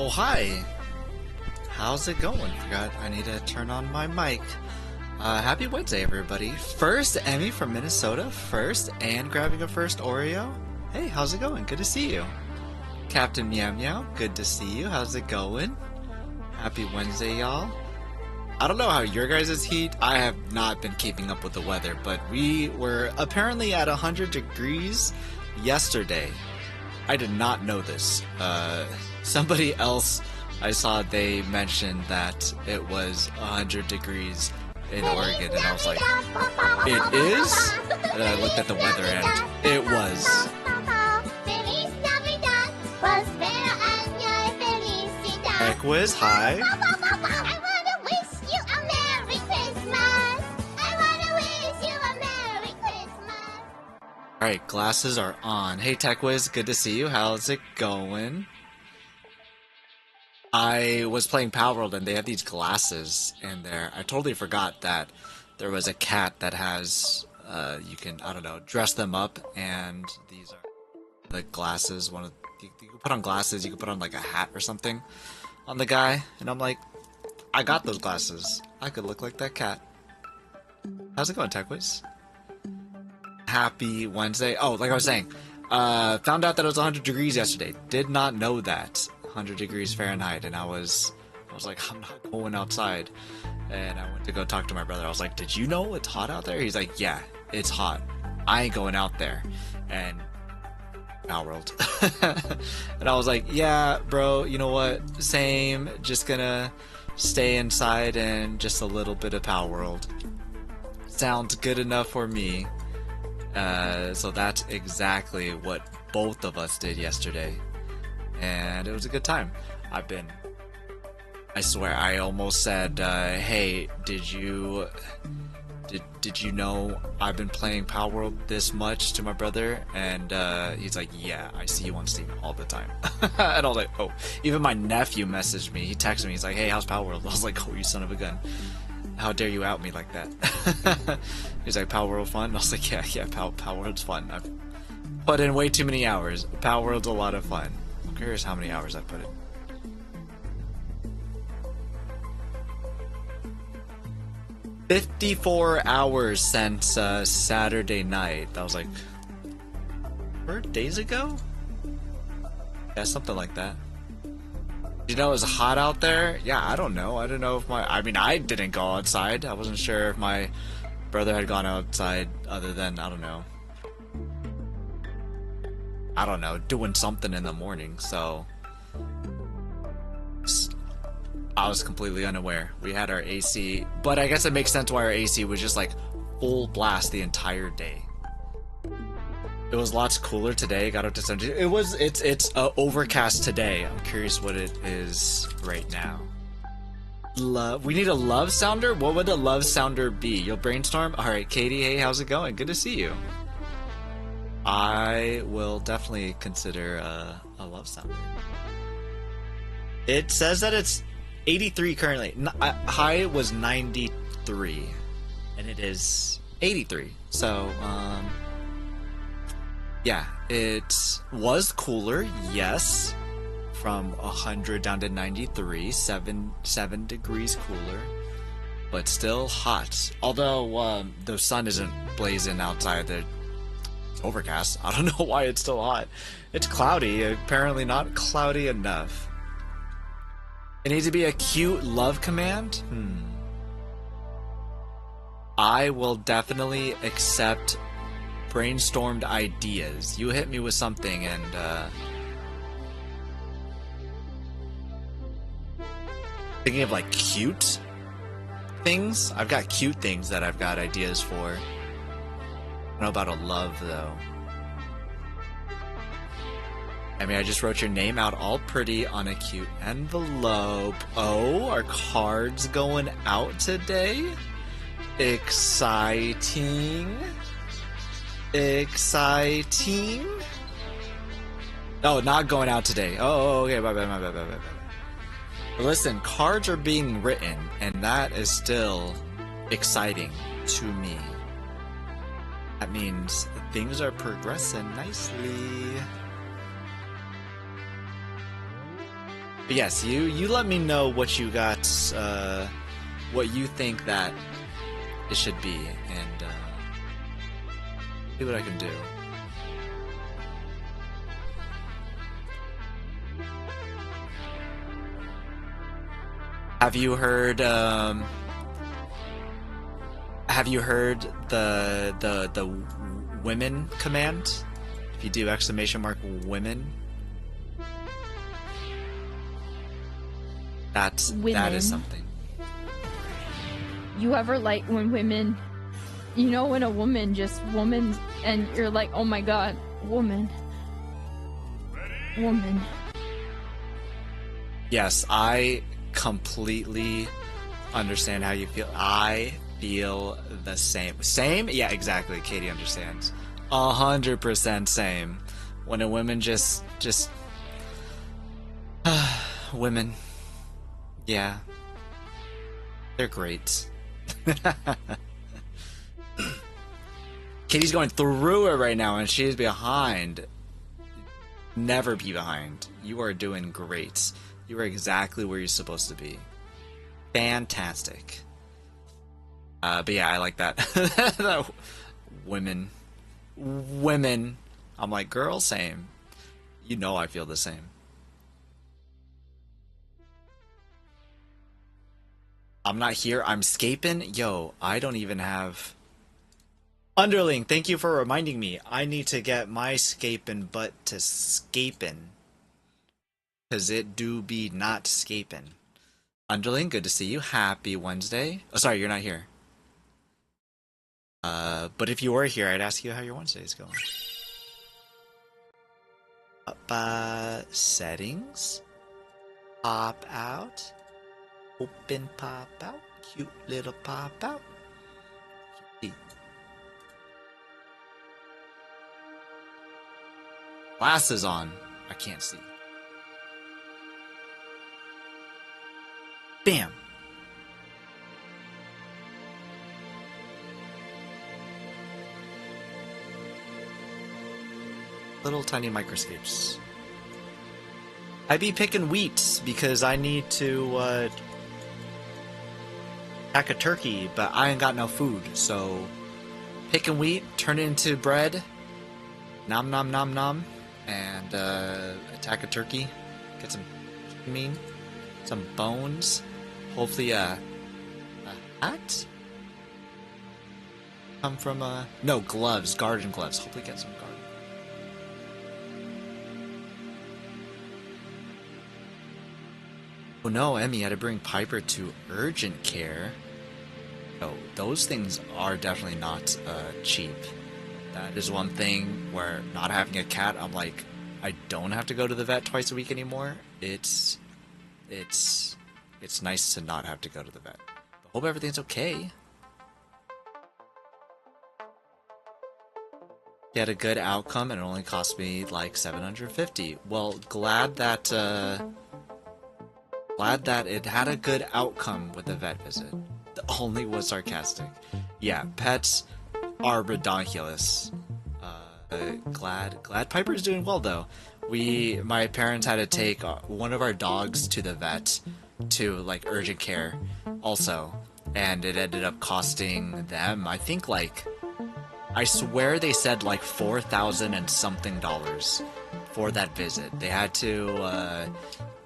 Oh, hi! How's it going? Forgot I need to turn on my mic. Happy Wednesday, everybody. First Emmy from Minnesota, first, and grabbing a first Oreo. Hey, how's it going? Good to see you. Captain Meow Meow, good to see you. How's it going? Happy Wednesday, y'all. I don't know how your guys' heat. I have not been keeping up with the weather, but we were apparently at 100 degrees yesterday. I did not know this. Somebody else, I saw they mentioned that it was 100 degrees in Oregon, and I was like, it is? And then I looked at the weather and it was. Equiz, hi. I wanna wish you a Merry Christmas. I wanna wish you a Merry Christmas. Alright, glasses are on. Hey TechWiz, good to see you. How's it going? I was playing Palworld and they have these glasses in there. I totally forgot that there was a cat that has, you can, I don't know, dress them up, and these are the glasses. You can put on glasses, you can put on like a hat or something on the guy, and I'm like, I got those glasses. I could look like that cat. How's it going, TechWiz? Happy Wednesday. Oh, like I was saying, found out that it was 100 degrees yesterday. Did not know that. 100 degrees Fahrenheit, and I was like, I'm not going outside. And I went to go talk to my brother. I was like, did you know it's hot out there? He's like, yeah, it's hot. I ain't going out there. And Palworld. And I was like, yeah, bro, you know what? Same. Just gonna stay inside and just a little bit of Palworld. Sounds good enough for me. So that's exactly what both of us did yesterday. And it was a good time. I swear, I almost said, hey, did you know I've been playing Palworld this much to my brother? And he's like, yeah, I see you on Steam all the time. And I was like, oh. Even my nephew messaged me. He texted me. He's like, hey, how's Palworld? I was like, oh, you son of a gun. How dare you out me like that? He's like, Palworld fun? I was like, yeah, Palworld's fun. I've put in way too many hours. Palworld's a lot of fun. I'm curious how many hours I put in. 54 hours since Saturday night. That was like 4 days ago? Yeah, something like that. You know it was hot out there? Yeah, I don't know. I don't know if I didn't go outside. I wasn't sure if my brother had gone outside other than, I don't know, doing something in the morning, so I was completely unaware. We had our AC, but I guess it makes sense why our AC was just like full blast the entire day. It was lots cooler today. Got up to 70. It's overcast today. I'm curious what it is right now. Love. We need a love sounder. What would a love sounder be? You'll brainstorm. All right, Katie. Hey, how's it going? Good to see you. I will definitely consider a love sounder. It says that it's 83 currently. High was 93, and it is 83. So, yeah, it was cooler, yes, from 100 down to 93, 7 degrees cooler, but still hot. Although the sun isn't blazing outside, it's overcast. I don't know why it's still hot. It's cloudy, apparently not cloudy enough. It needs to be a cute love command? I will definitely accept brainstormed ideas. You hit me with something and thinking of like cute things. I've got cute things that I've got ideas for. I don't know about a love though. I mean, I just wrote your name out all pretty on a cute envelope. Oh, are cards going out today? Exciting. Exciting. Oh, not going out today. Oh, okay, my bad. Listen, cards are being written, and that is still exciting to me. That means things are progressing nicely. But yes, you let me know what you got, what you think that it should be, and see what I can do. Have you heard the women command? If you do !women. That is something. You ever like when women, you know, when a woman just woman and you're like, oh my god, woman. Yes, I completely understand how you feel. I feel the same. Same? Yeah, exactly. Katie understands. 100% same. When a woman just women, yeah, they're great. Katie's going through it right now, and she's behind. Never be behind. You are doing great. You are exactly where you're supposed to be. Fantastic. But yeah, I like that. Women. I'm like, girl, same. You know I feel the same. I'm not here. I'm scaping. Yo, I don't even have... Underling, thank you for reminding me. I need to get my scaping butt to scaping. Because it do be not scaping. Underling, good to see you. Happy Wednesday. Oh, sorry, you're not here. But if you were here, I'd ask you how your Wednesday is going. Settings. Pop out. Open pop out. Cute little pop out. Cute. Glasses on. I can't see. Bam. Little tiny microscapes. I be picking wheat because I need to pack a turkey, but I ain't got no food. So picking wheat, turn it into bread, nom nom nom nom, and attack a turkey. Get some chicken meat, some bones, hopefully a hat. Come from no gloves, garden gloves. Hopefully get some garden. Oh no, Emmy had to bring Piper to urgent care. Oh, those things are definitely not cheap. That is one thing where not having a cat, I'm like, I don't have to go to the vet twice a week anymore. It's nice to not have to go to the vet. But hope everything's okay. Get a good outcome and it only cost me like $750. Well, glad that it had a good outcome with the vet visit. The only was sarcastic. Yeah, pets are ridiculous. Glad Piper's doing well though. My parents had to take one of our dogs to the vet to like urgent care also, and it ended up costing them, I think, like, I swear they said like $4,000 and something for that visit. They had to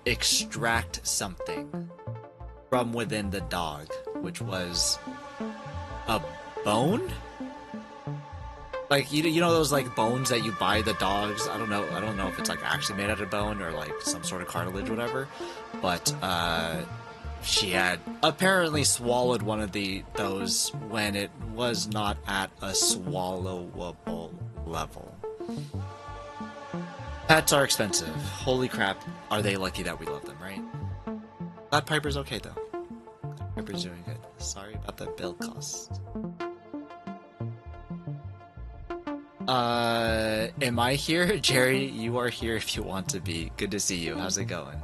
extract something from within the dog, which was a bone. Like, you know those like bones that you buy the dogs. I don't know if it's like actually made out of bone or like some sort of cartilage, whatever. But she had apparently swallowed one of those when it was not at a swallowable level. Pets are expensive. Holy crap, are they lucky that we love them, right? Glad Piper's okay though. Piper's doing good. Sorry about the bill cost. Am I here? Jerry, you are here if you want to be. Good to see you. How's it going?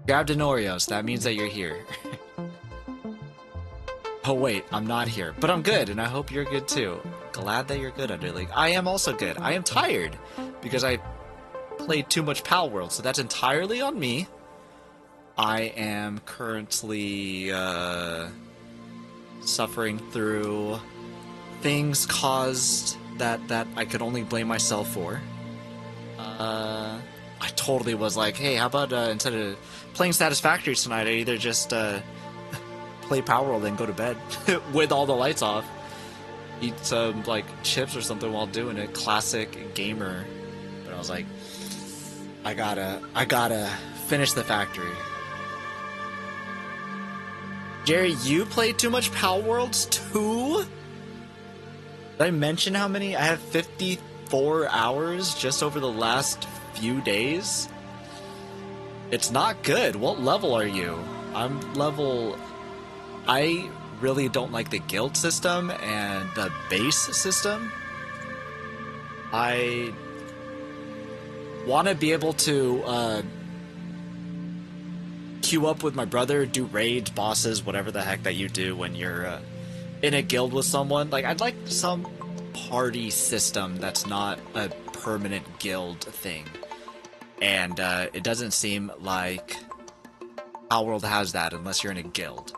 Grabbed an Oreo, so that means that you're here. Oh wait, I'm not here. But I'm good, and I hope you're good too. Glad that you're good, Underling. I am also good. I am tired, because I played too much Pal World, so that's entirely on me. I am currently, suffering through things caused that I could only blame myself for. I totally was like, hey, how about instead of playing Satisfactory tonight, I either just play Power World and go to bed with all the lights off, eat some like chips or something while doing it. Classic gamer. But I was like, I gotta finish the factory. Jerry, you played too much Power Worlds too? Did I mention how many? I have 54 hours just over the last few days. It's not good. What level are you? I'm level... I really don't like the guild system and the base system. I want to be able to queue up with my brother, do raids, bosses, whatever the heck that you do when you're in a guild with someone. Like, I'd like some party system that's not a permanent guild thing. And it doesn't seem like our world has that unless you're in a guild.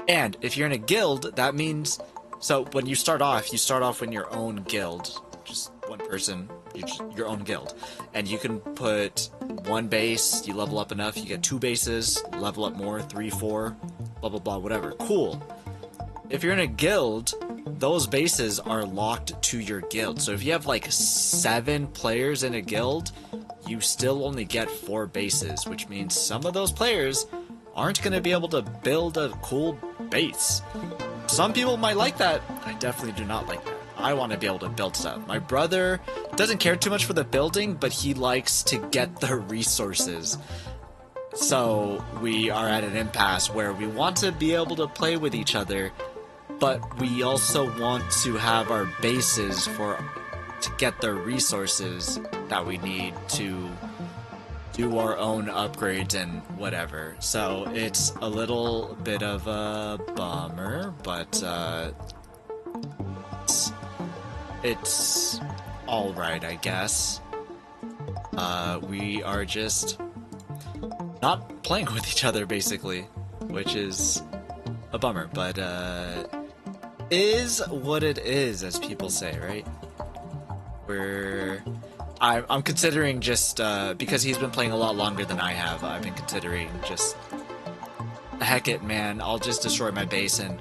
And if you're in a guild, that means... So when you start off in your own guild. Just one person, your own guild. And you can put one base, you level up enough, you get 2 bases, level up more, 3, 4, blah, blah, blah, whatever. Cool. If you're in a guild, those bases are locked to your guild. So if you have like 7 players in a guild, you still only get 4 bases, which means some of those players aren't going to be able to build a cool base. Some people might like that. I definitely do not like that. I want to be able to build stuff. My brother doesn't care too much for the building, but he likes to get the resources. So we are at an impasse where we want to be able to play with each other, but we also want to have our bases to get the resources that we need to do our own upgrades and whatever. So it's a little bit of a bummer, but it's alright, I guess. We are just not playing with each other, basically, which is a bummer, but is what it is, as people say, right? I'm considering just, because he's been playing a lot longer than I have, I've been considering just, heck it, man, I'll just destroy my base and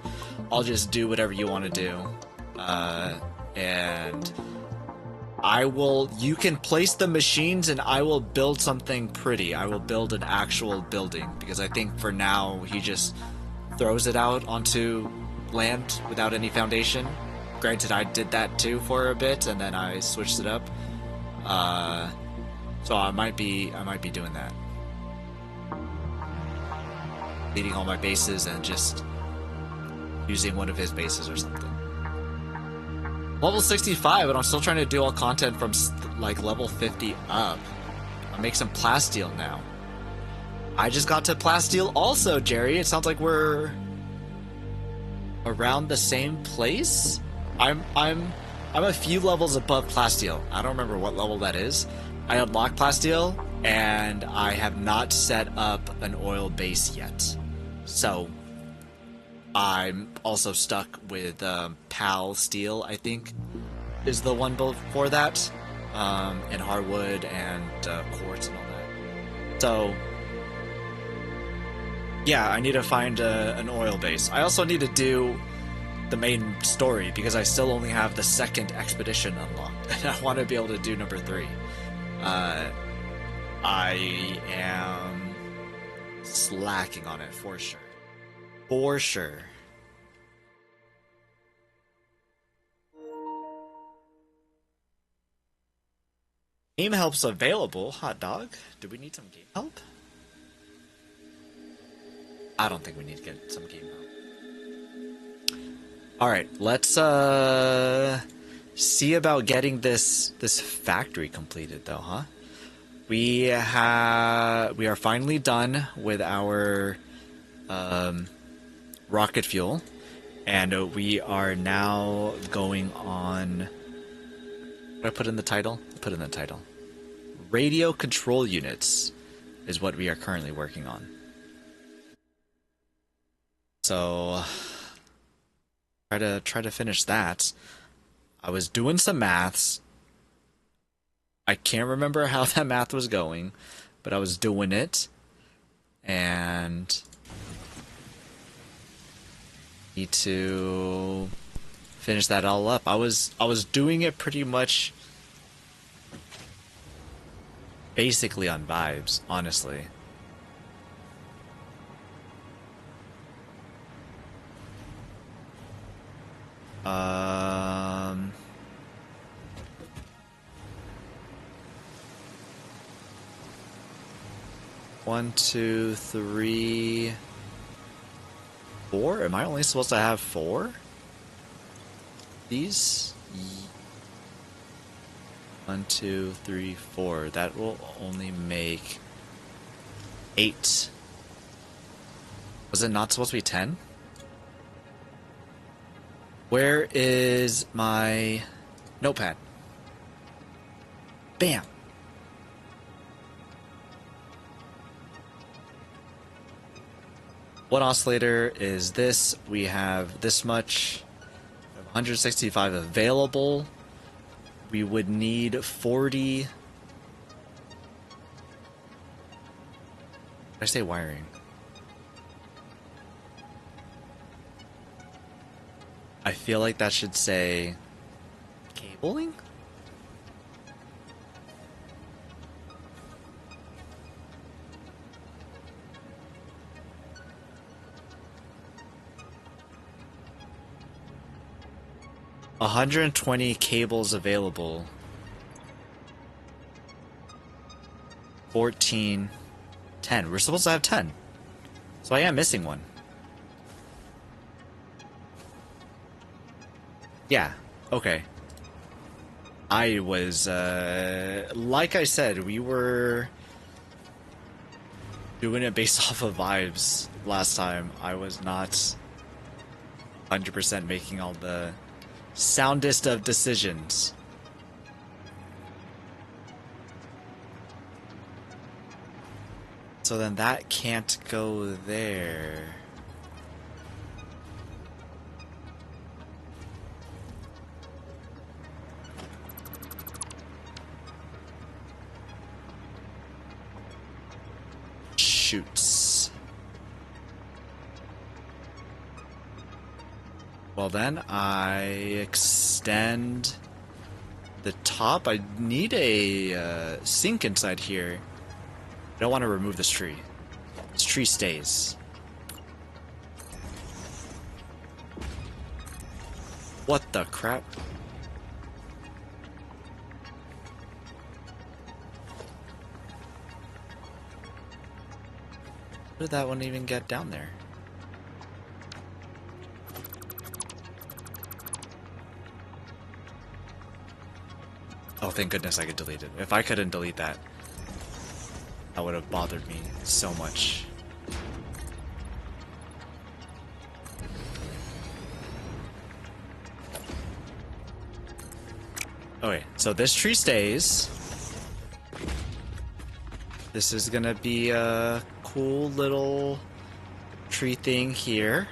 I'll just do whatever you want to do. And you can place the machines and I will build something pretty. I will build an actual building, because I think for now he just throws it out onto land without any foundation. Granted, I did that too for a bit, and then I switched it up. So I might be doing that. Leading all my bases and just using one of his bases or something. Level 65, and I'm still trying to do all content from like level 50 up. I make some plasteel now. I just got to plasteel also, Jerry. It sounds like we're around the same place. I'm a few levels above plasteel. I don't remember what level that is. I unlocked plasteel, and I have not set up an oil base yet. So I'm also stuck with Pal Steel, I think, is the one build for that, and hardwood and quartz and all that. So yeah, I need to find an oil base. I also need to do the main story, because I still only have the 2nd expedition unlocked, and I want to be able to do number 3. I am slacking on it for sure. For sure. Game help's available. Hot dog. Do we need some game help? I don't think we need to get some game help. Alright, let's see about getting this factory completed though, huh? We are finally done with our rocket fuel, and we are now going on... What did I put in the title? Put in the title. Radio control units is what we are currently working on. So try to finish that. I was doing some maths. I can't remember how that math was going, but I was doing it, and need to finish that all up. I was doing it pretty much basically on vibes, honestly. 1, 2, 3, 4? Am I only supposed to have 4? These? 1, 2, 3, 4. That will only make 8. Was it not supposed to be 10? Where is my notepad? Bam! One oscillator is this. We have this much. 165 available. We would need 40. Did I say wiring? I feel like that should say cabling? $120 cables available. 14, 10. We're supposed to have 10. So I am missing one. Yeah, okay. I was, like I said, we were doing it based off of vibes last time. I was not 100% making all the soundest of decisions. So then that can't go there. Shoots. Well then, I extend the top. I need a sink inside here. I don't want to remove this tree. This tree stays. What the crap? How did that one even get down there? Oh, thank goodness I could delete it. If I couldn't delete that, that would have bothered me so much. Okay, so this tree stays. This is gonna be a cool little tree thing here.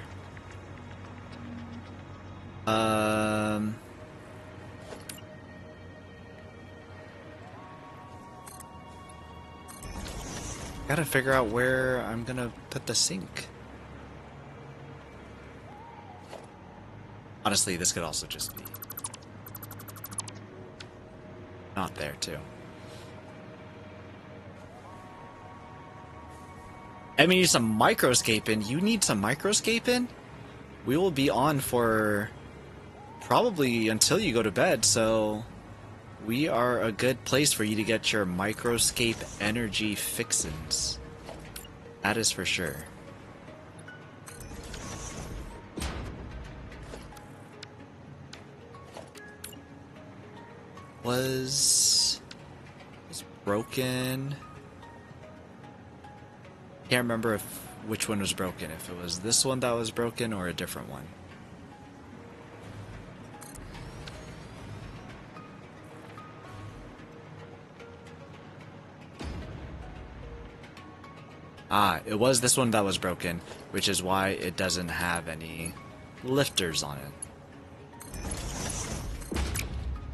Gotta figure out where I'm gonna put the sink. Honestly, this could also just be not there too. I mean, some microscaping. You need some microscaping? We will be on for probably until you go to bed, so we are a good place for you to get your microscape energy fixins. That is for sure. Was broken. Can't remember which one was broken. If it was this one that was broken or a different one. Ah, it was this one that was broken, which is why it doesn't have any lifters on it.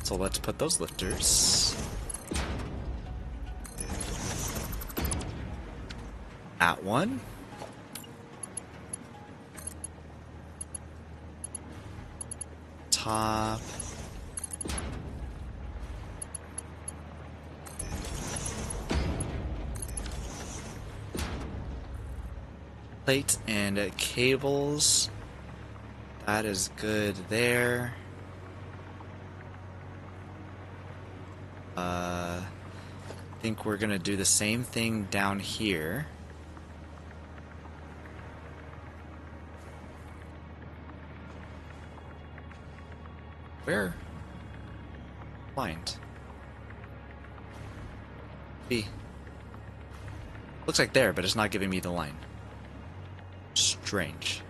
So let's put those lifters at one. Top. Plate and cables. That is good there. I think we're gonna do the same thing down here. Where? Blind. B. Looks like there, but it's not giving me the line. Strange.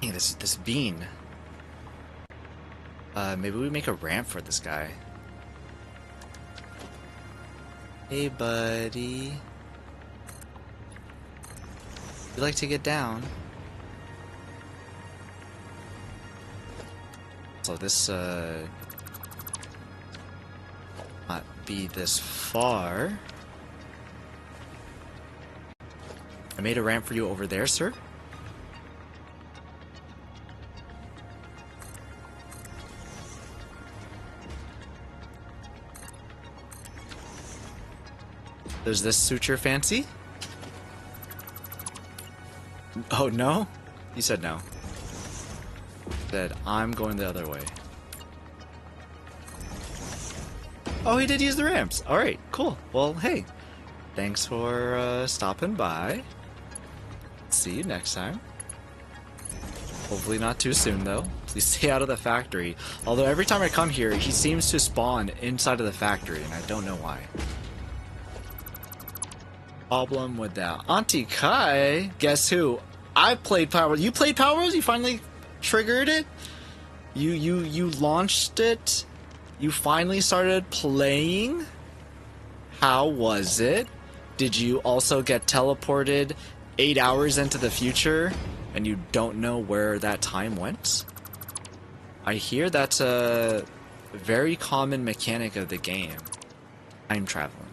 Hey, this bean. Maybe we make a ramp for this guy. Hey, buddy. You like to get down? So this, not be this far. I made a ramp for you over there, sir. Does this suit your fancy? Oh, no? You said no. Said, I'm going the other way. Oh, he did use the ramps. Alright, cool. Well, hey. Thanks for stopping by. See you next time. Hopefully not too soon, though. Please stay out of the factory. Although every time I come here, he seems to spawn inside of the factory, and I don't know why. Problem with that. Auntie Kai, guess who? I played Power Wars. You played Power Wars? You finally triggered it? You launched it? You finally started playing? How was it? Did you also get teleported 8 hours into the future and you don't know where that time went? I hear that's a very common mechanic of the game. Time traveling.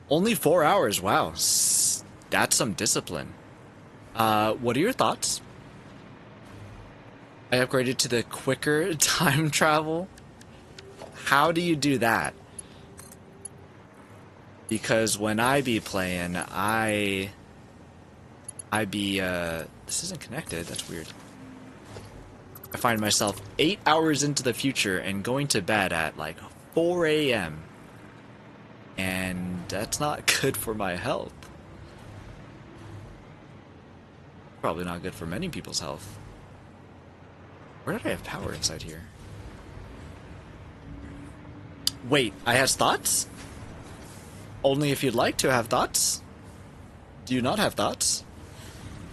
Only 4 hours, wow. That's some discipline. What are your thoughts? I upgraded to the quicker time travel. How do you do that? Because when I be playing, I be, this isn't connected, that's weird. I find myself 8 hours into the future and going to bed at like 4 a.m. And that's not good for my health. Probably not good for many people's health. Where did I have power inside here? Wait, I have thoughts? Only if you'd like to have thoughts? Do you not have thoughts?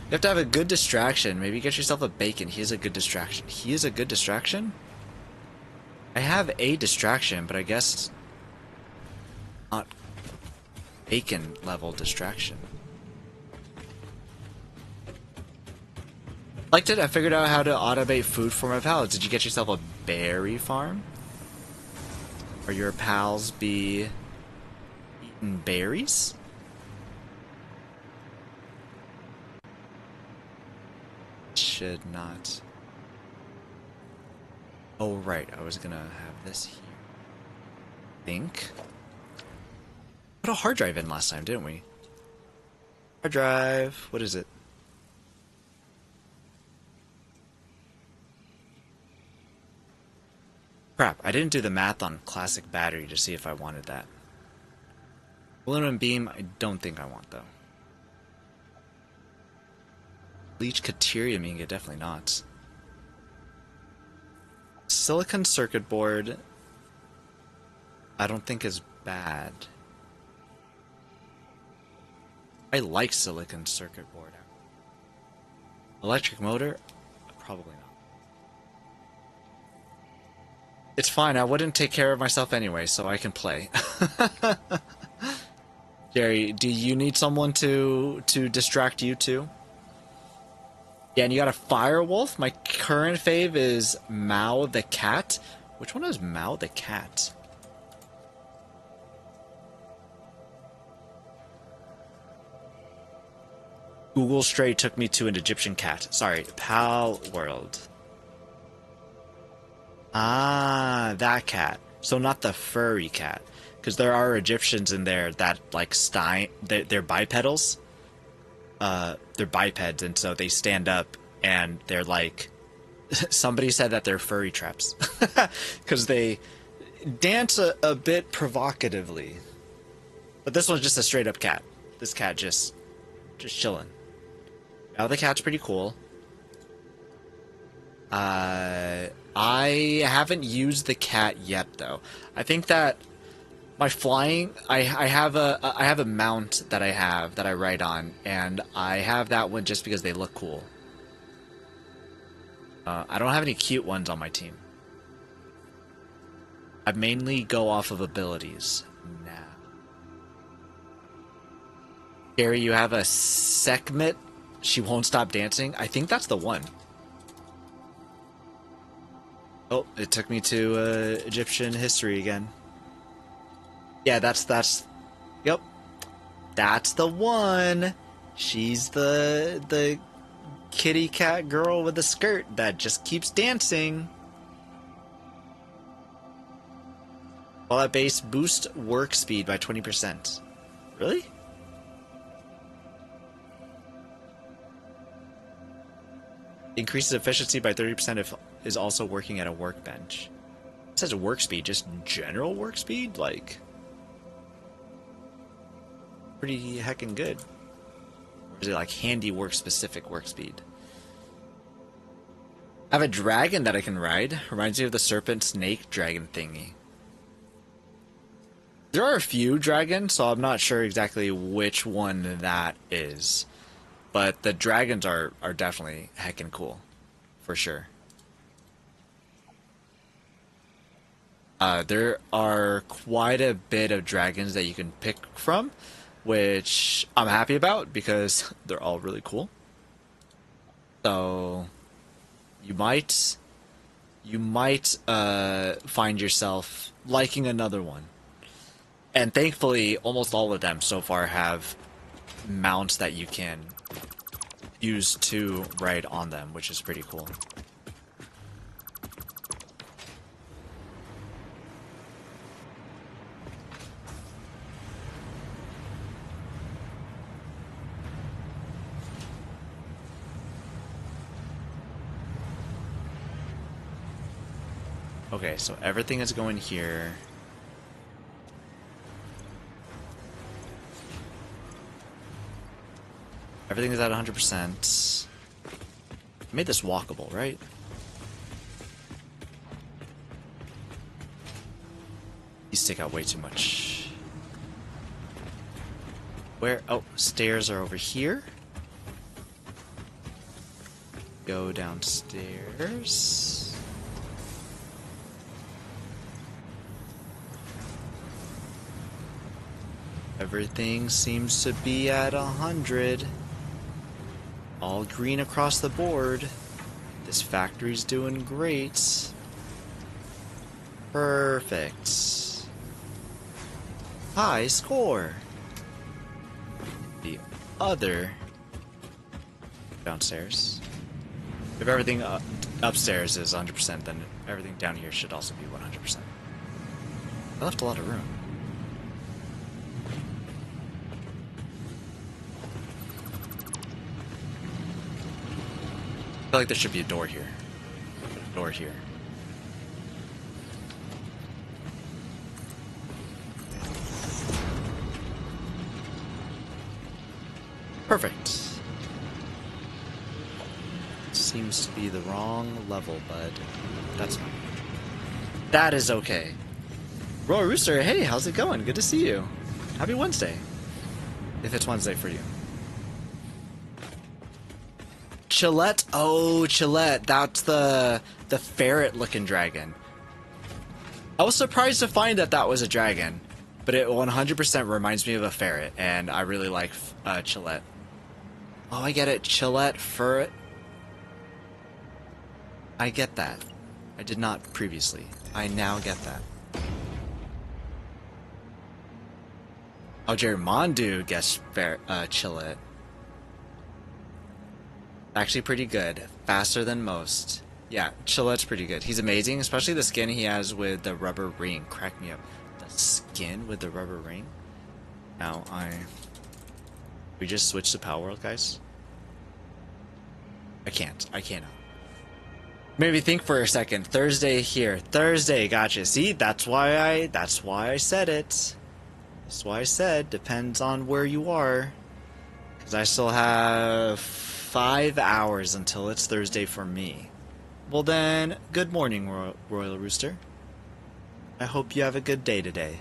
You have to have a good distraction. Maybe get yourself a bacon. He is a good distraction. He is a good distraction? I have a distraction, but I guess not bacon level distraction. Liked it. I figured out how to automate food for my pals. Did you get yourself a berry farm? Or your pals be eating berries? Should not. Oh right, I was gonna have this here. Think. Put a hard drive in last time, didn't we? Hard drive. What is it? Crap, I didn't do the math on classic battery to see if I wanted that. Aluminum beam, I don't think I want, though. Leech Caterium ingot, definitely not. Silicon circuit board, I don't think is bad. I like silicon circuit board. Electric motor, probably not. It's fine, I wouldn't take care of myself anyway, so I can play. Jerry, do you need someone to distract you too? Yeah, and you got a fire wolf? My current fave is Mao the cat. Which one is Mao the cat? Google straight took me to an Egyptian cat. Sorry, Pal World. Ah, that cat. So not the furry cat. Because there are Egyptians in there that, like, they're bipedals. They're bipeds, and so they stand up, and they're, like, somebody said that they're furry traps because they dance a bit provocatively. But this one's just a straight up cat. This cat just chilling. Now the cat's pretty cool. I haven't used the cat yet though. I think that my flying, I have a mount that I ride on, and I have that one just because they look cool. I don't have any cute ones on my team. I mainly go off of abilities now. Gary, you have a Sekhmet. She won't stop dancing. I think that's the one. Oh, it took me to Egyptian history again. Yeah, yep. That's the one. She's the kitty cat girl with the skirt that just keeps dancing. While at base, boost work speed by 20%. Really? Increases efficiency by 30% if is also working at a workbench. It says work speed, just general work speed? Like, pretty heckin' good. Or is it like handiwork specific work speed? I have a dragon that I can ride. Reminds me of the serpent snake dragon thingy. There are a few dragons, so I'm not sure exactly which one that is. But the dragons are definitely heckin' cool. For sure. There are quite a bit of dragons that you can pick from, which I'm happy about because they're all really cool. So you might find yourself liking another one. And thankfully, almost all of them so far have mounts that you can use to ride on them, which is pretty cool. Okay, so everything is going here. Everything is at 100%. I made this walkable, right? These stick out way too much. Where? Oh, stairs are over here. Go downstairs. Everything seems to be at 100. All green across the board. This factory's doing great. Perfect. High score. The other downstairs. If everything upstairs is 100%, then everything down here should also be 100%. I left a lot of room. I feel like there should be a door here. A door here. Perfect. Seems to be the wrong level, but that's fine. That is okay. Roy Rooster, hey, how's it going? Good to see you. Happy Wednesday. If it's Wednesday for you. Chillette? Oh, Chillette. That's the ferret-looking dragon. I was surprised to find that that was a dragon, but it 100% reminds me of a ferret, and I really like Chillette. Oh, I get it. Chillette, ferret. I get that. I did not previously. I now get that. Oh, Mondu gets Chillette. Actually pretty good. Faster than most. Yeah, Chillette's pretty good. He's amazing, especially the skin he has with the rubber ring. Crack me up. The skin with the rubber ring? Now, we just switch to Power World, guys? I can't. I cannot. Maybe think for a second. Thursday here. Thursday, gotcha. See, that's why I said it. That's why I said depends on where you are. Because I still have 5 hours until it's Thursday for me. Well then, good morning, Royal Rooster. I hope you have a good day today.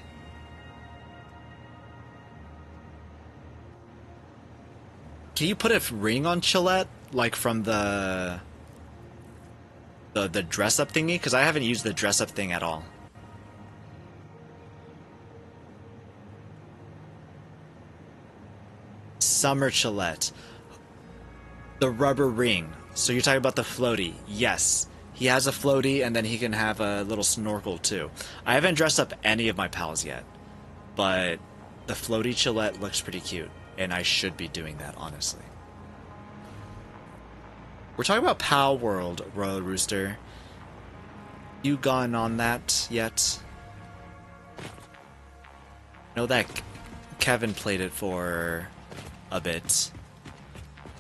Can you put a ring on Chillette, like from the dress-up thingy? Because I haven't used the dress-up thing at all. Summer Chillette. The rubber ring. So you're talking about the floaty. Yes. He has a floaty, and then he can have a little snorkel, too. I haven't dressed up any of my pals yet. But the floaty Chillette looks pretty cute. And I should be doing that, honestly. We're talking about Pal World, Royal Rooster. You gone on that yet? I know that Kevin played it for a bit.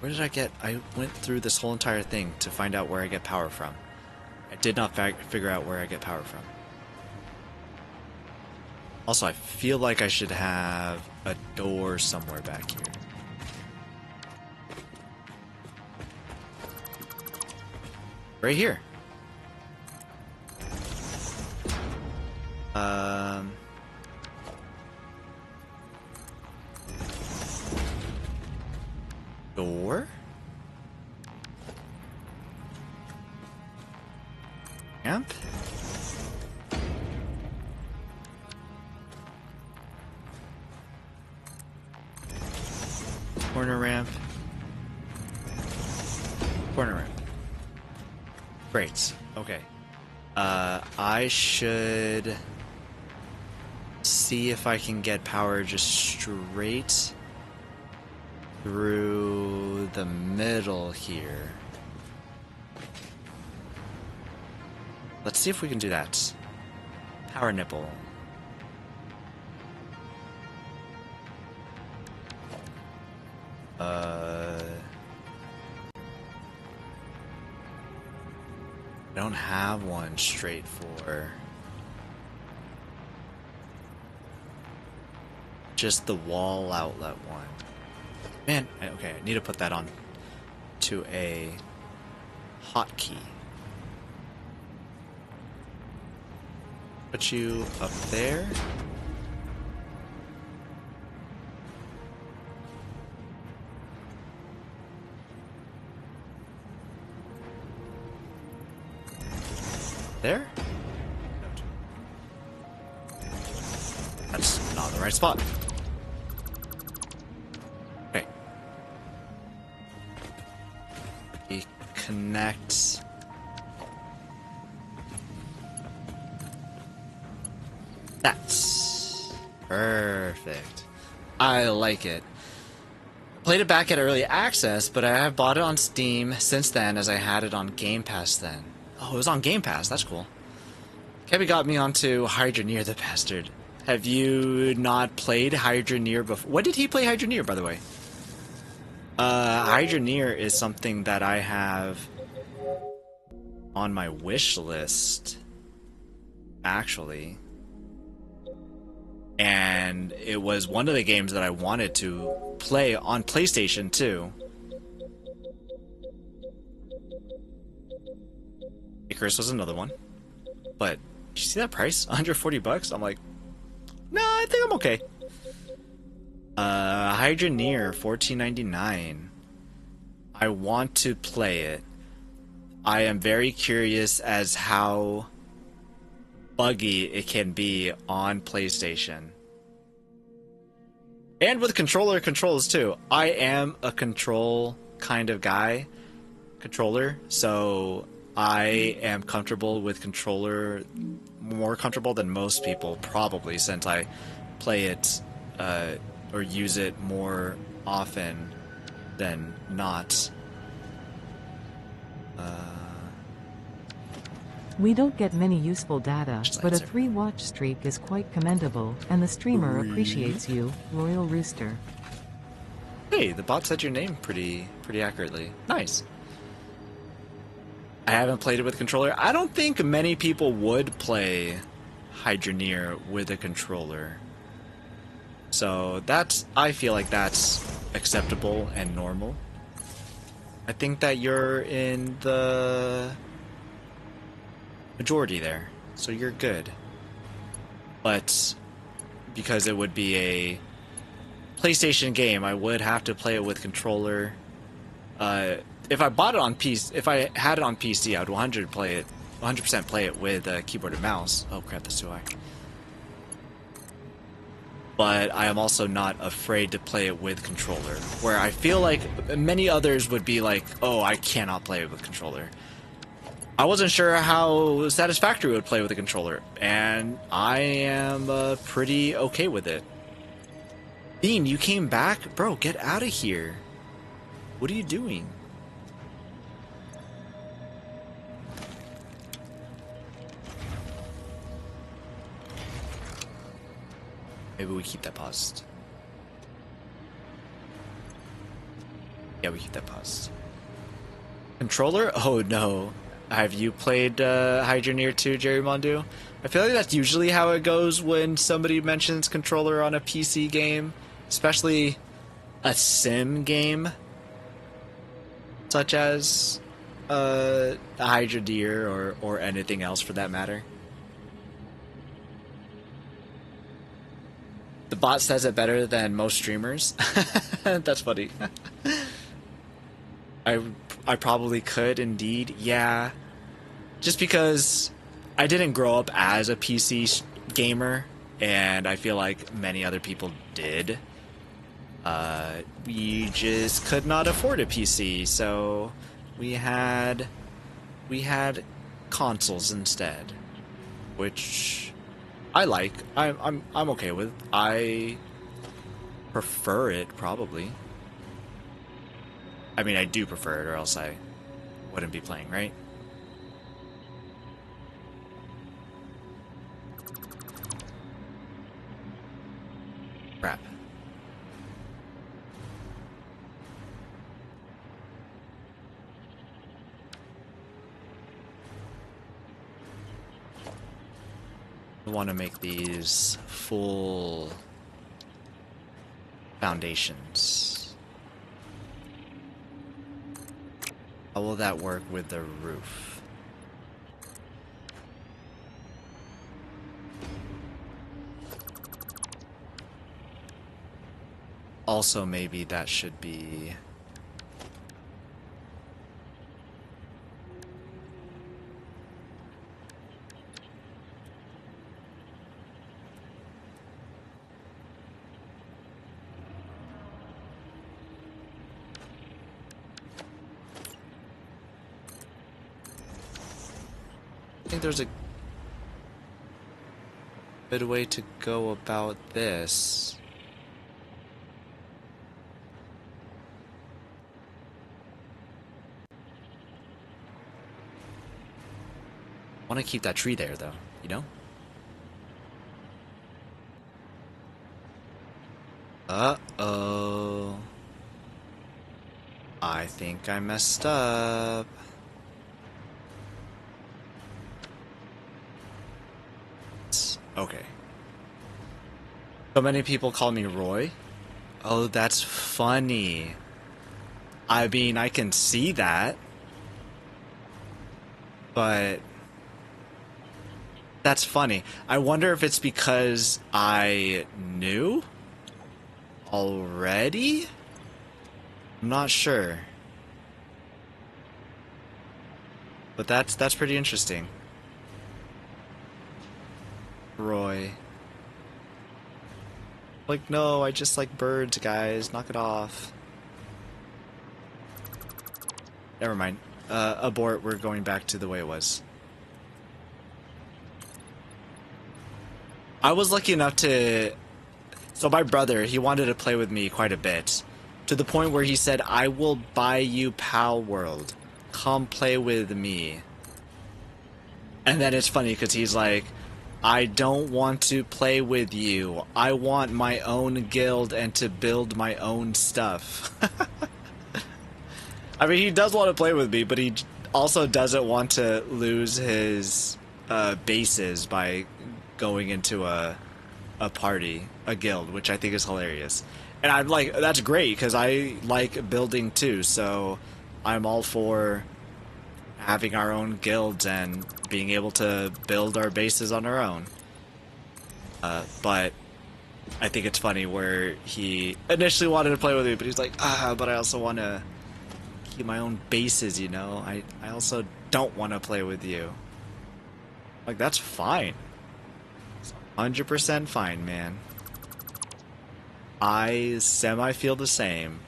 Where did I get... I went through this whole entire thing to find out where I get power from. I did not figure out where I get power from. Also, I feel like I should have a door somewhere back here. Right here. Door? Ramp? Corner ramp. Corner ramp. Great. Okay. I should see if I can get power just straight through the middle here. Let's see if we can do that. Power nipple. I don't have one straight for just the wall outlet one. Man, okay, I need to put that on to a hotkey. Put you up there. There? That's not the right spot. Okay. We connect. That's perfect. I like it. Played it back at early access, but I have bought it on Steam since then, as I had it on Game Pass then. Oh, it was on Game Pass. That's cool. Kevin got me onto Hydroneer, the bastard. Have you not played Hydroneer before? When did he play Hydroneer, by the way? Hydroneer is something that I have on my wish list, actually. And it was one of the games that I wanted to play on PlayStation, too. Icarus was another one. But, did you see that price? $140? I'm like, no, I think I'm okay. Hydroneer, $14.99. I want to play it. I am very curious as how buggy it can be on PlayStation. And with controller controls, too. I am a control kind of guy. Controller, so I am comfortable with controller, more comfortable than most people, probably, since I play it or use it more often than not. We don't get many useful data, but a answer. 3-watch streak is quite commendable, and the streamer appreciates you, Royal Rooster. Hey, the bot said your name pretty accurately. Nice. I haven't played it with controller. I don't think many people would play Hydroneer with a controller. So I feel like that's acceptable and normal. I think that you're in the majority there, so you're good. But because it would be a PlayStation game, I would have to play it with controller. If I bought it on PC, if I had it on PC, I would 100% play it with keyboard and mouse. Oh crap, that's too high. But I am also not afraid to play it with controller, where I feel like many others would be like, oh, I cannot play it with controller. I wasn't sure how Satisfactory would play with a controller, and I am pretty okay with it. Bean, you came back? Bro, get out of here. What are you doing? Maybe we keep that paused. Yeah, we keep that paused. Controller? Oh no. Have you played Hydroneer 2, Jerry Mondu? I feel like that's usually how it goes when somebody mentions controller on a PC game. Especially a sim game. Such as Hydroneer or anything else for that matter. The bot says it better than most streamers. That's funny. I probably could indeed, yeah. Just because I didn't grow up as a PC gamer, and I feel like many other people did. We just could not afford a PC, so we had consoles instead, which I like. I'm okay with. I prefer it probably. I mean, I do prefer it, or else I wouldn't be playing, right? Crap. I want to make these full foundations. How will that work with the roof? Also, maybe that should be... I think there's a good way to go about this. I want to keep that tree there, though, you know? Uh-oh. I think I messed up. Okay. So many people call me Roy. Oh, that's funny. I mean, I can see that. But that's funny. I wonder if it's because I knew already? I'm not sure. But that's pretty interesting. Roy. Like, no, I just like birds, guys. Knock it off. Never mind. Abort, we're going back to the way it was. I was lucky enough to... So my brother, he wanted to play with me quite a bit. To the point where he said, I will buy you Pal World. Come play with me. And then it's funny because he's like, I don't want to play with you. I want my own guild and to build my own stuff. I mean, he does want to play with me, but he also doesn't want to lose his bases by going into a party, a guild, which I think is hilarious. And I'm like, that's great because I like building too. So I'm all for having our own guilds and being able to build our bases on our own. But I think it's funny where he initially wanted to play with me, but he's like, but I also want to keep my own bases, you know? I also don't want to play with you. Like, that's fine. It's 100% fine, man. I semi-feel the same.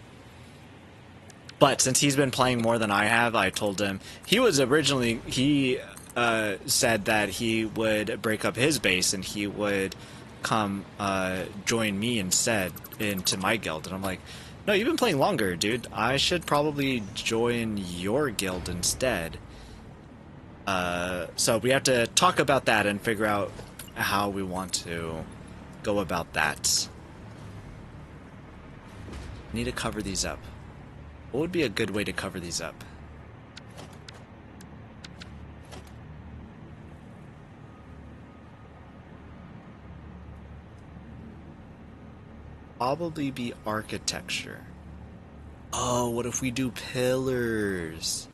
But since he's been playing more than I have, I told him... He was originally... He said that he would break up his base and he would come join me instead into my guild. And I'm like, no, you've been playing longer, dude. I should probably join your guild instead. So we have to talk about that and figure out how we want to go about that. Need to cover these up. What would be a good way to cover these up? Probably be architecture. Oh, what if we do pillars?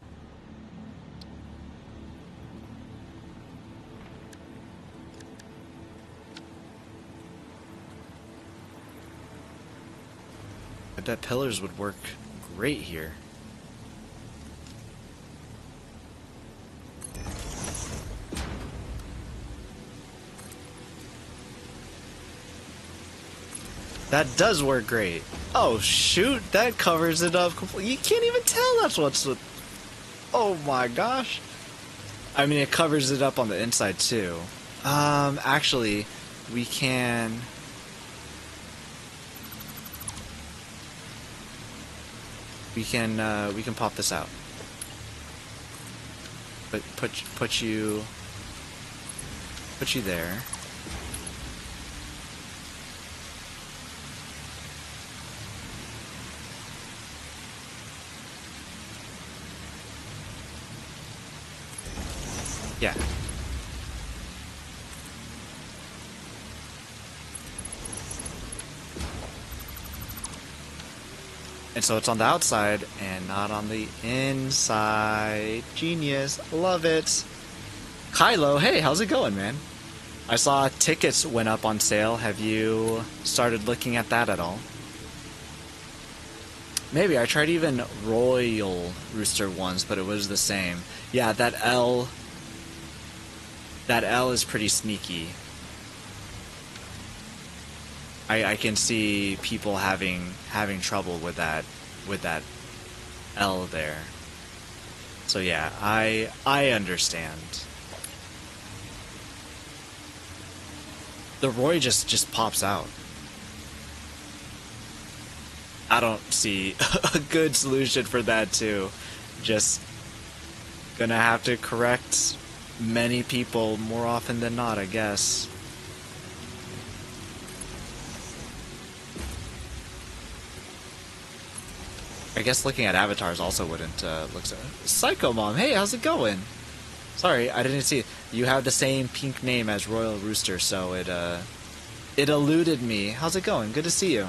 I bet pillars would work great here. That does work great. Oh shoot, that covers it up completely. You can't even tell that's what's... Oh my gosh. I mean, it covers it up on the inside too. Actually, we can... We can pop this out. But put you there. Yeah. And so it's on the outside and not on the inside. Genius. Love it. Kylo, hey, how's it going, man? I saw tickets went up on sale. Have you started looking at that at all? Maybe. I tried even Royal Rooster once, but it was the same. Yeah, that L is pretty sneaky. I can see people having trouble with that L there. So yeah, I understand. The Roy just pops out. I don't see a good solution for that too. Just gonna have to correct many people more often than not, I guess. I guess looking at avatars also wouldn't look so... Psycho Mom, hey, how's it going? Sorry, I didn't see it. You have the same pink name as Royal Rooster, so it eluded me. How's it going? Good to see you.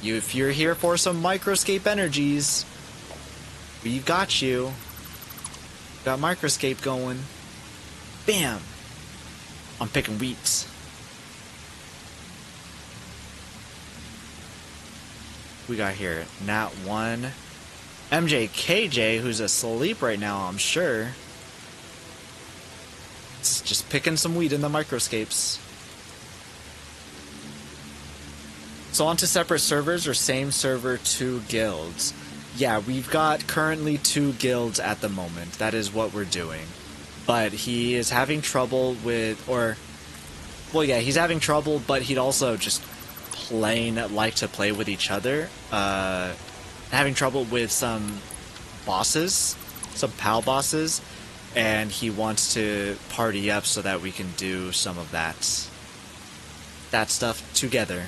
If you're here for some microscape energies, we got you. Got microscape going. Bam! I'm picking wheats. We got here Nat 1. MJKJ, who's asleep right now, I'm sure. It's just picking some wheat in the microscapes. So onto separate servers or same server, 2 guilds. Yeah, we've got currently 2 guilds at the moment. That is what we're doing. But he is having trouble with, well, yeah, he's having trouble, but he'd also just plain like to play with each other. Having trouble with some bosses, some PAL bosses, and he wants to party up so that we can do some of that stuff together.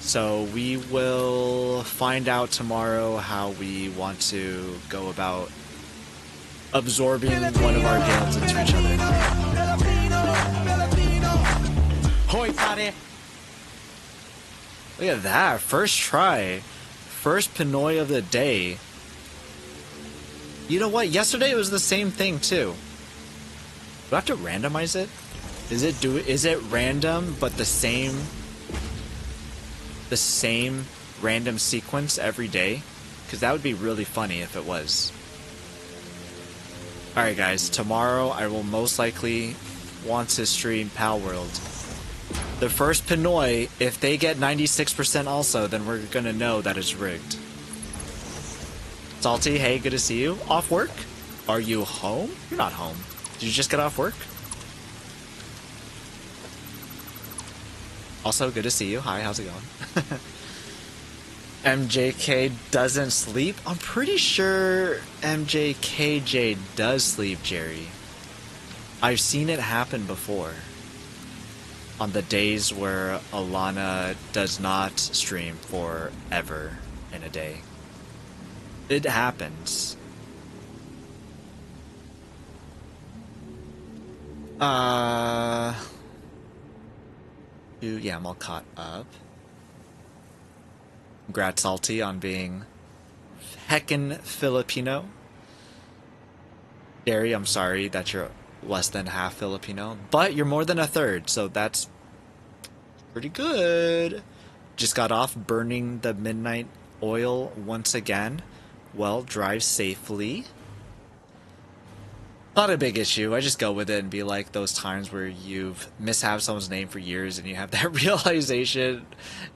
So we will find out tomorrow how we want to go about absorbing one of our guilds into each other. Look at that, first try. First P-Noy of the day. You know what? Yesterday it was the same thing too. Do I have to randomize it? Is it random but the same random sequence every day? Because that would be really funny if it was. Alright guys, tomorrow I will most likely want to stream Pal World. The first P-Noy, if they get 96% also, then we're gonna know that it's rigged. Salty, hey, good to see you. Off work? Are you home? You're not home. Did you just get off work? Also, good to see you. Hi, how's it going? MJK doesn't sleep? I'm pretty sure MJKJ does sleep, Jerry. I've seen it happen before. On the days where Alana does not stream forever in a day. It happens. Yeah, I'm all caught up. Congrats, Salty, on being heckin' Filipino. Gary, I'm sorry that you're less than half Filipino, but you're more than a third, so that's pretty good. Just got off burning the midnight oil once again. Well, drive safely. Not a big issue. I just go with it and be like those times where you've mishapped someone's name for years and you have that realization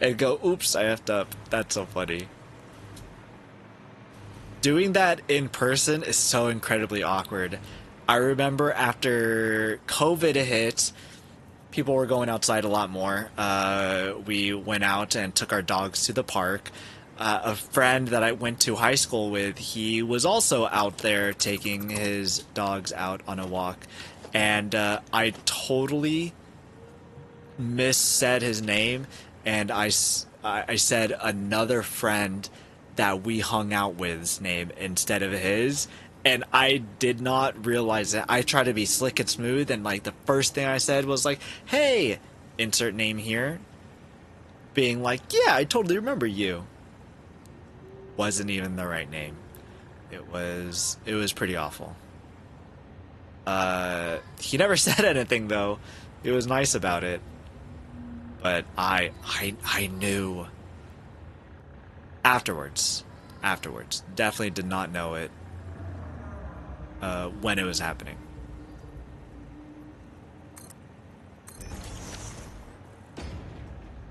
and go, oops, I effed up. That's so funny. Doing that in person is so incredibly awkward. I remember after COVID hit, people were going outside a lot more. We went out and took our dogs to the park. A friend that I went to high school with, he was also out there taking his dogs out on a walk. And I totally missaid his name. And I said another friend that we hung out with's name instead of his. And I did not realize it. I try to be slick and smooth, and like the first thing I said was like, hey, insert name here. Being like, yeah, I totally remember you. Wasn't even the right name. It was pretty awful. He never said anything though. He was nice about it. But I knew afterwards. Definitely did not know it. When it was happening.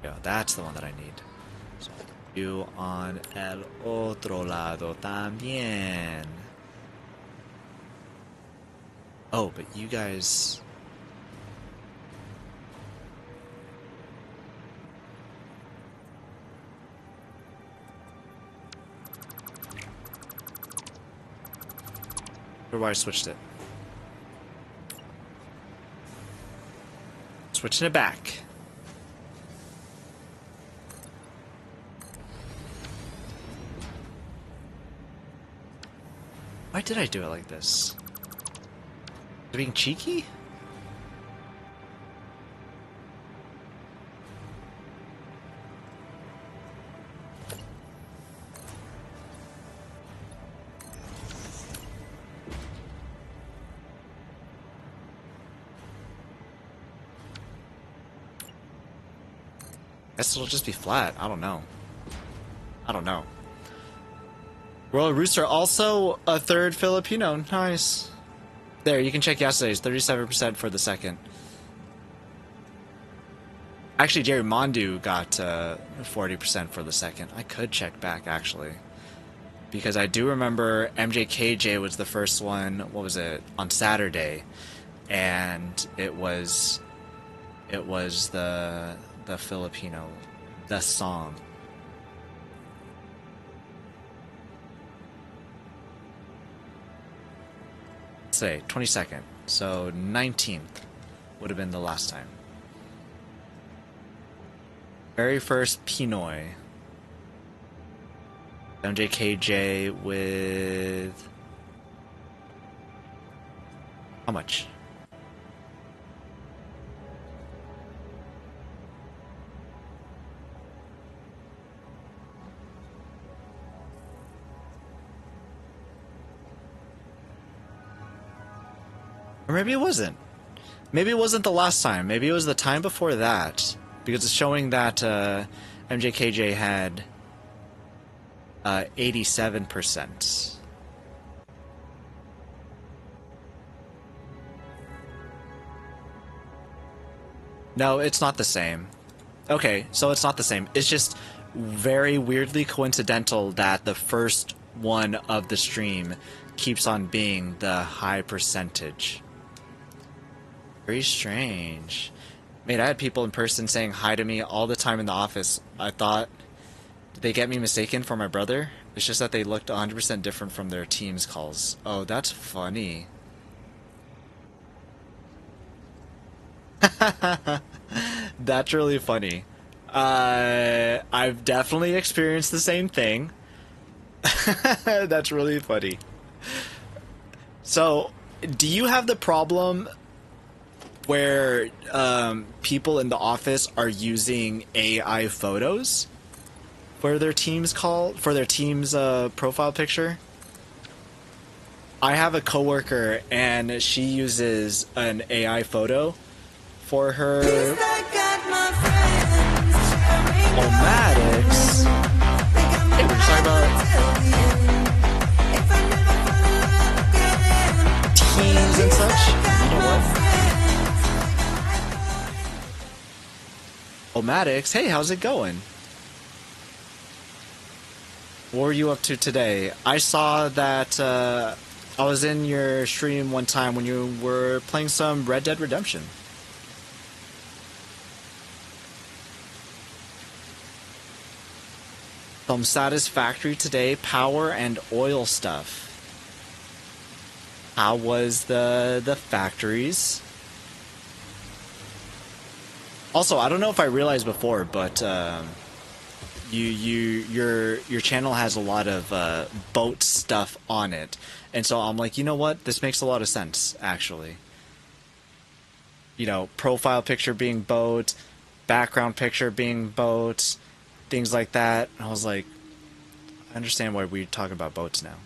Yeah, that's the one that I need. So, you on el otro lado también. Oh, but you guys... Or why I switched it. Switching it back. Why did I do it like this? Being cheeky? Guess it'll just be flat. I don't know. Royal Rooster, also a third Filipino. Nice. There, you can check yesterday's. 37% for the second. Actually, Jerry Mondu got 40% for the second. I could check back, actually. Because I do remember MJKJ was the first one, what was it, on Saturday. And it was the Filipino, the song. Let's say 22nd, so 19th would have been the last time. Very first P-Noy. MJKJ with How much? Or maybe it wasn't. Maybe it wasn't the last time. Maybe it was the time before that. Because it's showing that MJKJ had 87%. No, it's not the same. Okay, so it's not the same. It's just very weirdly coincidental that the first one of the stream keeps on being the high percentage. Very strange. Mate, I had people in person saying hi to me all the time in the office. I thought, did they get me mistaken for my brother? It's just that they looked 100% different from their Teams calls. Oh, that's funny. That's really funny. I've definitely experienced the same thing. That's really funny. So, do you have the problem where people in the office are using AI photos for their team's profile picture? I have a coworker and she uses an AI photo for her Omatics. Hey, we're just talking about teens and such. You know what? Omatics, hey, how's it going? What were you up to today? I saw that I was in your stream one time when you were playing some Red Dead Redemption. Some Satisfactory today, power and oil stuff. How was the factories? Also, I don't know if I realized before, but your channel has a lot of boat stuff on it, and so I'm like, you know what? This makes a lot of sense, actually. You know, profile picture being boat, background picture being boat, things like that. And I was like, I understand why we talk about boats now.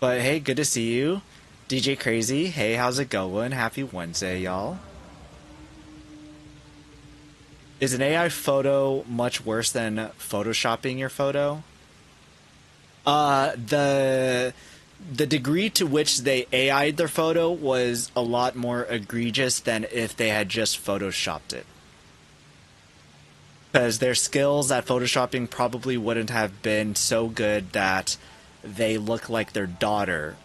But hey, good to see you. DJ Crazy, hey, how's it going? Happy Wednesday, y'all. Is an AI photo much worse than photoshopping your photo? The degree to which they AI'd their photo was a lot more egregious than if they had just photoshopped it. Because their skills at photoshopping probably wouldn't have been so good that they look like their daughter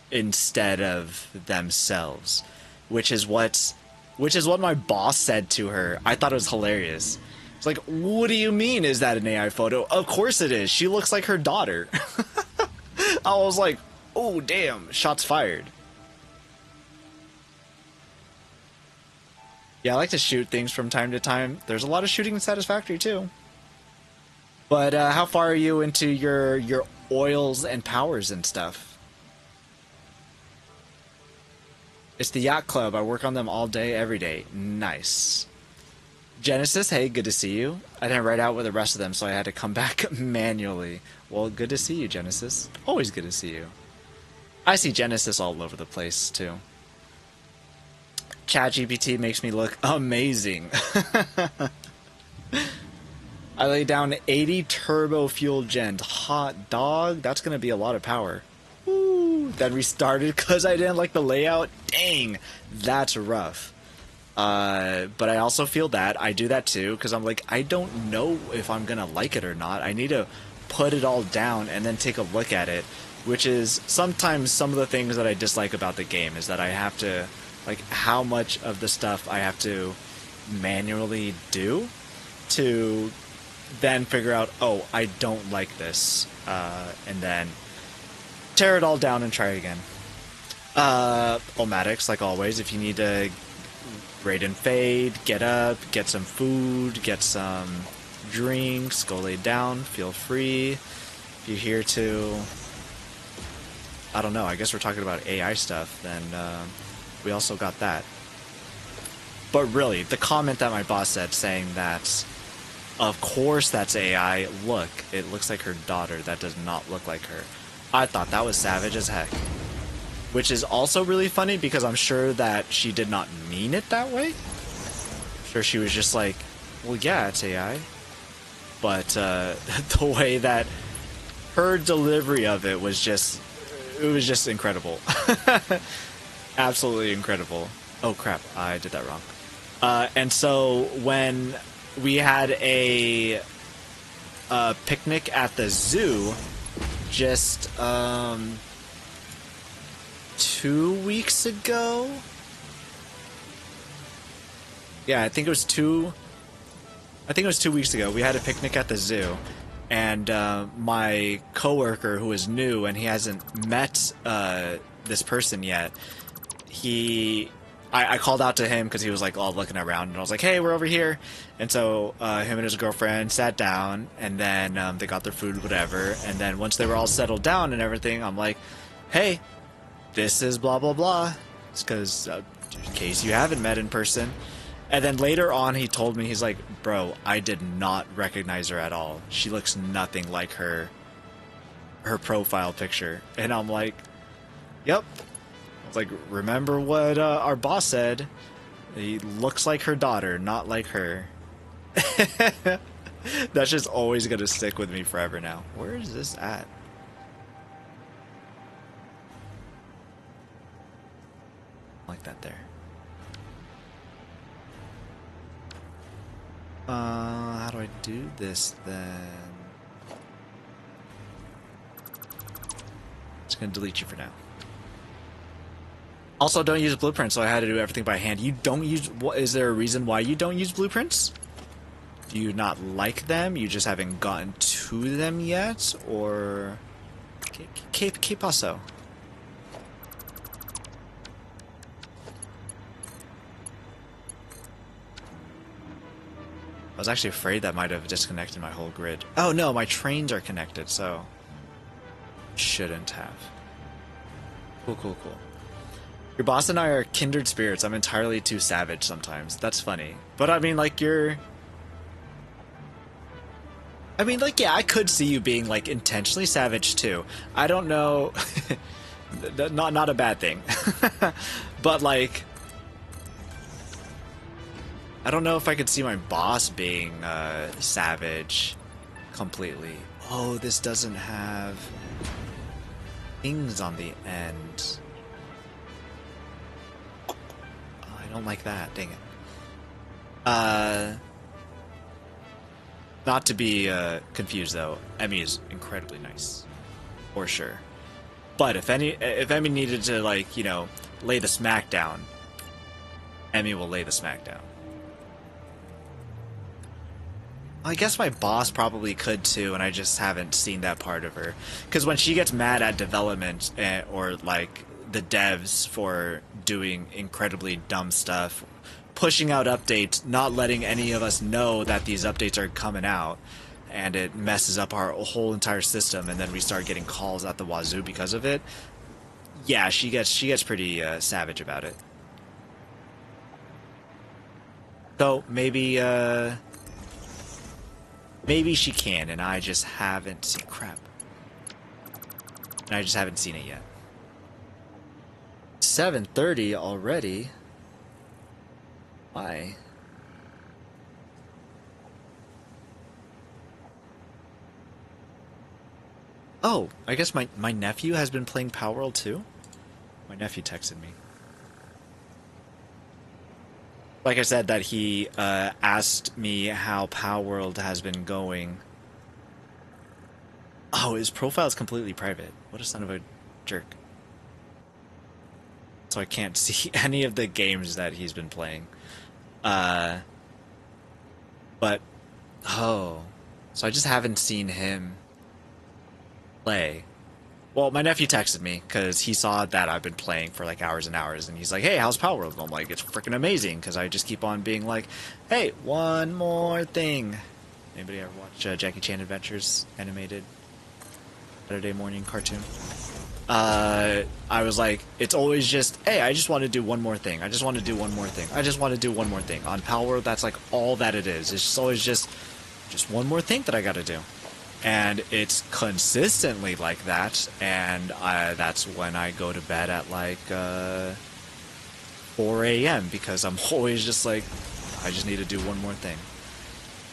instead of themselves, which is what my boss said to her. I thought it was hilarious. It's like, what do you mean, is that an AI photo? Of course it is. She looks like her daughter. I was like, oh damn, shots fired. Yeah, I like to shoot things from time to time. There's a lot of shooting in Satisfactory too. But how far are you into your oils and powers and stuff? It's the Yacht Club. I work on them all day, every day. Nice. Genesis, hey, good to see you. I didn't write out with the rest of them, so I had to come back manually. Well, good to see you, Genesis. Always good to see you. I see Genesis all over the place, too. ChatGPT makes me look amazing. I laid down 80 turbo fuel gen. Hot dog. That's going to be a lot of power. Ooh, then restarted because I didn't like the layout. Dang, that's rough. But I also feel that. I do that too because I'm like, I don't know if I'm going to like it or not. I need to put it all down and then take a look at it, which is sometimes some of the things that I dislike about the game is that I have to, like, how much of the stuff I have to manually do to then figure out, oh, I don't like this, and then tear it all down and try again. Omatics, like always, if you need to raid and fade, get up, get some food, get some drinks, go lay down, feel free. If you're here to I don't know. I guess we're talking about AI stuff. Then we also got that. But really, the comment that my boss said saying that, of course that's AI. Look, it looks like her daughter. That does not look like her. I thought that was savage as heck. Which is also really funny because I'm sure that she did not mean it that way. I'm sure she was just like, well, yeah, it's AI. But the way that her delivery of it was just incredible. Absolutely incredible. Oh crap, I did that wrong. And so when we had a picnic at the zoo just 2 weeks ago. Yeah, I think it was 2 weeks ago. We had a picnic at the zoo, and my coworker, who is new and he hasn't met this person yet, I called out to him because he was like all looking around, and I was like, "Hey, we're over here." And so him and his girlfriend sat down, and then they got their food, whatever. And then once they were all settled down and everything, I'm like, "Hey, this is blah blah blah." It's because in case you haven't met in person. And then later on, he told me, he's like, "Bro, I did not recognize her at all. She looks nothing like her profile picture." And I'm like, "Yep." Like, remember what our boss said? He looks like her daughter, not like her. That's just always gonna stick with me forever now. Where is this at? Like that there. How do I do this then? Just gonna delete you for now. Also, don't use blueprints, so I had to do everything by hand. You don't use... Is there a reason why you don't use blueprints? Do you not like them? You just haven't gotten to them yet? Or... ¿Qué pasó? I was actually afraid that might have disconnected my whole grid. Oh no, my trains are connected, so... Shouldn't have. Cool, cool, cool. Your boss and I are kindred spirits. I'm entirely too savage sometimes. That's funny. But I mean, like, you're... I mean, like, yeah, I could see you being, like, intentionally savage, too. I don't know... not a bad thing. But, like... I don't know if I could see my boss being, savage completely. Oh, this doesn't have... things on the end. I don't like that, dang it. Not to be confused though, Emmy is incredibly nice, for sure. But if Emmy needed to, like, you know, lay the smack down, Emmy will lay the smack down. I guess my boss probably could too, and I just haven't seen that part of her. Because when she gets mad at development or like the devs for doing incredibly dumb stuff, pushing out updates, not letting any of us know that these updates are coming out, and it messes up our whole entire system, and then we start getting calls at the wazoo because of it. Yeah, she gets pretty savage about it. So maybe maybe she can, and I just haven't seen... Crap. And I just haven't seen it yet. 7:30 already? Why? Oh, I guess my nephew has been playing Power World too? My nephew texted me. Like I said, that he asked me how Power World has been going. Oh, his profile is completely private. What a son of a jerk. So I can't see any of the games that he's been playing. But, oh. So I just haven't seen him play. Well, my nephew texted me because he saw that I've been playing for like hours and hours, and he's like, "Hey, how's Power World?" And I'm like, "It's freaking amazing," because I just keep on being like, "Hey, one more thing." Anybody ever watch Jackie Chan Adventures animated Saturday morning cartoon? I was like, it's always just, hey, I just want to do one more thing. I just want to do one more thing. I just want to do one more thing. On Palworld, that's like all that it is. It's just always just one more thing that I got to do. And it's consistently like that. And that's when I go to bed at like 4 a.m. because I'm always just like, I just need to do one more thing.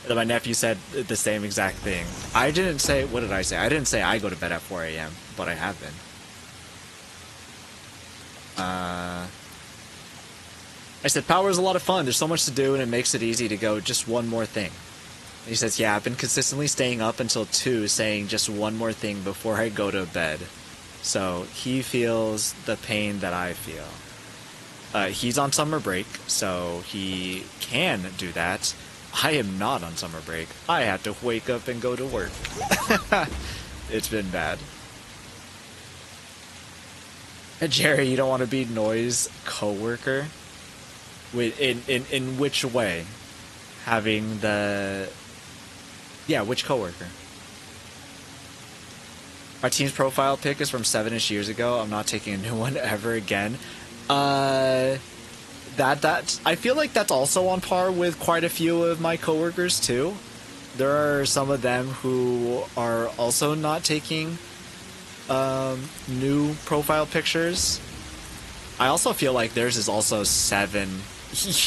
And my nephew said the same exact thing. I didn't say, what did I say? I didn't say I go to bed at 4 a.m., but I have been. I said, Power is a lot of fun. There's so much to do, and it makes it easy to go just one more thing. And he says, yeah, I've been consistently staying up until 2, saying just one more thing before I go to bed. So he feels the pain that I feel. He's on summer break, so he can do that. I am not on summer break. I have to wake up and go to work. It's been bad. Jerry, you don't want to be Noy's coworker? In which way? Having the... Yeah, which coworker? My team's profile pic is from 7-ish years ago. I'm not taking a new one ever again. That's... I feel like that's also on par with quite a few of my coworkers, too. There are some of them who are also not taking... new profile pictures. I also feel like theirs is also 7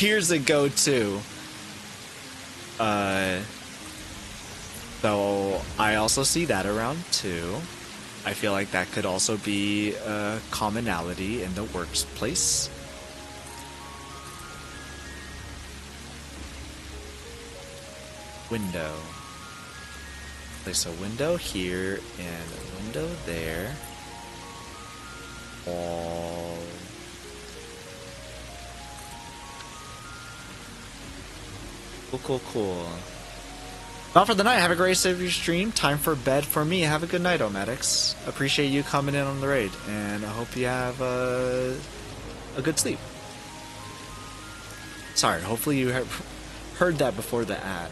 years ago too. So I also see that around too. I feel like that could also be a commonality in the workplace. Window. Place a window here and a window there. All. Cool. Not for the night. Have a great rest of your stream. Time for bed for me. Have a good night, Omatics. Appreciate you coming in on the raid, and I hope you have a good sleep. Sorry, hopefully you have heard that before the ad.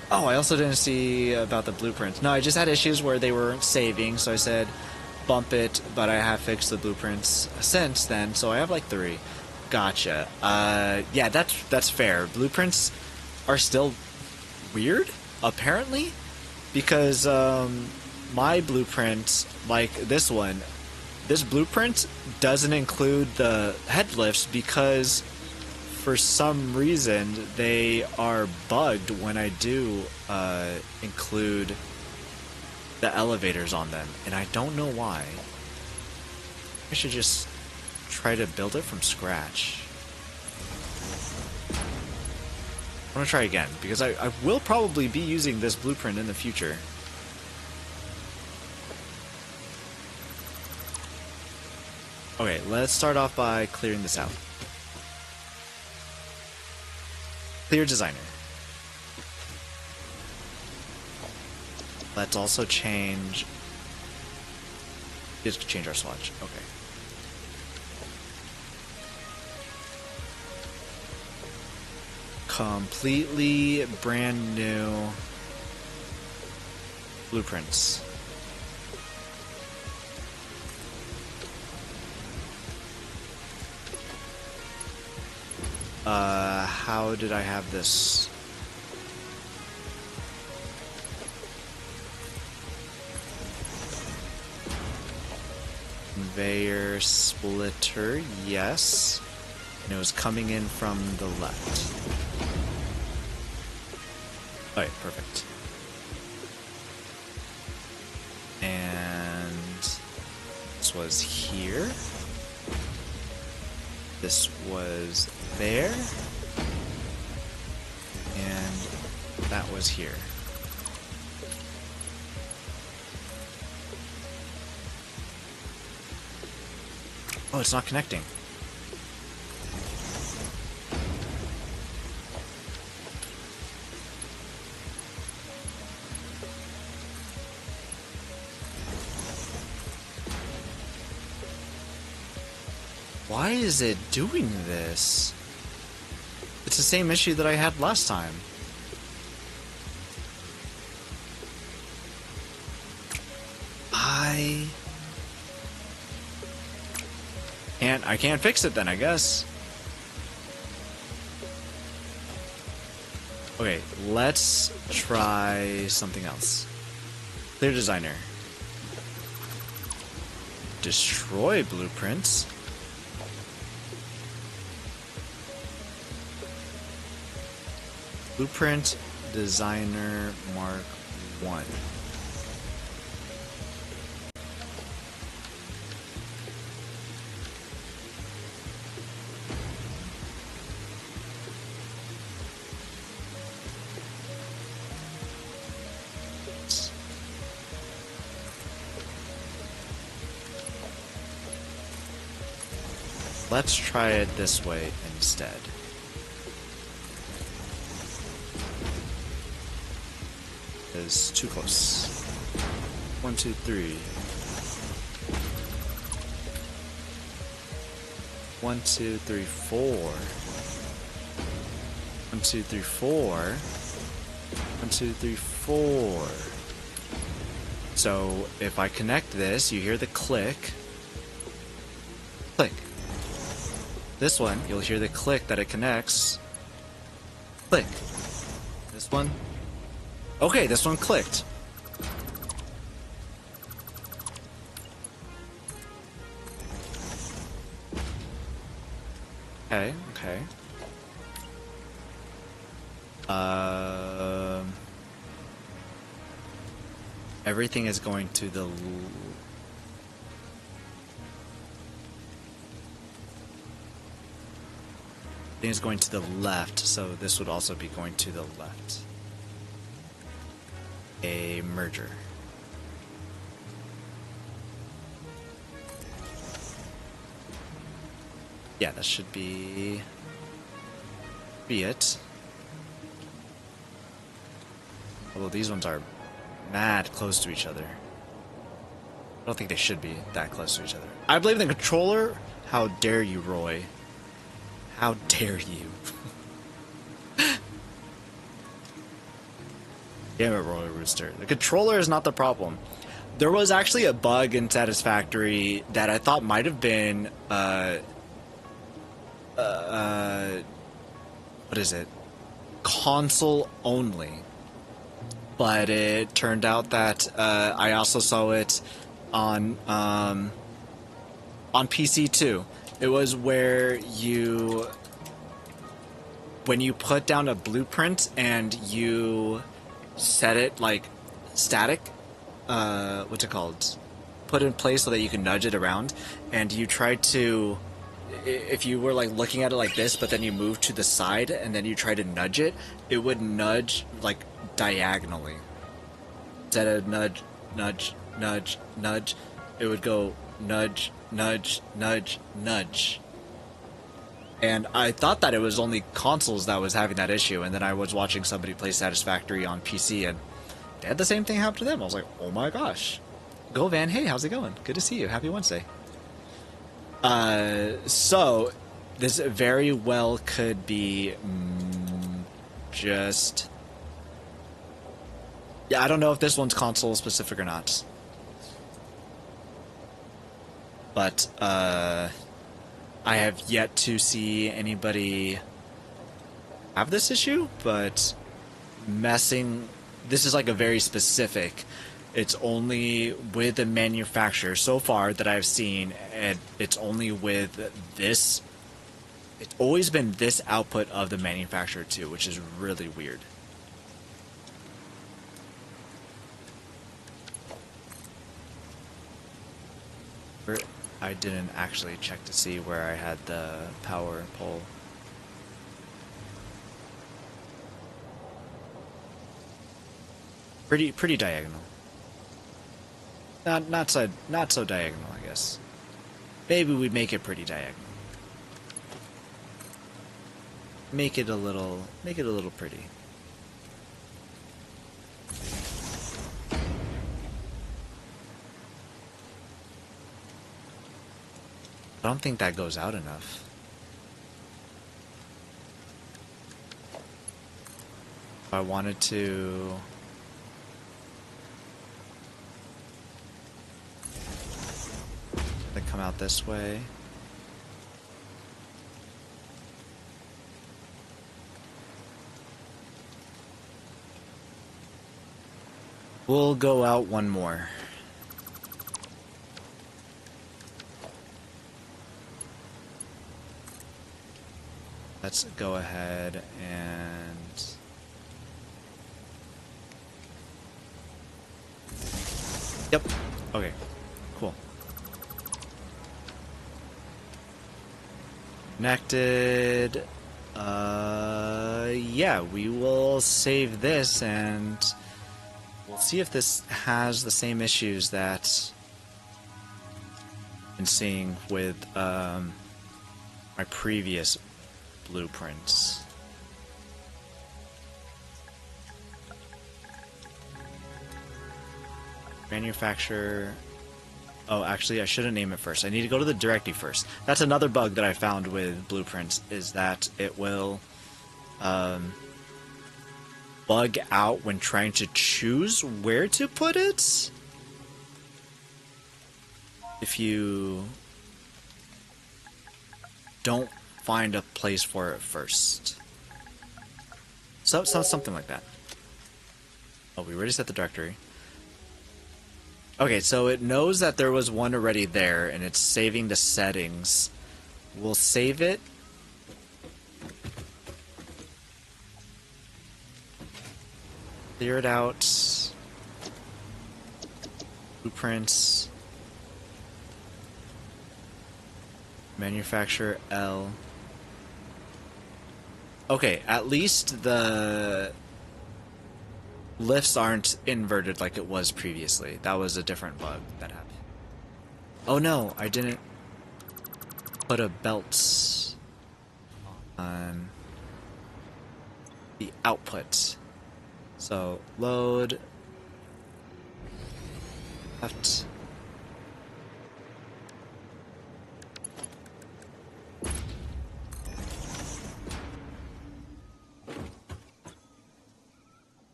Oh, I also didn't see about the blueprints. No, I just had issues where they weren't saving, so I said bump it, but I have fixed the blueprints since then, so I have like 3. Gotcha. Yeah, that's fair. Blueprints are still weird, apparently, because my blueprint, like this one, this blueprint doesn't include the head lifts because for some reason they are bugged when I do include the elevators on them, and I don't know why. I should just try to build it from scratch. I'm gonna try again, because I will probably be using this blueprint in the future. Okay, let's start off by clearing this out. Clear designer. Let's also change... Just change our swatch. Okay. Completely brand new blueprints. How did I have this? Conveyor splitter, yes. And it was coming in from the left. Alright, perfect. And this was here. This was there. And that was here. Oh, it's not connecting. Why is it doing this? It's the same issue that I had last time. I can't fix it then, I guess. Okay, let's try something else. Clear designer. Destroy blueprints. Blueprint designer Mark 1. Let's try it this way instead. Is too close. 1, 2, 3. 1, 2, 3, 4. 1, 2, 3, 4. 1, 2, 3, 4. So if I connect this, you hear the click. Click. This one, you'll hear the click that it connects. Click. This one. Okay, this one clicked. Okay, okay. Everything is going to the everything is going to the left, so this would also be going to the left. A merger. Yeah, that should be it. Although these ones are mad close to each other. I don't think they should be that close to each other. I believe in the controller. How dare you, Roy? How dare you? Damn it, Roy Rooster. The controller is not the problem. There was actually a bug in Satisfactory that I thought might have been, what is it? Console only. But it turned out that, I also saw it on PC too. It was where when you put down a blueprint and you set it like static, what's it called? Put in place so that you can nudge it around, and you try to, if you were like looking at it like this, but then you move to the side and then you try to nudge it, it would nudge like diagonally. Instead of nudge, nudge, nudge, nudge, it would go nudge, nudge, nudge, nudge. And I thought that it was only consoles that was having that issue, and then I was watching somebody play Satisfactory on PC, and they had the same thing happen to them. I was like, oh my gosh. Go Van, hey, how's it going? Good to see you. Happy Wednesday. So, this very well could be just... Yeah, I don't know if this one's console specific or not. But, I have yet to see anybody have this issue, but this is like a very specific, it's only with the manufacturer so far that I've seen, and it's only with this, it's always been this output of the manufacturer too, which is really weird. I didn't actually check to see where I had the power pole. Pretty diagonal. Not so diagonal, I guess. Maybe we make it pretty diagonal. Make it a little pretty. I don't think that goes out enough. If I wanted to... come out this way. We'll go out one more. Let's go ahead and... Yep. Okay. Cool. Connected. Yeah, we will save this and we'll see if this has the same issues that I've been seeing with my previous blueprints. Manufacture. Oh, actually, I shouldn't name it first. I need to go to the directory first. That's another bug that I found with blueprints, is that it will bug out when trying to choose where to put it. If you don't find a place for it first. So something like that. Oh, we already set the directory. Okay, so it knows that there was one already there, and it's saving the settings. We'll save it. Clear it out. Blueprints. Manufacture L. Okay, at least the lifts aren't inverted like it was previously. That was a different bug that happened. Oh no, I didn't put a belt on the output. So, load. Left.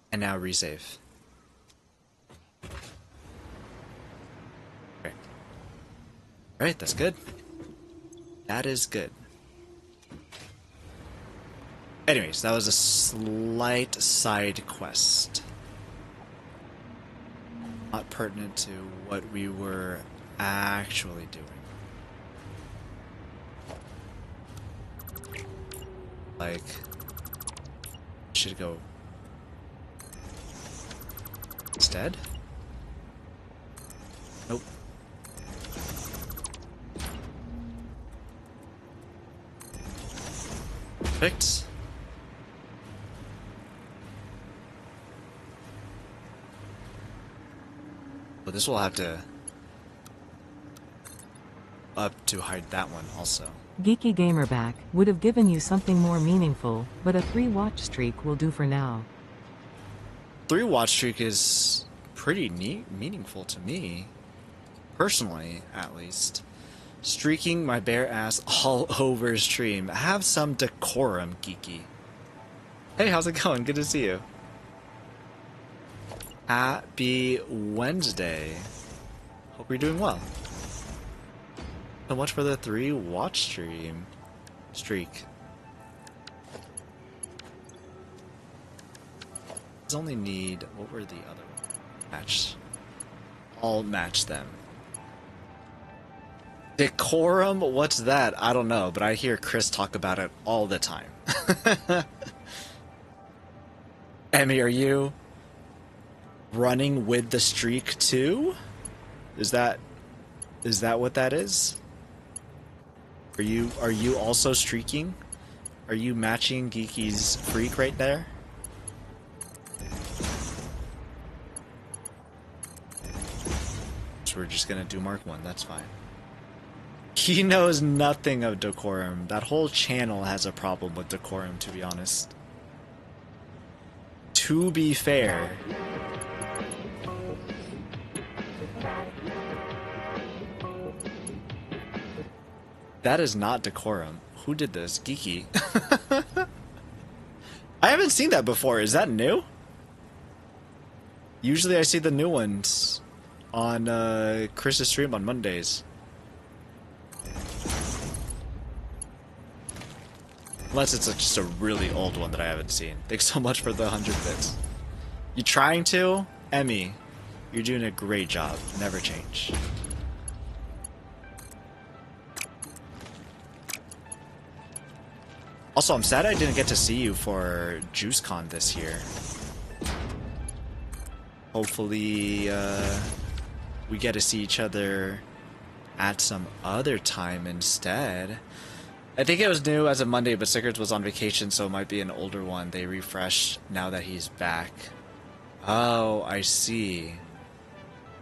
And now resave. Okay. Alright, that's good. That is good. Anyways, that was a slight side quest. Not pertinent to what we were actually doing. Like, should go instead? Nope. Perfect. But this will have to up to hide that one also. Geeky Gamerback would have given you something more meaningful, but a 3-watch streak will do for now. 3-watch streak is pretty meaningful to me, personally, at least. Streaking my bare ass all over stream. Have some decorum, Geeky. Hey, how's it going? Good to see you. Happy Wednesday. Hope you're doing well. So much for the 3-watch streak. Only need, what were the other ones? Match. I'll match them. Decorum? What's that? I don't know, but I hear Chris talk about it all the time. Emmy, are you running with the streak too? Is that what that is? Are you also streaking? Are you matching Geeky's freak right there? So we're just gonna do Mark 1, that's fine. He knows nothing of decorum. That whole channel has a problem with decorum, to be honest. To be fair. That is not decorum. Who did this? Geeky. I haven't seen that before. Is that new? Usually I see the new ones on Chris's stream on Mondays. Unless it's like just a really old one that I haven't seen. Thanks so much for the 100 bits. You trying to? Emmy, you're doing a great job. Never change. Also, I'm sad I didn't get to see you for JuiceCon this year. Hopefully, we get to see each other at some other time instead. I think it was new as of Monday, but Stickers was on vacation, so it might be an older one. They refreshed now that he's back. Oh, I see.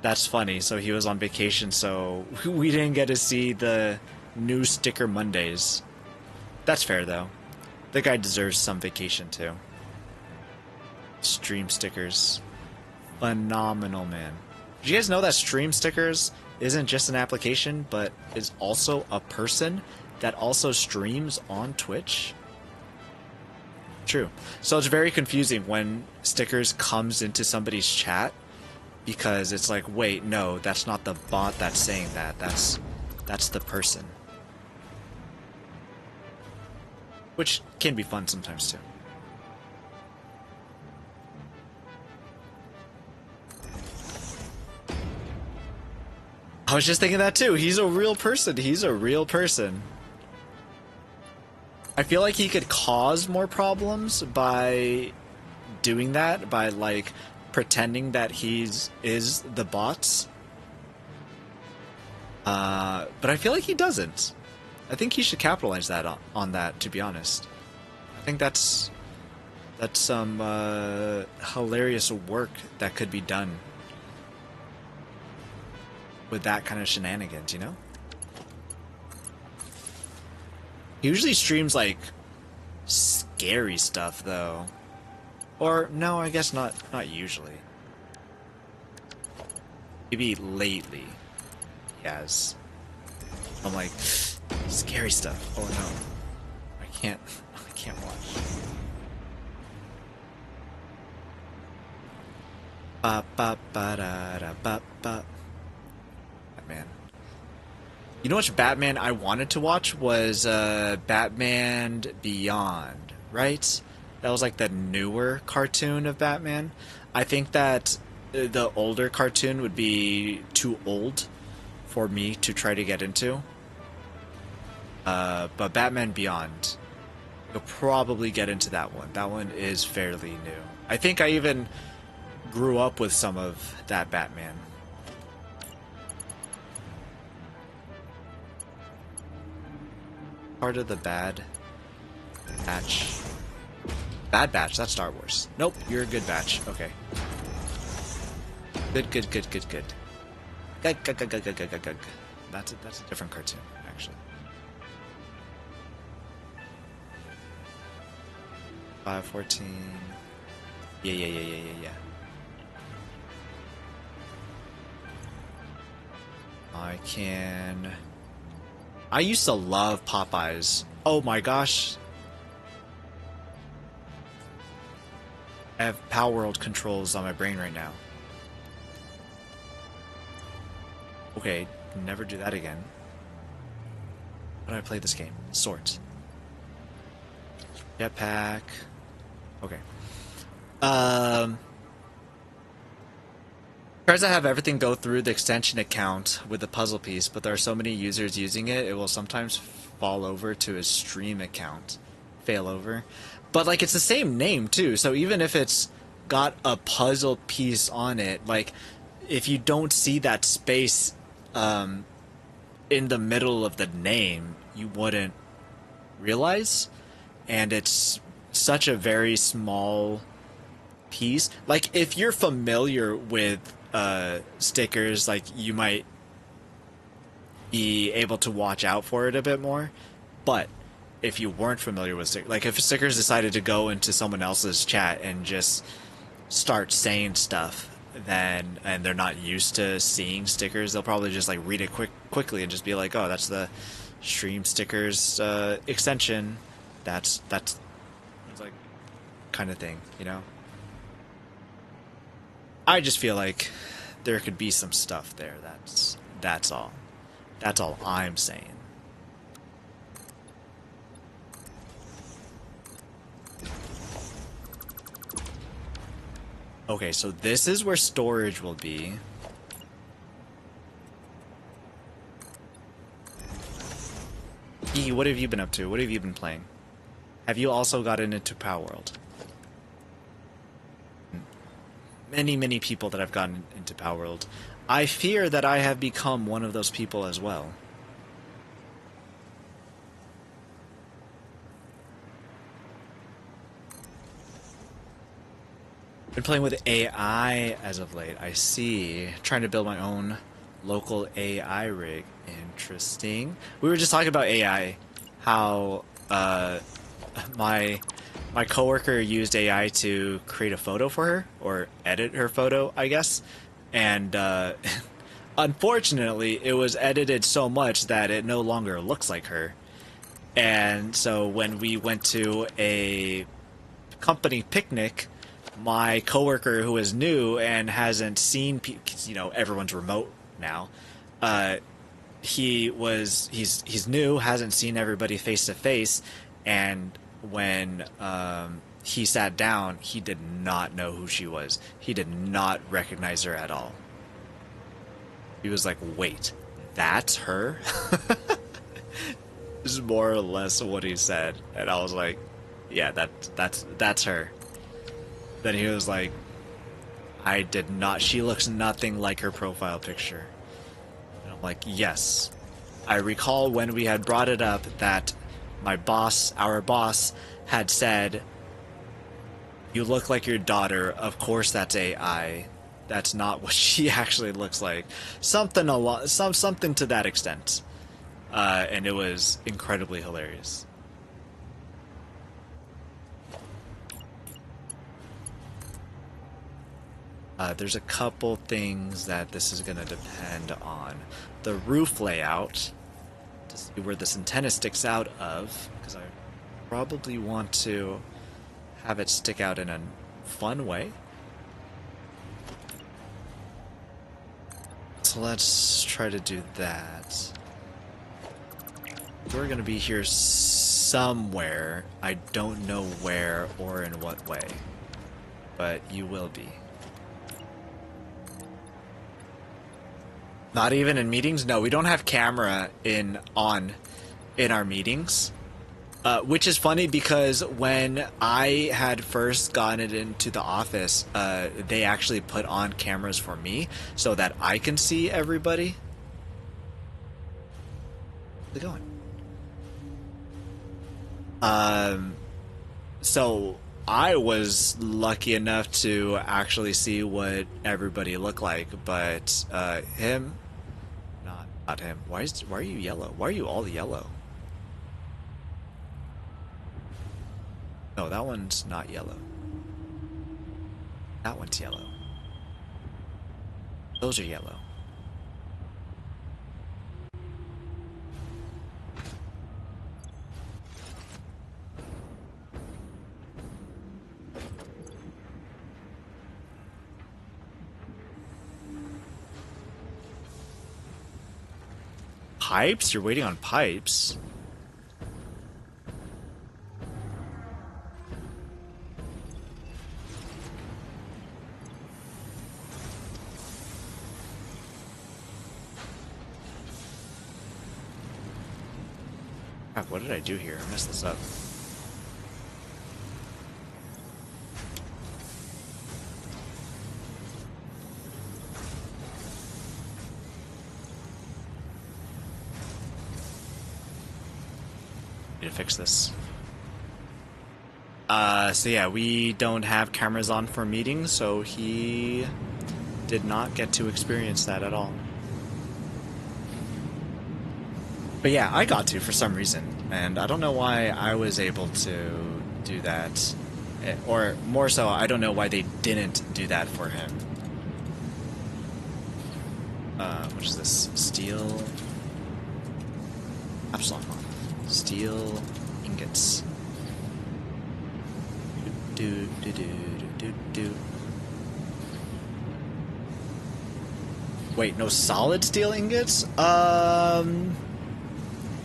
That's funny. So he was on vacation, so we didn't get to see the new Sticker Mondays. That's fair, though. The guy deserves some vacation, too. Stream Stickers. Phenomenal, man. Did you guys know that Stream Stickers isn't just an application, but is also a person that also streams on Twitch? True. So it's very confusing when Stickers comes into somebody's chat, because it's like, wait, no, that's not the bot that's saying that. That's the person. Which can be fun sometimes too. I was just thinking that too. He's a real person. He's a real person. I feel like he could cause more problems by doing that, by like pretending that is the bots. But I feel like he doesn't. I think he should capitalize that on that, to be honest. I think that's some hilarious work that could be done with that kind of shenanigans, you know? He usually streams like scary stuff though. Or no, I guess not usually. Maybe lately he has. I'm like, scary stuff. Oh no. I can't watch. Ba ba ba da da ba ba. Batman. You know which Batman I wanted to watch was Batman Beyond, right? That was like the newer cartoon of Batman. I think that the older cartoon would be too old for me to try to get into. But Batman Beyond, you'll probably get into that one. That one is fairly new. I think I even grew up with some of that Batman. Part of the Bad Batch. Bad Batch, that's Star Wars. Nope, you're a good batch. Okay. Good. Good. That's a different cartoon, actually. 514. Yeah. I used to love Popeyes. Oh my gosh. I have Power World controls on my brain right now. Okay, never do that again. How do I play this game? Swords. Jetpack. Okay. Tries to have everything go through the extension account with the puzzle piece, but there are so many users using it, it will sometimes fall over to his stream account. Fail over. But, like, it's the same name, too, so even if it's got a puzzle piece on it, like, if you don't see that space in the middle of the name, you wouldn't realize. And it's such a very small piece. Like, if you're familiar with stickers, like, you might be able to watch out for it a bit more. But if you weren't familiar with stickers, like if stickers decided to go into someone else's chat and just start saying stuff, then, and they're not used to seeing stickers, they'll probably just like read it quickly and just be like, oh, that's the stream stickers extension. That's like kind of thing, you know? I just feel like there could be some stuff there. That's all. That's all I'm saying. Okay, so this is where storage will be. E, what have you been up to? What have you been playing? Have you also gotten into Power World? Many people that have gotten into Power World. I fear that I have become one of those people as well. Been playing with AI as of late. I see. Trying to build my own local AI rig. Interesting. We were just talking about AI. How my coworker used AI to create a photo for her, or edit her photo, I guess. And unfortunately, it was edited so much that it no longer looks like her. And so when we went to a company picnic, my coworker, who is new and hasn't seen, you know, everyone's remote now. He's new, hasn't seen everybody face to face, and when he sat down, he did not know who she was. He did not recognize her at all. He was like, "Wait, that's her?" This is more or less what he said, and I was like, "Yeah, that's her." Then he was like, "I did not. She looks nothing like her profile picture." And I'm like, "Yes, I recall when we had brought it up that our boss, had said, 'You look like your daughter. Of course, that's AI. That's not what she actually looks like.'" Something to that extent, and it was incredibly hilarious. There's a couple things that this is going to depend on. The roof layout, to see where this antenna sticks out of, because I probably want to have it stick out in a fun way. So let's try to do that. We're going to be here somewhere. I don't know where or in what way, but you will be. Not even in meetings? No, we don't have camera in our meetings. Which is funny because when I had first gotten it into the office, they actually put on cameras for me so that I can see everybody. How's it going? So I was lucky enough to actually see what everybody looked like, but him, not him. Why are you yellow? Why are you all yellow? No, that one's not yellow. That one's yellow. Those are yellow. Pipes? You're waiting on pipes? Crap, what did I do here? I messed this up. Need to fix this. So yeah, we don't have cameras on for meetings, so he did not get to experience that at all. But yeah, I got to for some reason, and I don't know why I was able to do that. Or more so, I don't know why they didn't do that for him. What is this? Steel... Epsilon. Steel ingots. Do. Wait, no solid steel ingots?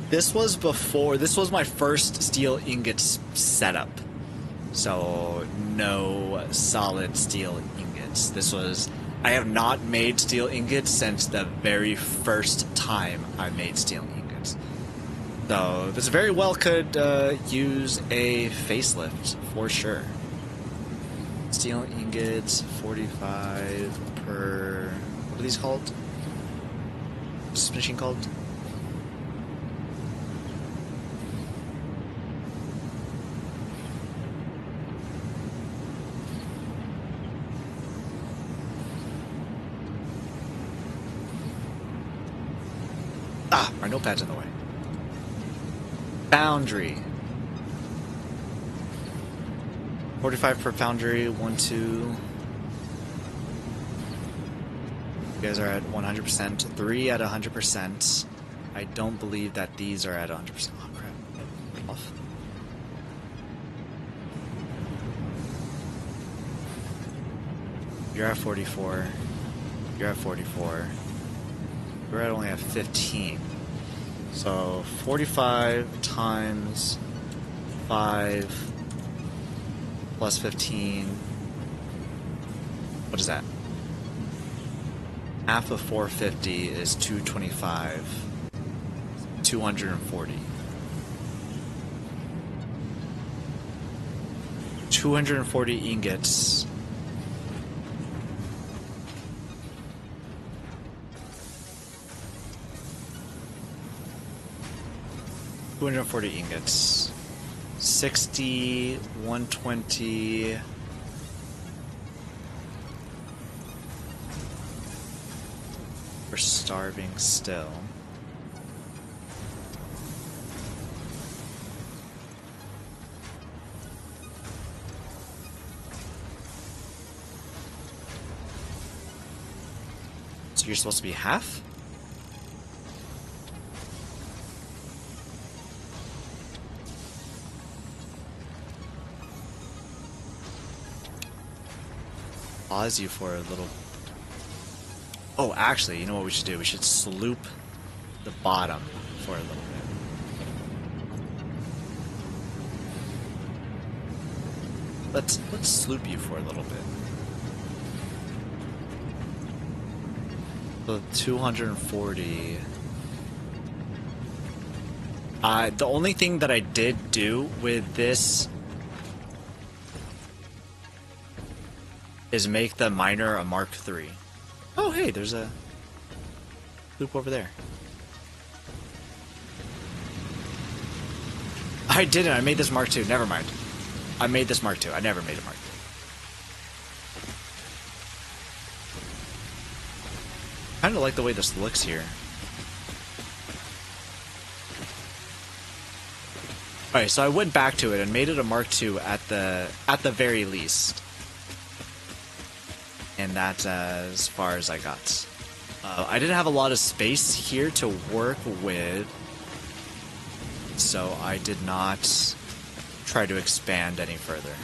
This was my first steel ingots setup. So, no solid steel ingots. ingots. I have not made steel ingots since the very first time I made steel ingots. So this very well could use a facelift for sure. Steel ingots, 45 per... What are these called? What's this machine called? Ah, my notepad's in the way. Foundry. 45 per foundry, 1, 2. You guys are at 100%, 3 at 100%. I don't believe that these are at 100%. Oh crap. Off. You're at 44. You're at 44. We're at only at 15. So 45 times 5 plus 15. What is that? Half of 450 is 225. 240. 240 ingots. $240 ingots. 60, 120. We're starving still. So you're supposed to be half? Pause you for a little. Oh, actually, you know what we should do? We should sloop the bottom for a little bit. Let's sloop you for a little bit. So 240. The only thing that I did do with this is make the miner a Mark III. Oh, hey, there's a loop over there. I didn't. I made this Mark II. Never mind. I made this Mark II. I never made a Mark III. Kind of like the way this looks here. Alright, so I went back to it and made it a Mark II at the very least. And that's as far as I got. I didn't have a lot of space here to work with, so I did not try to expand any further.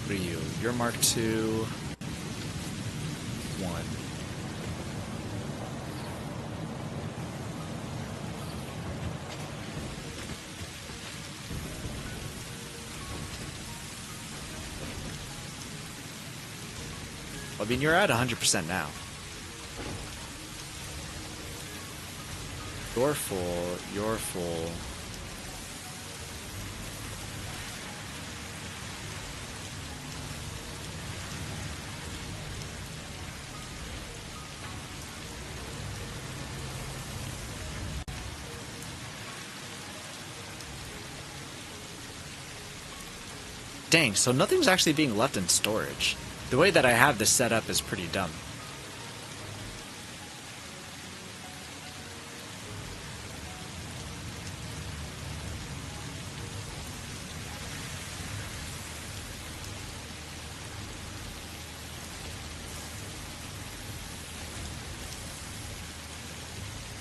What are you? You're Mark II. 1. I mean, you're at 100% now. You're full. You're full. Dang, so nothing's actually being left in storage. The way that I have this set up is pretty dumb.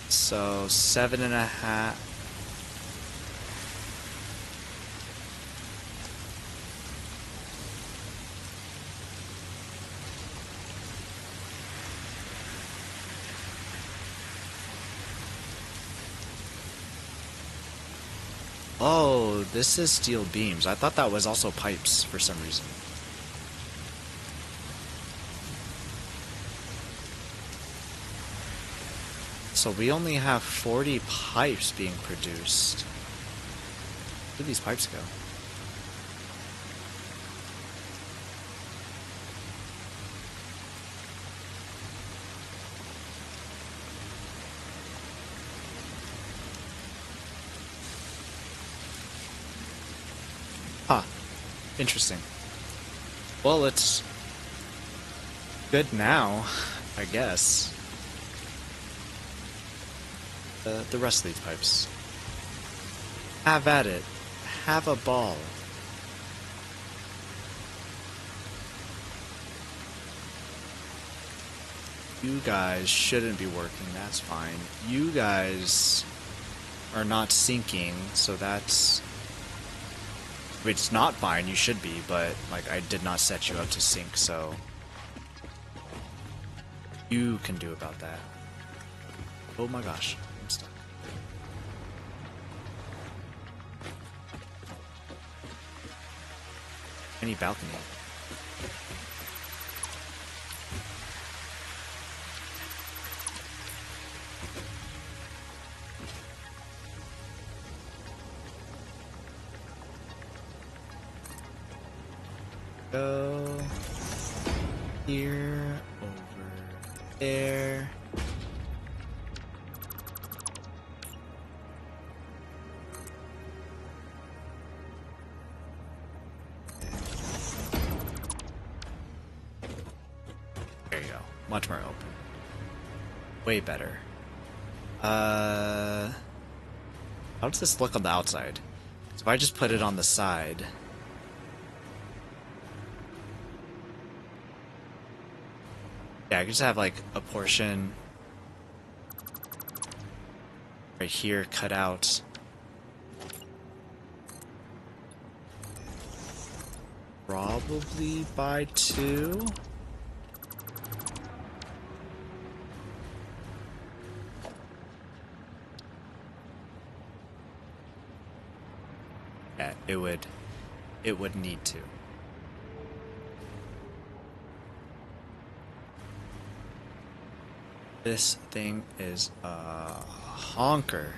So 7.5. Oh, this is steel beams. I thought that was also pipes for some reason. So we only have 40 pipes being produced. Where did these pipes go? Huh. Interesting. Well, it's good now, I guess. The rest of these pipes. Have at it. Have a ball. You guys shouldn't be working, that's fine. You guys are not sinking, so that's... It's not fine, you should be, but, like, I did not set you up to sink, so... You can do about that. Oh my gosh, I'm stuck. Any balcony? Go here, over there. There you go. Much more open. Way better. How does this look on the outside? So if I just put it on the side. Yeah, I could just have like a portion right here cut out. Probably by 2. Yeah, it would need to. This thing is a honker.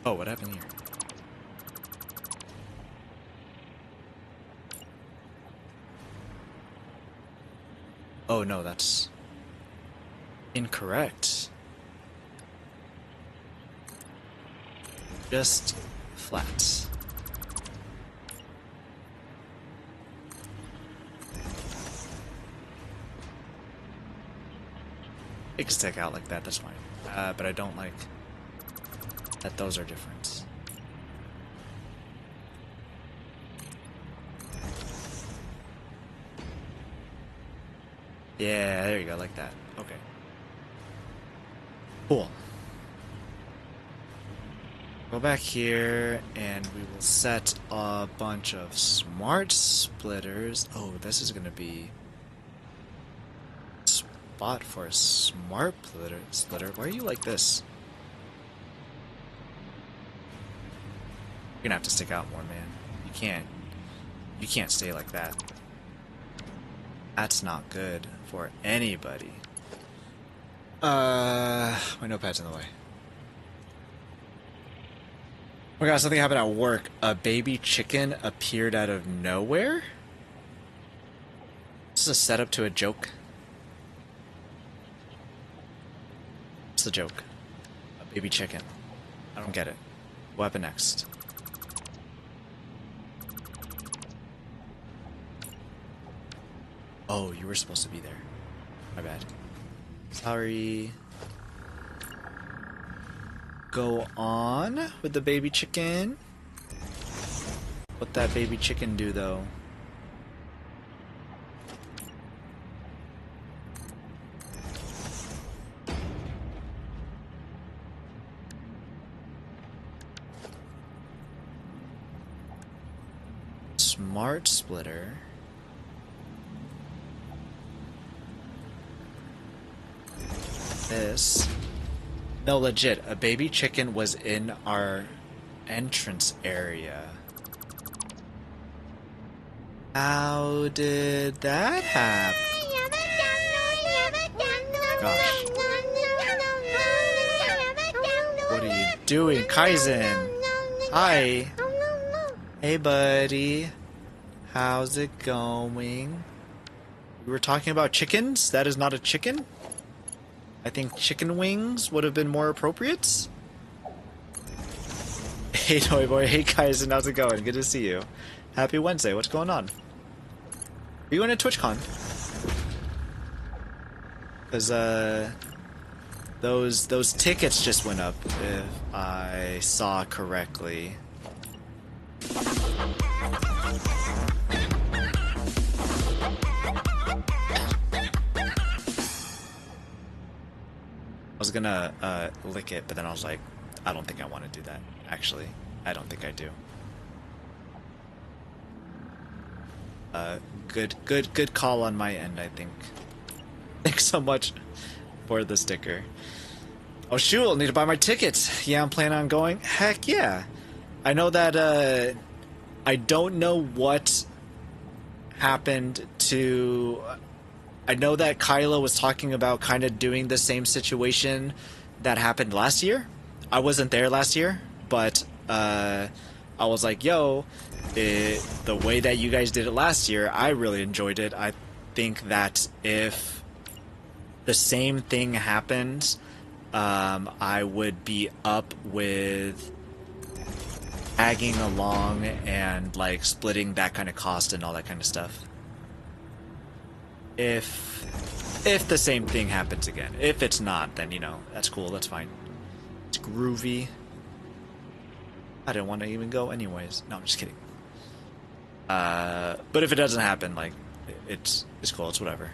Oh, what happened here? Oh no, that's incorrect. Just flat. It can stick out like that, that's fine. But I don't like that those are different. Yeah, there you go, like that. Okay. Cool. Go back here, and we will set a bunch of smart splitters. Oh, this is gonna be a spot for a smart splitter. Why are you like this? You're gonna have to stick out more, man. You can't stay like that. That's not good for anybody. My notepad's in the way. Oh my god, something happened at work. A baby chicken appeared out of nowhere? This is a setup to a joke. What's the joke? A baby chicken. I don't get it. What happened next? Oh, you were supposed to be there. My bad. Sorry. Go on with the baby chicken. What that baby chicken do though? Smart splitter. This. No, legit. A baby chicken was in our entrance area. How did that happen? Gosh. What are you doing, Kaizen? Hi. Hey, buddy. How's it going? We were talking about chickens? That is not a chicken? I think chicken wings would have been more appropriate. Hey, Toyboy. Hey, Kaizen. How's it going? Good to see you. Happy Wednesday. What's going on? Are you going to TwitchCon? Because, those tickets just went up, if I saw correctly. I was gonna lick it, but then I was like, I don't think I want to do that. Actually, I don't think I do. Good call on my end, I think. Thanks so much for the sticker. Oh shoot, I'll need to buy my tickets. Yeah, I'm planning on going. Heck yeah. I know that, I don't know what happened to... I know that Kyla was talking about kind of doing the same situation that happened last year. I wasn't there last year, but I was like, yo, the way that you guys did it last year, I really enjoyed it. I think that if the same thing happened, I would be up with tagging along and like splitting that kind of cost and all that kind of stuff. If the same thing happens again. If it's not, then, you know, that's cool, that's fine. It's groovy. I didn't want to even go anyways. No, I'm just kidding. But if it doesn't happen, like, it's cool, it's whatever.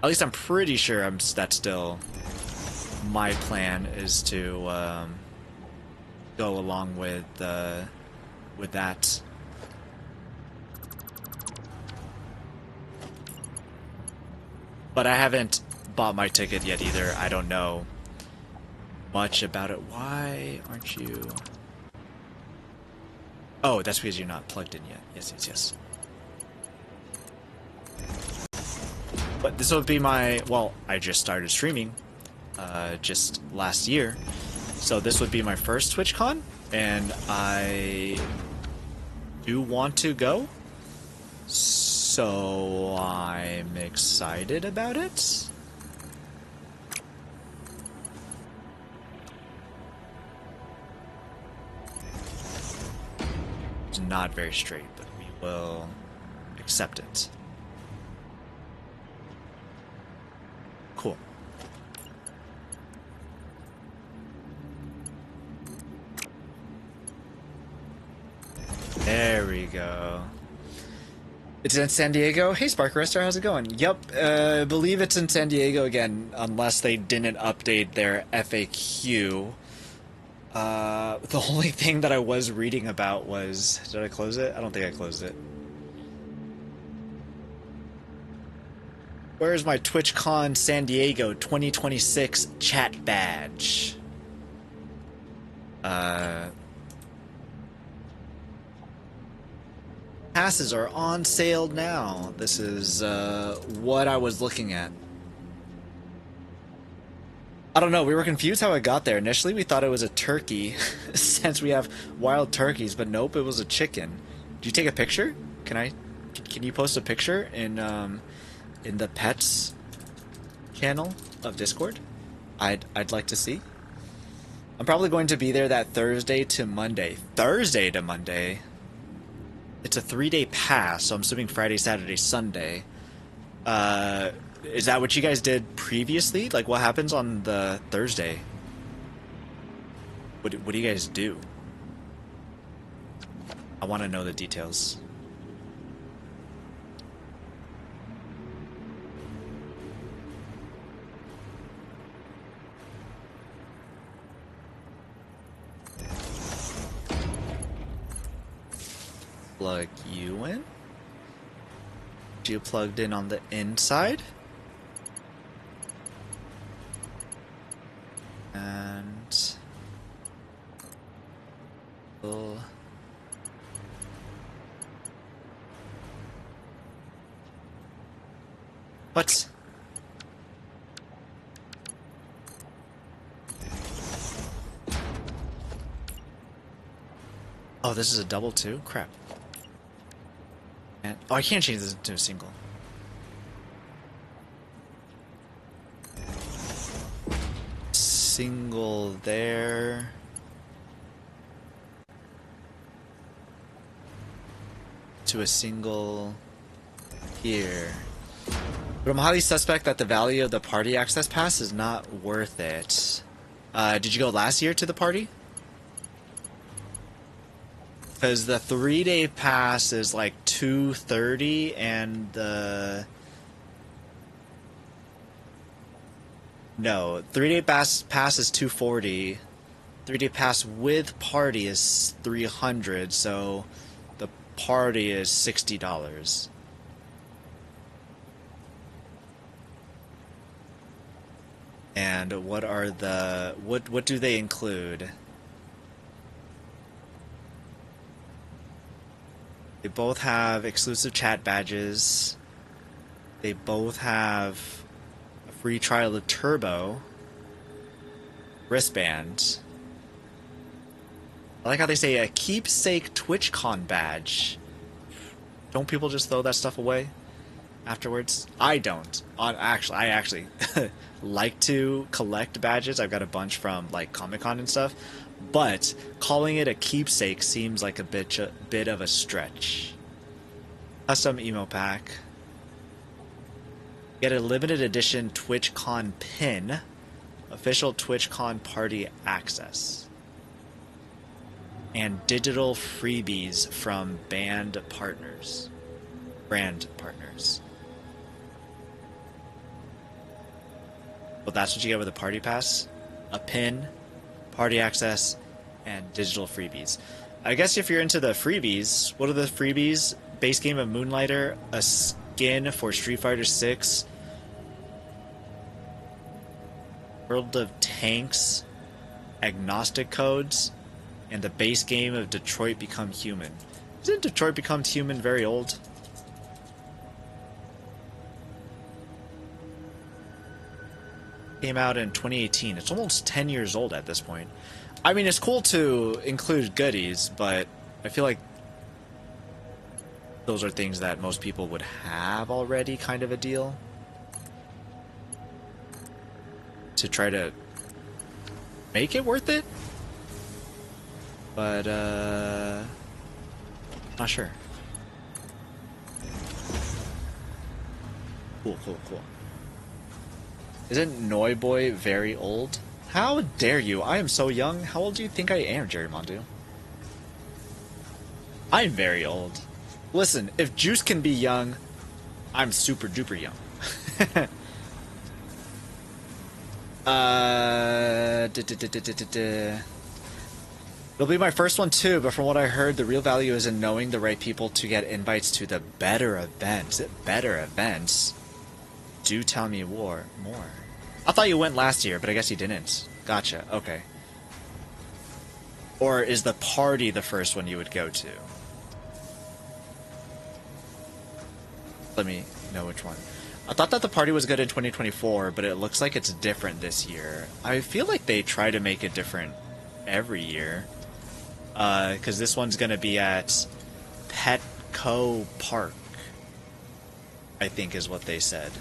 At least I'm pretty sure that's still my plan, is to go along with that. But I haven't bought my ticket yet either. I don't know much about it. Why aren't you... Oh, that's because you're not plugged in yet. Yes. But this will be my... Well, I just started streaming just last year. So this would be my first TwitchCon. And I do want to go. So I'm excited about it. It's not very straight, but we will accept it. Cool. There we go. It's in San Diego. Hey, Sparkrester, how's it going? Yep, I believe it's in San Diego again, unless they didn't update their FAQ. The only thing that I was reading about was... Did I close it? I don't think I closed it. Where's my TwitchCon San Diego 2026 chat badge? Passes are on sale now. This is what I was looking at. I don't know, we were confused how it got there. Initially we thought it was a turkey, since we have wild turkeys, but nope, it was a chicken. Did you take a picture? Can you post a picture in the pets channel of Discord? I'd like to see. I'm probably going to be there that Thursday to Monday. Thursday to Monday? It's a 3-day pass, so I'm assuming Friday, Saturday, Sunday. Is that what you guys did previously? Like, what happens on the Thursday? What do you guys do? I want to know the details. Plug you in? You plugged in on the inside? And... What? Oh, this is a double too? Crap. And, oh, I can't change this to a single. Single there. To a single here. But I'm highly suspect that the value of the party access pass is not worth it. Did you go last year to the party? Because the 3-day pass is like $230 and the... No, 3-day pass is $240. 3-day pass with party is $300, so the party is $60. And what are the... What do they include? They both have exclusive chat badges. They both have a free trial of Turbo. Wristband. I like how they say a keepsake TwitchCon badge. Don't people just throw that stuff away afterwards? I don't. I actually like to collect badges. I've got a bunch from like Comic-Con and stuff. But calling it a keepsake seems like a bit of a stretch. Custom emo pack. Get a limited edition TwitchCon pin. Official TwitchCon party access. And digital freebies from brand partners. Well, that's what you get with a party pass. A pin, party access, and digital freebies. I guess if you're into the freebies, what are the freebies? Base game of Moonlighter, a skin for Street Fighter 6, World of Tanks, agnostic codes, and the base game of Detroit Become Human. Isn't Detroit Become Human very old? Came out in 2018. It's almost 10 years old at this point. I mean, it's cool to include goodies, but I feel like those are things that most people would have already, kind of a deal. To try to make it worth it? But, not sure. Cool. Isn't Noyboy very old? How dare you? I am so young. How old do you think I am, Jerry Mondu? I'm very old. Listen, if Juice can be young, I'm super duper young. It'll be my first one too, but from what I heard, the real value is in knowing the right people to get invites to the better events. Better events? Do tell me more. I thought you went last year, but I guess you didn't. Gotcha, okay. Or is the party the first one you would go to? Let me know which one. I thought that the party was good in 2024, but it looks like it's different this year. I feel like they try to make it different every year. Because this one's going to be at Petco Park, I think is what they said.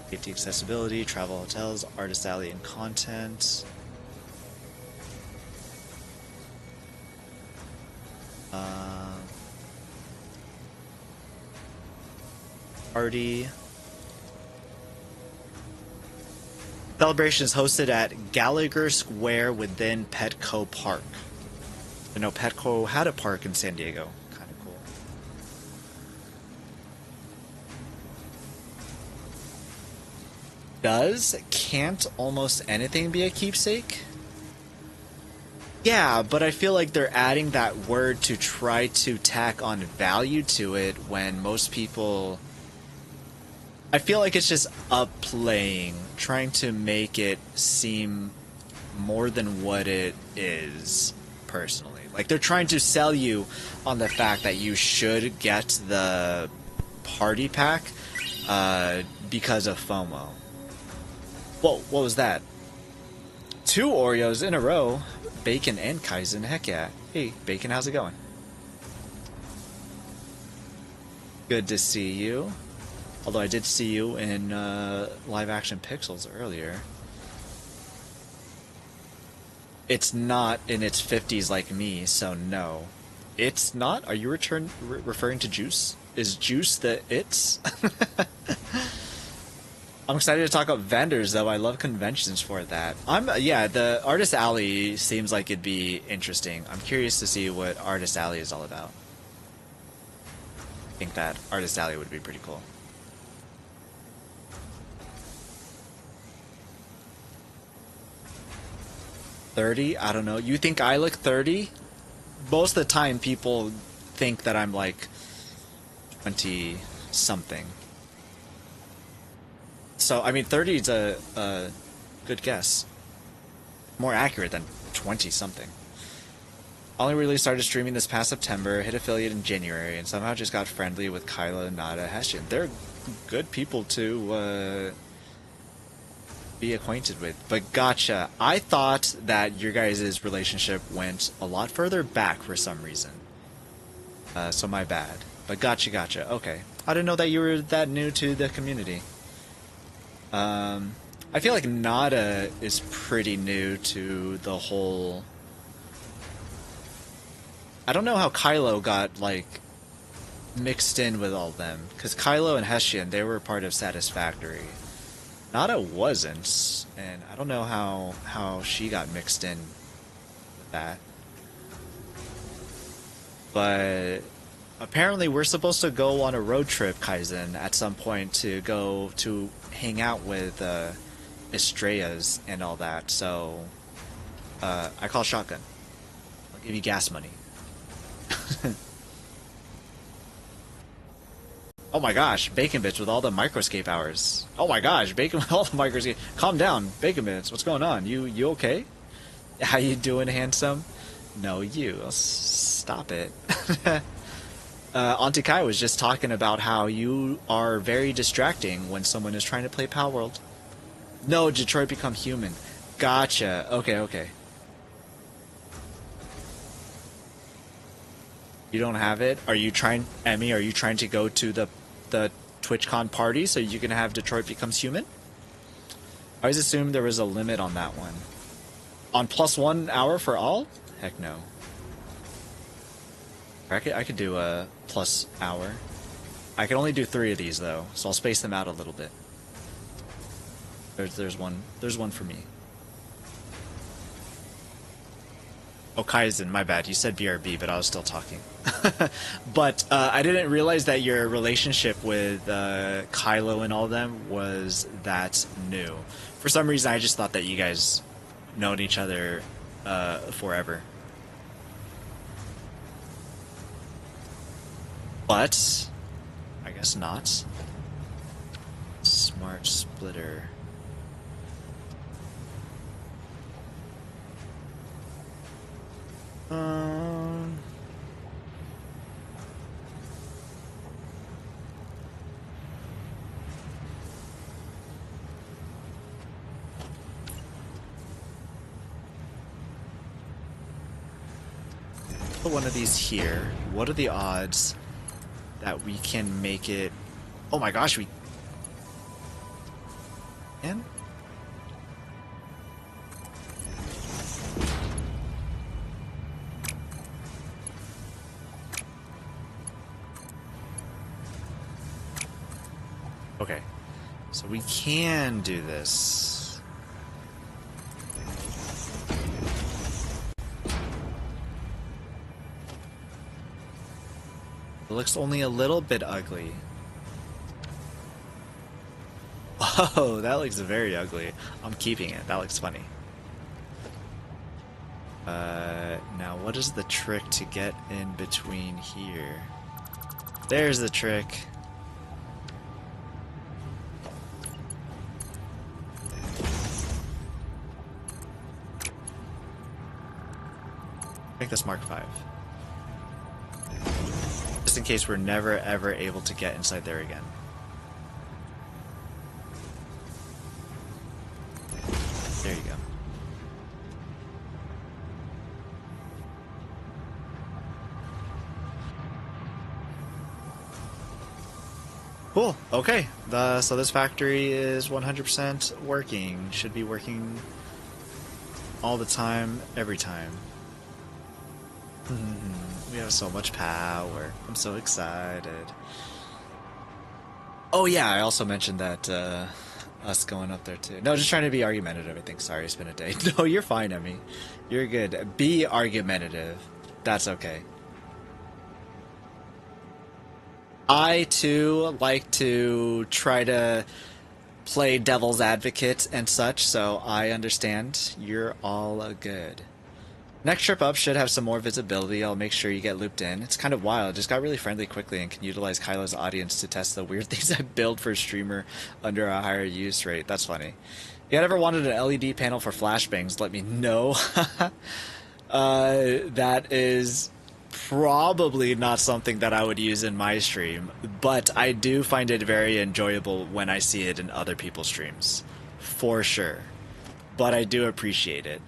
Safety, accessibility, travel, hotels, artist alley, and content. Party. Celebration is hosted at Gallagher Square within Petco Park. I know Petco had a park in San Diego. Kind of cool. Can't almost anything be a keepsake? Yeah, but I feel like they're adding that word to try to tack on value to it when most people... I feel like it's just upplaying, trying to make it seem more than what it is, personally. Like, they're trying to sell you on the fact that you should get the party pack because of FOMO. Whoa, what was that? 2 Oreos in a row. Bacon and Kaizen, heck yeah. Hey, Bacon, how's it going? Good to see you. Although I did see you in live action Pixels earlier. It's not in its 50s like me, so no. It's not? Are you referring to Juice? Is Juice the it's? I'm excited to talk about vendors, though. I love conventions for that. Yeah, the Artist Alley seems like it'd be interesting. I'm curious to see what Artist Alley is all about. I think that Artist Alley would be pretty cool. $30? I don't know. You think I look 30? Most of the time, people think that I'm like 20-something. So, I mean, 30 is a good guess. More accurate than 20-something. Only really started streaming this past September, hit affiliate in January, and somehow just got friendly with Kyla, Nada, Hessian. They're good people to be acquainted with. But gotcha. I thought that your guys' relationship went a lot further back for some reason. So my bad. But gotcha. Okay. I didn't know that you were that new to the community. I feel like Nada is pretty new to the whole... I don't know how Kylo got, like, mixed in with all of them. Because Kylo and Hessian, they were part of Satisfactory. Nada wasn't, and I don't know how she got mixed in with that. But apparently we're supposed to go on a road trip, Kaizen, at some point to go to hang out with Estrellas and all that, so I call shotgun. I'll give you gas money. Oh my gosh, Bacon Bits with all the microscape hours. Oh my gosh, Bacon with all the microscape. Calm down, Bacon Bits. What's going on? You okay? How you doing, handsome? No, you. Stop it. Auntie Kai was just talking about how you are very distracting when someone is trying to play Power World. No, Detroit Become Human. Gotcha. Okay. You don't have it? Are you trying, Emmy, are you trying to go to the TwitchCon party so you can have Detroit Becomes Human? I always assumed there was a limit on that one. On +1 hour for all? Heck no. I could do a plus hour. I can only do 3 of these though, so I'll space them out a little bit. There's one for me. Oh, Kaizen, my bad. You said BRB, but I was still talking. But I didn't realize that your relationship with Kylo and all of them was that new. For some reason, I just thought that you guys known each other forever. But I guess not. Smart splitter. Put one of these here. What are the odds that we can make it? Oh my gosh, we can? So we can do this. It looks only a little bit ugly. Oh, that looks very ugly. I'm keeping it. That looks funny. Now what is the trick to get in between here? There's the trick. Make this Mark 5. Just in case we're never ever able to get inside there again. There you go. Cool. Okay. So this factory is 100% working. Should be working all the time, every time. We have so much power. I'm so excited. Oh yeah, I also mentioned that us going up there too. No, just trying to be argumentative, I think. Sorry, it's been a day. No, you're fine, Emmy. You're good. Be argumentative. That's okay. I too like to try to play devil's advocate and such, so I understand. You're all good. Next trip up should have some more visibility. I'll make sure you get looped in. It's kind of wild. Just got really friendly quickly and can utilize Kylo's audience to test the weird things I build for a streamer under a higher use rate. That's funny. If you ever wanted an LED panel for flashbangs, let me know. That is probably not something that I would use in my stream, but I do find it very enjoyable when I see it in other people's streams. For sure. But I do appreciate it.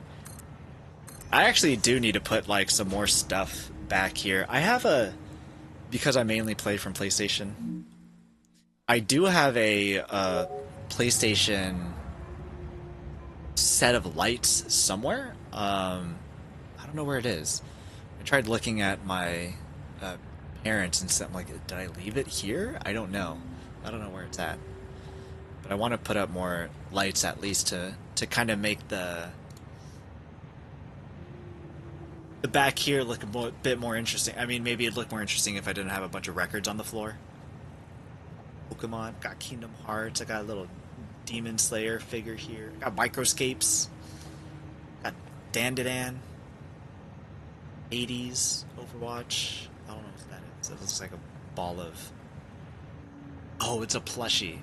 I actually do need to put like some more stuff back here. I have because I mainly play from PlayStation, I do have a PlayStation set of lights somewhere. I don't know where it is. I tried looking at my parents and said, like, did I leave it here? I don't know. I don't know where it's at. But I want to put up more lights at least to kind of make the back here look a bit more interesting. I mean, maybe it'd look more interesting if I didn't have a bunch of records on the floor. Pokemon, got Kingdom Hearts, I got a little Demon Slayer figure here, got Microscapes, got Dandadan, 80s Overwatch, I don't know what that is. It looks like a ball of... Oh, it's a plushie.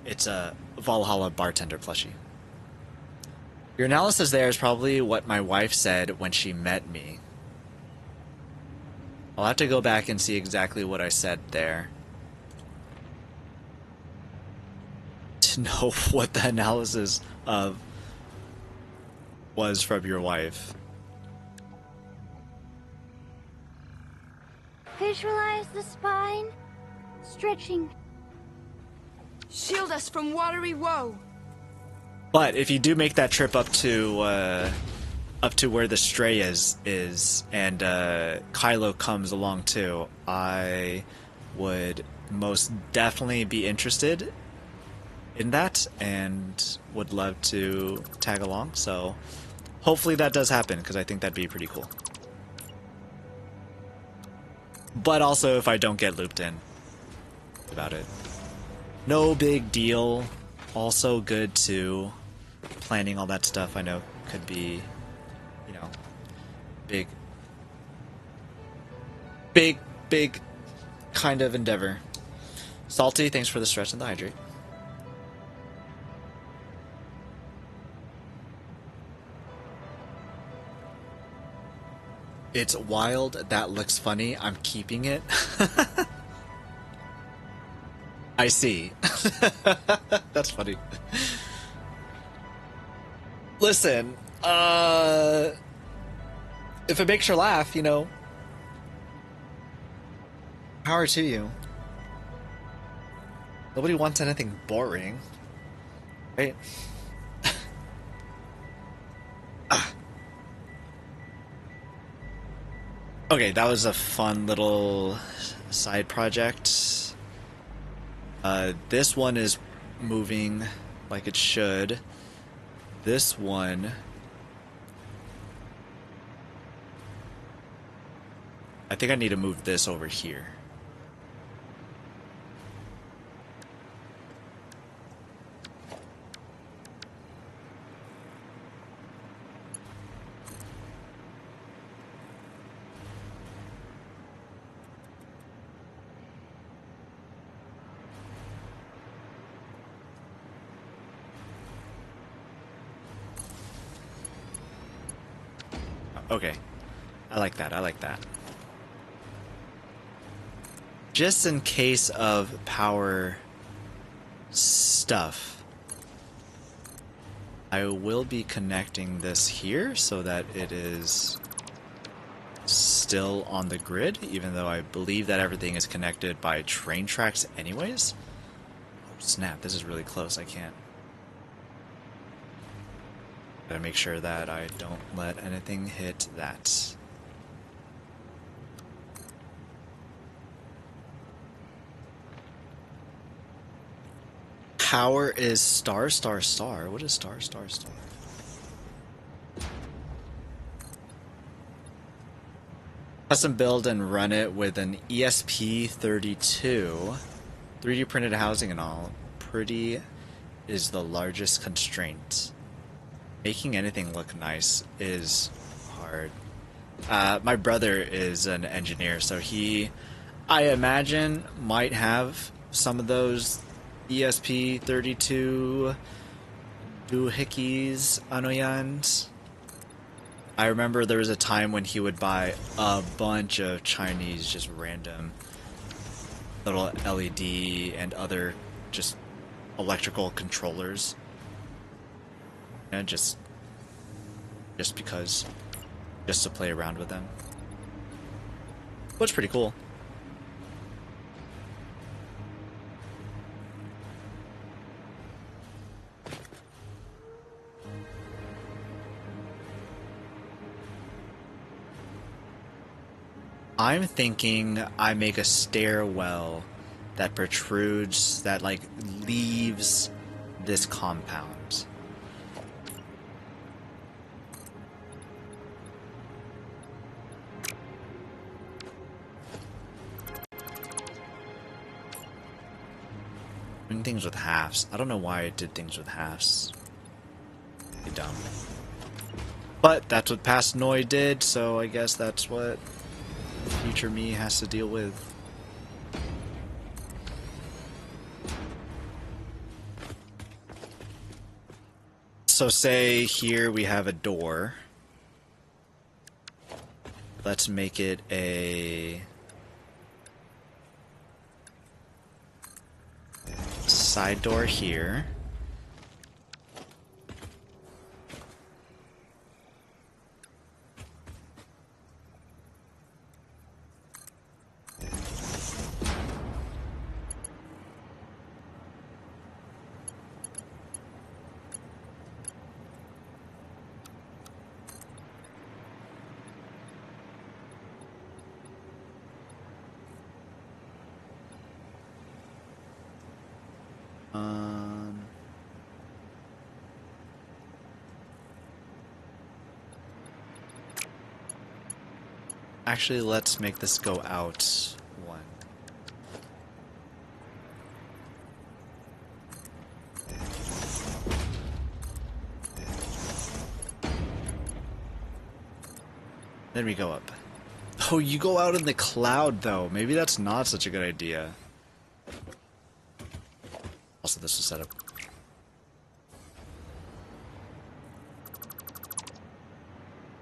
It's a Valhalla bartender plushie. Your analysis there is probably what my wife said when she met me. I'll have to go back and see exactly what I said there to know what the analysis of was from your wife. Visualize the spine stretching. Shield us from watery woe. But if you do make that trip up to where the Stray is and Kylo comes along too, I would most definitely be interested in that and would love to tag along. So hopefully that does happen, because I think that'd be pretty cool. But also if I don't get looped in, about it. No big deal. Also good too. Planning all that stuff I know could be, you know, big kind of endeavor. Salty, thanks for the stretch and the hydrate. It's wild. That looks funny. I'm keeping it. I see. That's funny. Listen, if it makes her laugh, you know, power to you. Nobody wants anything boring, right? Okay, that was a fun little side project. This one is moving like it should. This one, I think I need to move this over here. Okay, I like that, I like that. Just in case of power stuff, I will be connecting this here so that it is still on the grid, even though I believe that everything is connected by train tracks anyways. Oh snap, this is really close, I can't. Gotta make sure that I don't let anything hit that. Power is star, star, star. What is star, star, star? Custom build and run it with an ESP32. 3D printed housing and all. Pretty is the largest constraint. Making anything look nice is hard. My brother is an engineer, so he, I imagine, might have some of those ESP32 doohickeys, anoyans. I remember there was a time when he would buy a bunch of Chinese, just random little LED and other just electrical controllers. And just because, just to play around with them. Which is pretty cool. I'm thinking I make a stairwell that protrudes, that like leaves this compound. Doing things with halves. I don't know why I did things with halves. Pretty dumb. But that's what past Noy did, so I guess that's what future me has to deal with. So say here we have a door. Let's make it a side door here. Actually, let's make this go out one. Then we go up. Oh, you go out in the cloud, though. Maybe that's not such a good idea. Also, this was set up.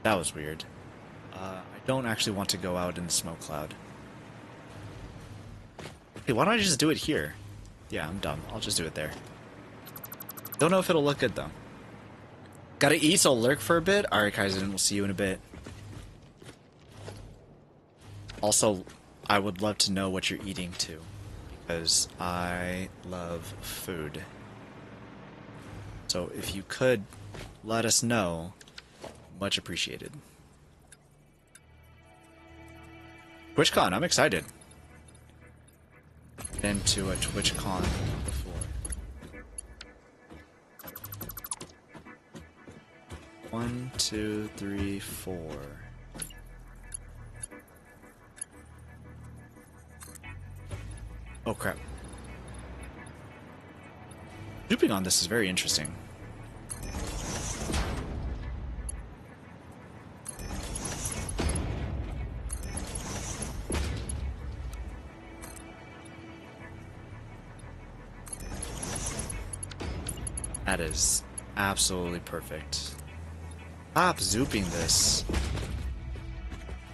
That was weird. I don't actually want to go out in the smoke cloud. Hey, why don't I just do it here? Yeah, I'm dumb. I'll just do it there. Don't know if it'll look good, though. Gotta eat, so I'll lurk for a bit. Alright, Kaizen, we'll see you in a bit. Also, I would love to know what you're eating, too. Because I love food. So if you could let us know, much appreciated. TwitchCon, I'm excited. Been to a TwitchCon before. 1, 2, 3, 4. Oh crap. Looping on this is very interesting. That is absolutely perfect. Stop zooping this.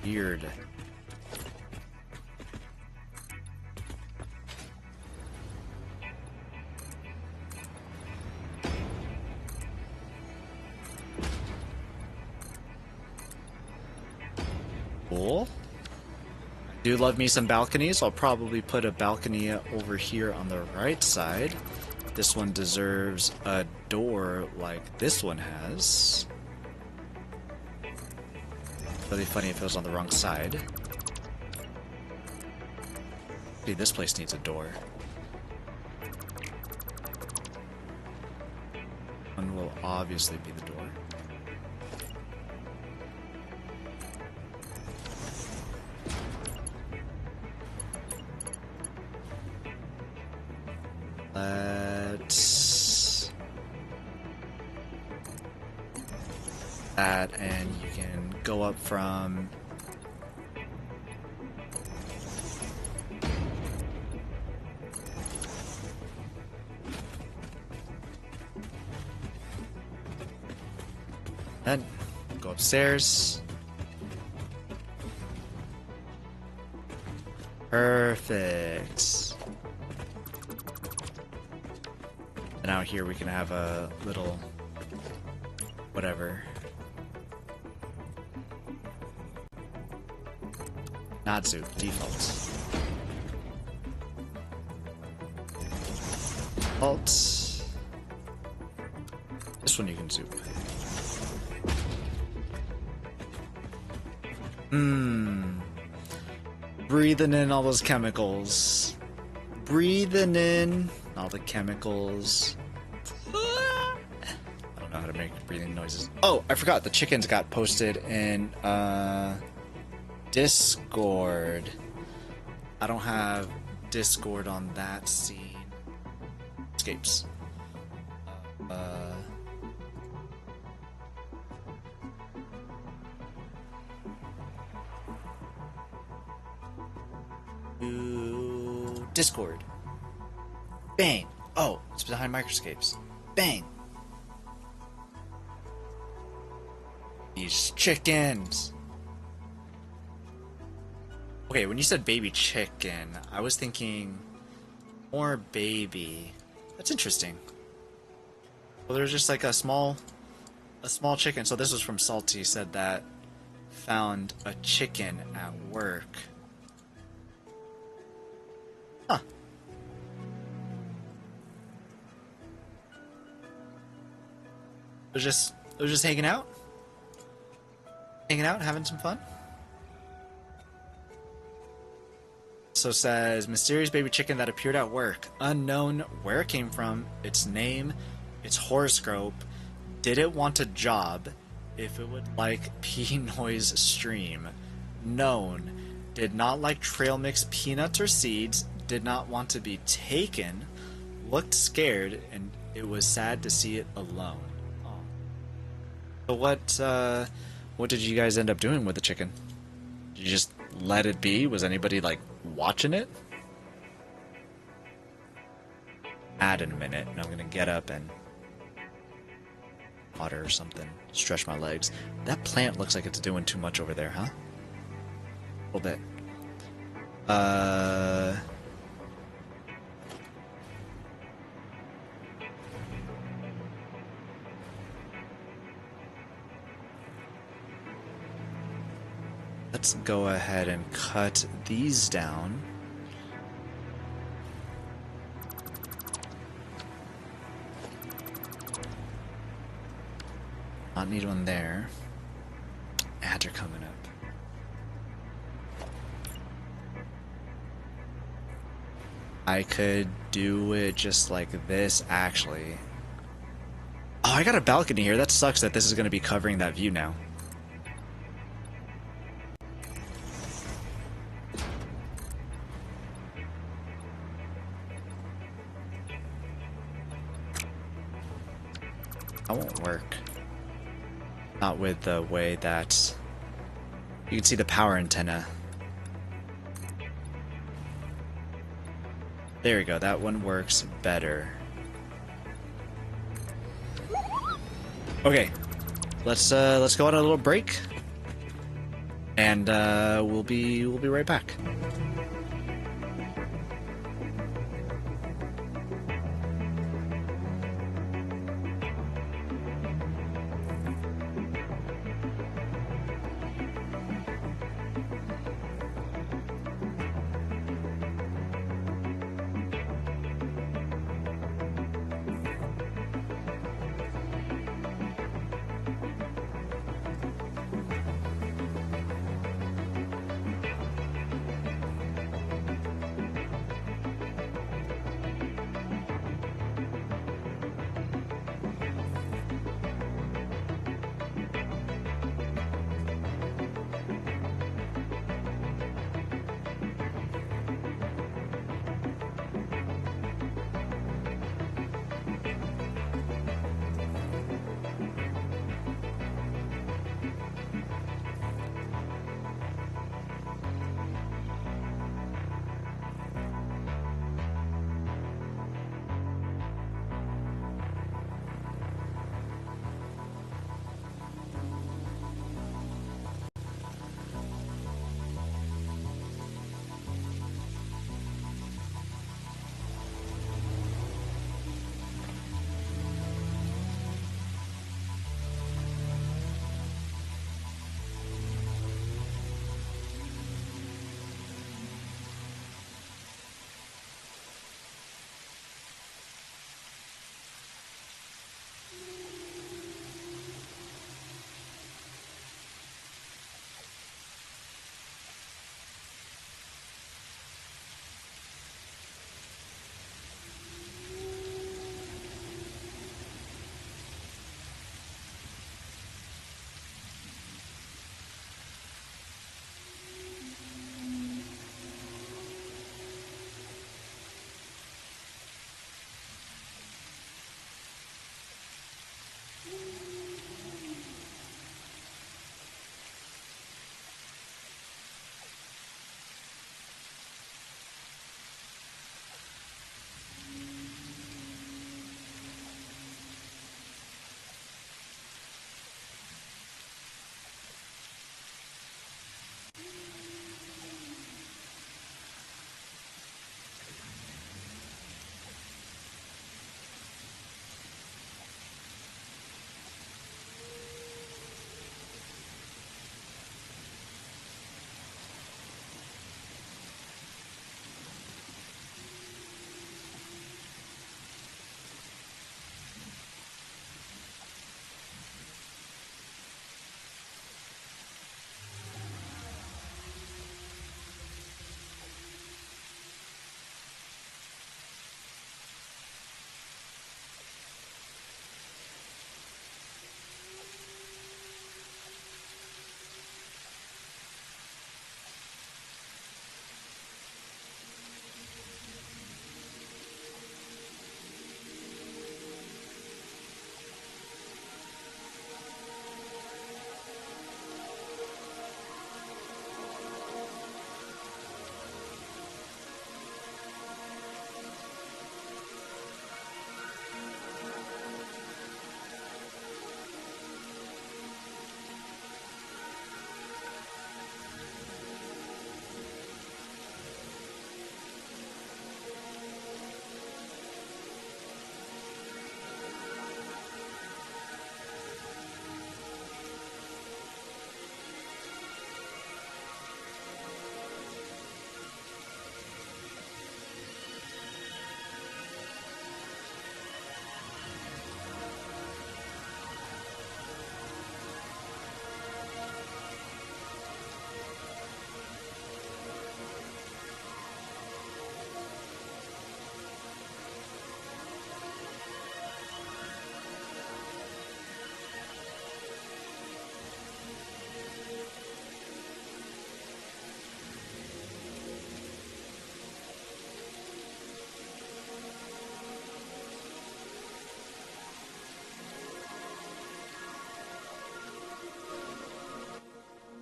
Weird. Cool. I do love me some balconies. I'll probably put a balcony over here on the right side. This one deserves a door like this one has. Really funny if it was on the wrong side. See, this place needs a door. One will obviously be the door. Let's... that, and you can go up from... then go upstairs. Perfect. And out here we can have a little whatever. Not zoop, default. Alt. This one you can zoop. Breathing in all those chemicals. Breathing in all the chemicals. I don't know how to make breathing noises. Oh, I forgot. The chickens got posted in Discord. I don't have Discord on that scene. Escapes. Discord. Bang. Oh, it's behind microscapes. Bang. These chickens. Okay, when you said baby chicken, I was thinking more baby. That's interesting. Well, there's just like a small chicken. So this was from Salty. Said that found a chicken at work. Huh. It was just hanging out? Hanging out, having some fun? So says, mysterious baby chicken that appeared at work. Unknown where it came from, its name, its horoscope. Did it want a job? If it would like P-Noy's stream. Known. Did not like trail mix peanuts or seeds. Did not want to be taken, looked scared, and it was sad to see it alone. Oh. So what did you guys end up doing with the chicken? Did you just let it be? Was anybody like watching it? Add in a minute, and I'm gonna get up and water or something, stretch my legs. That plant looks like it's doing too much over there, huh? A little bit. Let's go ahead and cut these down. Not need one there. Ads are coming up. I could do it just like this, actually. Oh, I got a balcony here. That sucks that this is going to be covering that view now. That won't work. Not with the way that... You can see the power antenna. There we go. That one works better. Okay, let's go on a little break, and we'll be right back.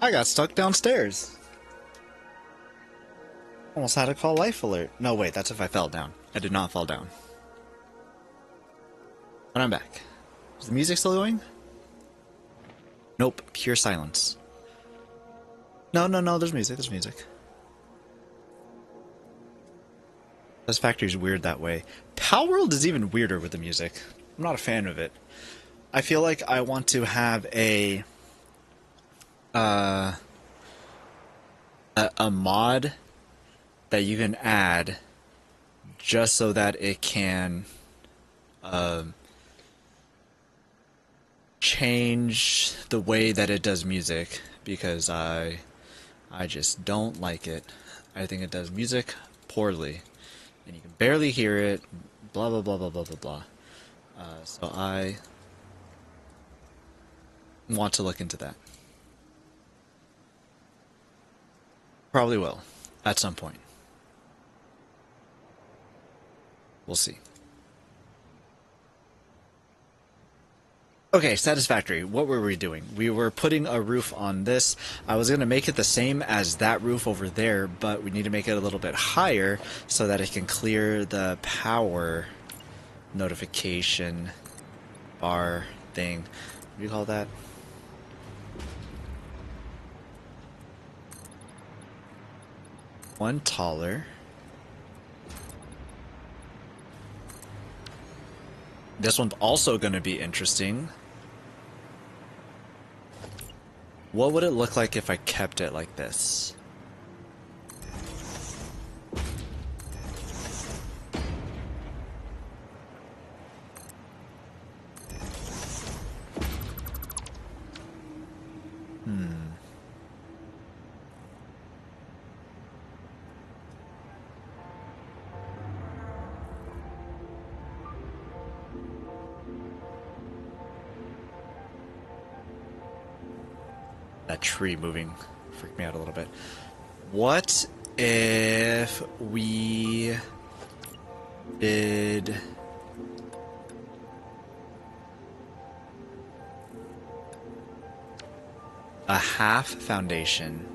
I got stuck downstairs. Almost had to call life alert. No, wait, that's if I fell down. I did not fall down. But I'm back. Is the music still going? Nope, pure silence. No, there's music, Satisfactory's weird that way. Palworld is even weirder with the music. I'm not a fan of it. I feel like I want to have a mod that you can add just so that it can change the way that it does music, because I just don't like it. I think it does music poorly, and you can barely hear it. Blah blah blah blah blah blah blah. So I want to look into that. Probably will at some point. We'll see. Okay, Satisfactory. What were we doing? We were putting a roof on this. I was going to make it the same as that roof over there, but we need to make it a little bit higher so that it can clear the power notification bar thing. What do you call that? One taller. This one's also going to be interesting. What would it look like if I kept it like this? That tree moving freaked me out a little bit. What if we did a half foundation?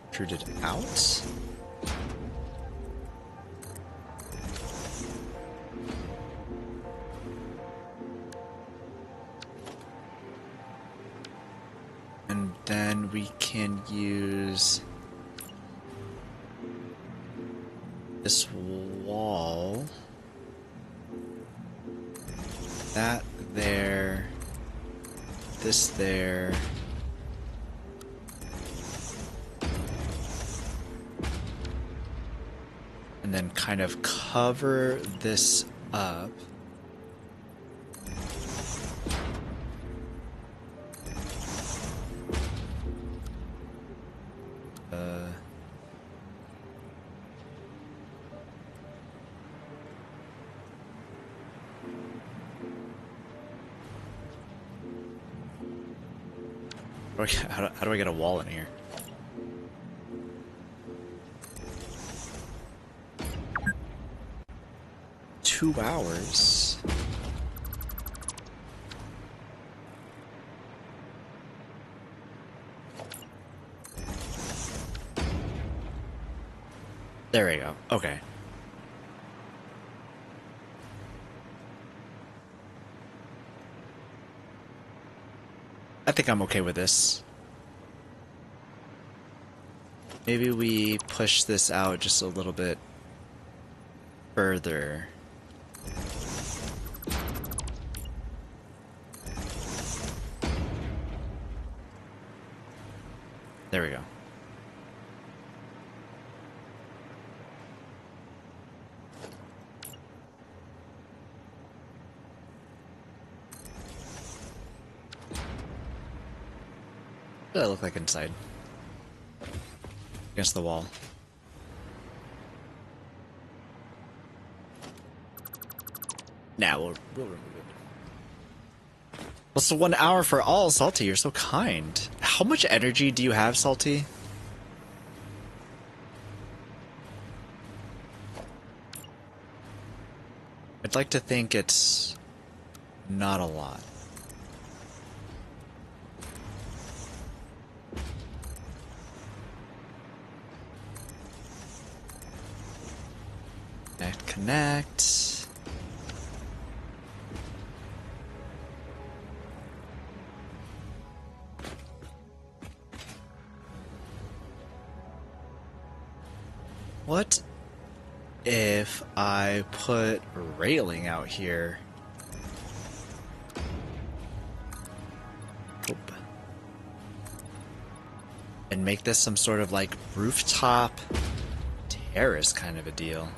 Extruded out. And then we can use this wall, that there, this there, and then kind of cover this up. How do I get a wall in here? $2 hours. There we go. Okay. I think I'm okay with this. Maybe we push this out just a little bit further. There we go. What does that look like inside? Against the wall. Nah, we'll remove it. Well, so 1 hour for all, Salty. You're so kind. How much energy do you have, Salty? I'd like to think it's not a lot. Connect. What if I put railing out here? Oop. And make this some sort of like rooftop terrace kind of a deal.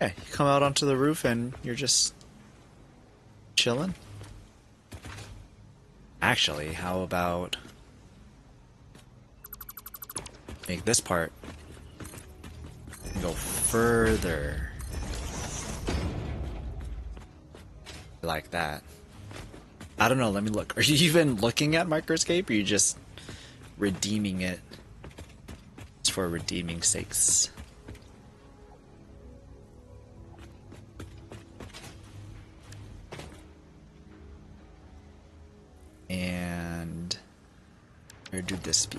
You come out onto the roof and you're just chilling. Actually, how about make this part go further like that? I don't know, let me look. Are you even looking at Microscape, or are you just redeeming it just for redeeming sakes? And where would this be?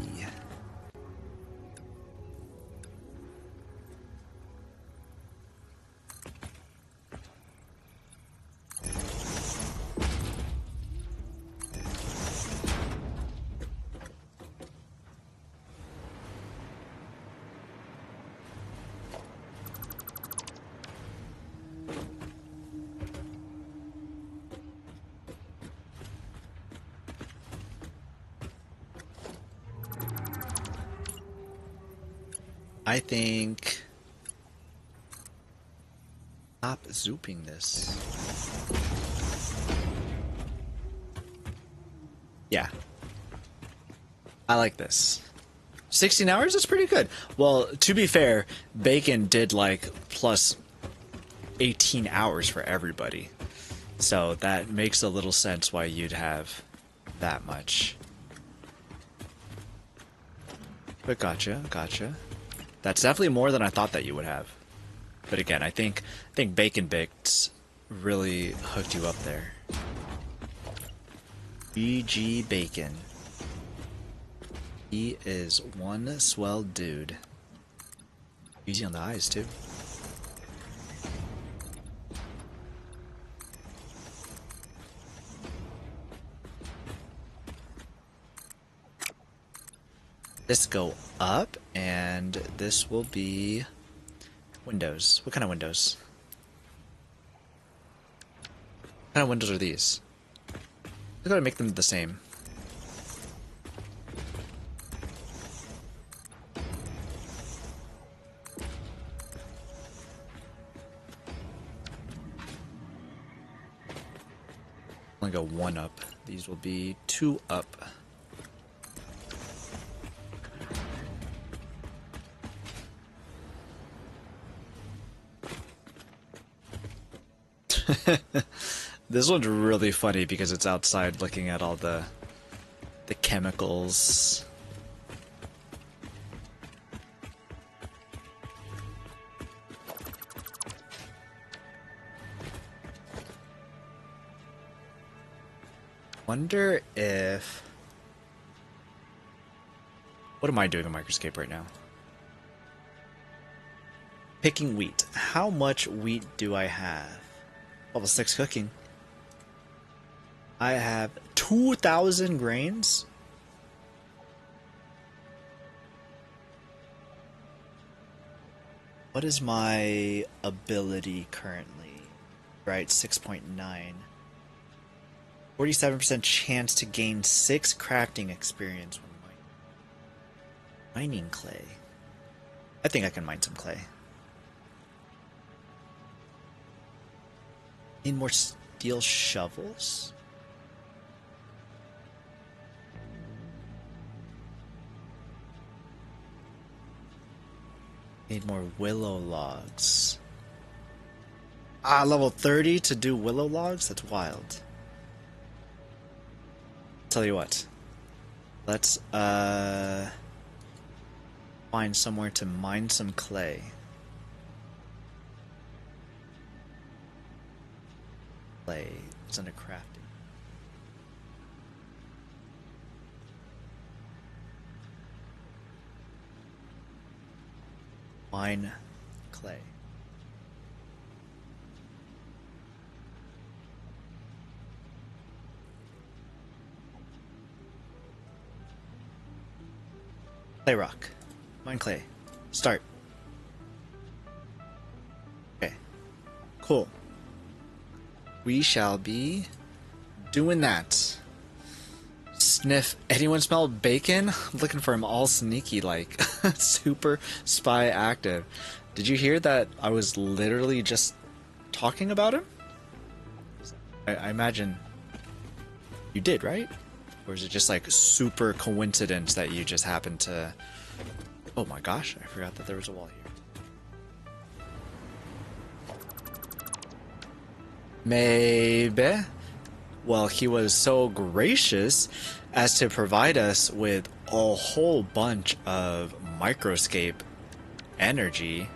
I think stop zooping this. Yeah. I like this. 16 hours is pretty good. Well, to be fair, Bacon did like plus 18 hours for everybody. So that makes a little sense why you'd have that much. But gotcha. That's definitely more than I thought that you would have. But again, I think Bacon Bits really hooked you up there. E.G. Bacon. He is one swell dude. Easy on the eyes, too. This go up, and this will be windows. What kind of windows? What kind of windows are these? I gotta make them the same. Only go one up. These will be two up. This one's really funny because it's outside looking at all the chemicals. Wonder if... What am I doing in Microscape right now? Picking wheat. How much wheat do I have? Level 6 cooking. I have 2,000 grains. What is my ability currently? Right, 6.9. 47% chance to gain 6 crafting experience when mining clay. I think I can mine some clay. Need more steel shovels? Need more willow logs. Ah, level 30 to do willow logs? That's wild. Tell you what. Let's find somewhere to mine some clay. Clay. It's under crafting. Mine clay. Clay rock. Mine clay. Start. Okay. Cool. We shall be doing that. Sniff. Anyone smell bacon? I'm looking for him all sneaky like. Super spy active. Did you hear that I was literally just talking about him? I imagine you did, right? Or is it just like super coincidence that you just happened to... Oh my gosh, I forgot that there was a wall here. Maybe. Well, he was so gracious as to provide us with a whole bunch of microscape energy.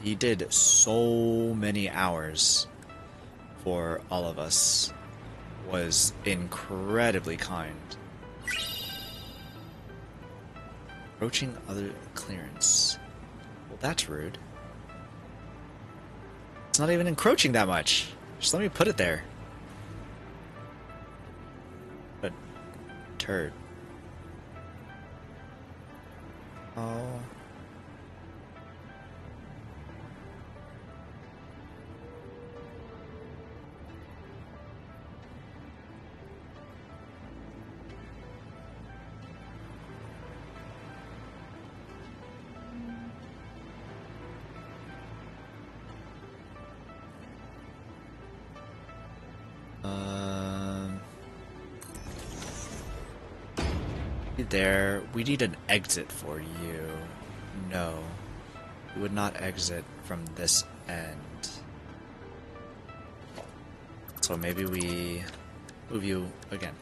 He did so many hours for all of us. Was incredibly kind. Approaching other clearance. Well, that's rude. It's not even encroaching that much. Just let me put it there. But turd. Oh. There, we need an exit for you. No, you would not exit from this end. So maybe we move you again.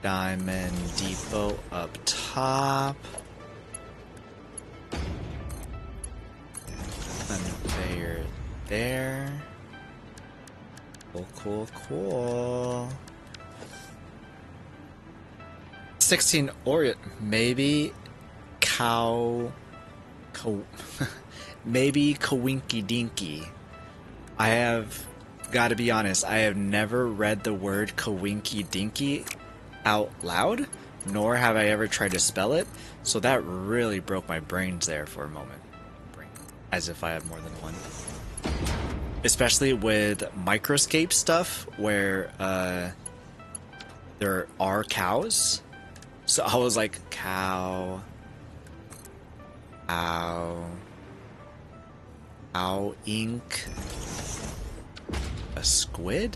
Diamond Depot up top. Conveyor there. Cool, cool, cool. 16 Oreo. Maybe maybe Kawinky Dinky. I have got to be honest, I have never read the word Kawinky Dinky out loud, nor have I ever tried to spell it, so that really broke my brains there for a moment. As if I had more than one. Especially with microscape stuff where there are cows. So I was like, cow, ink, a squid?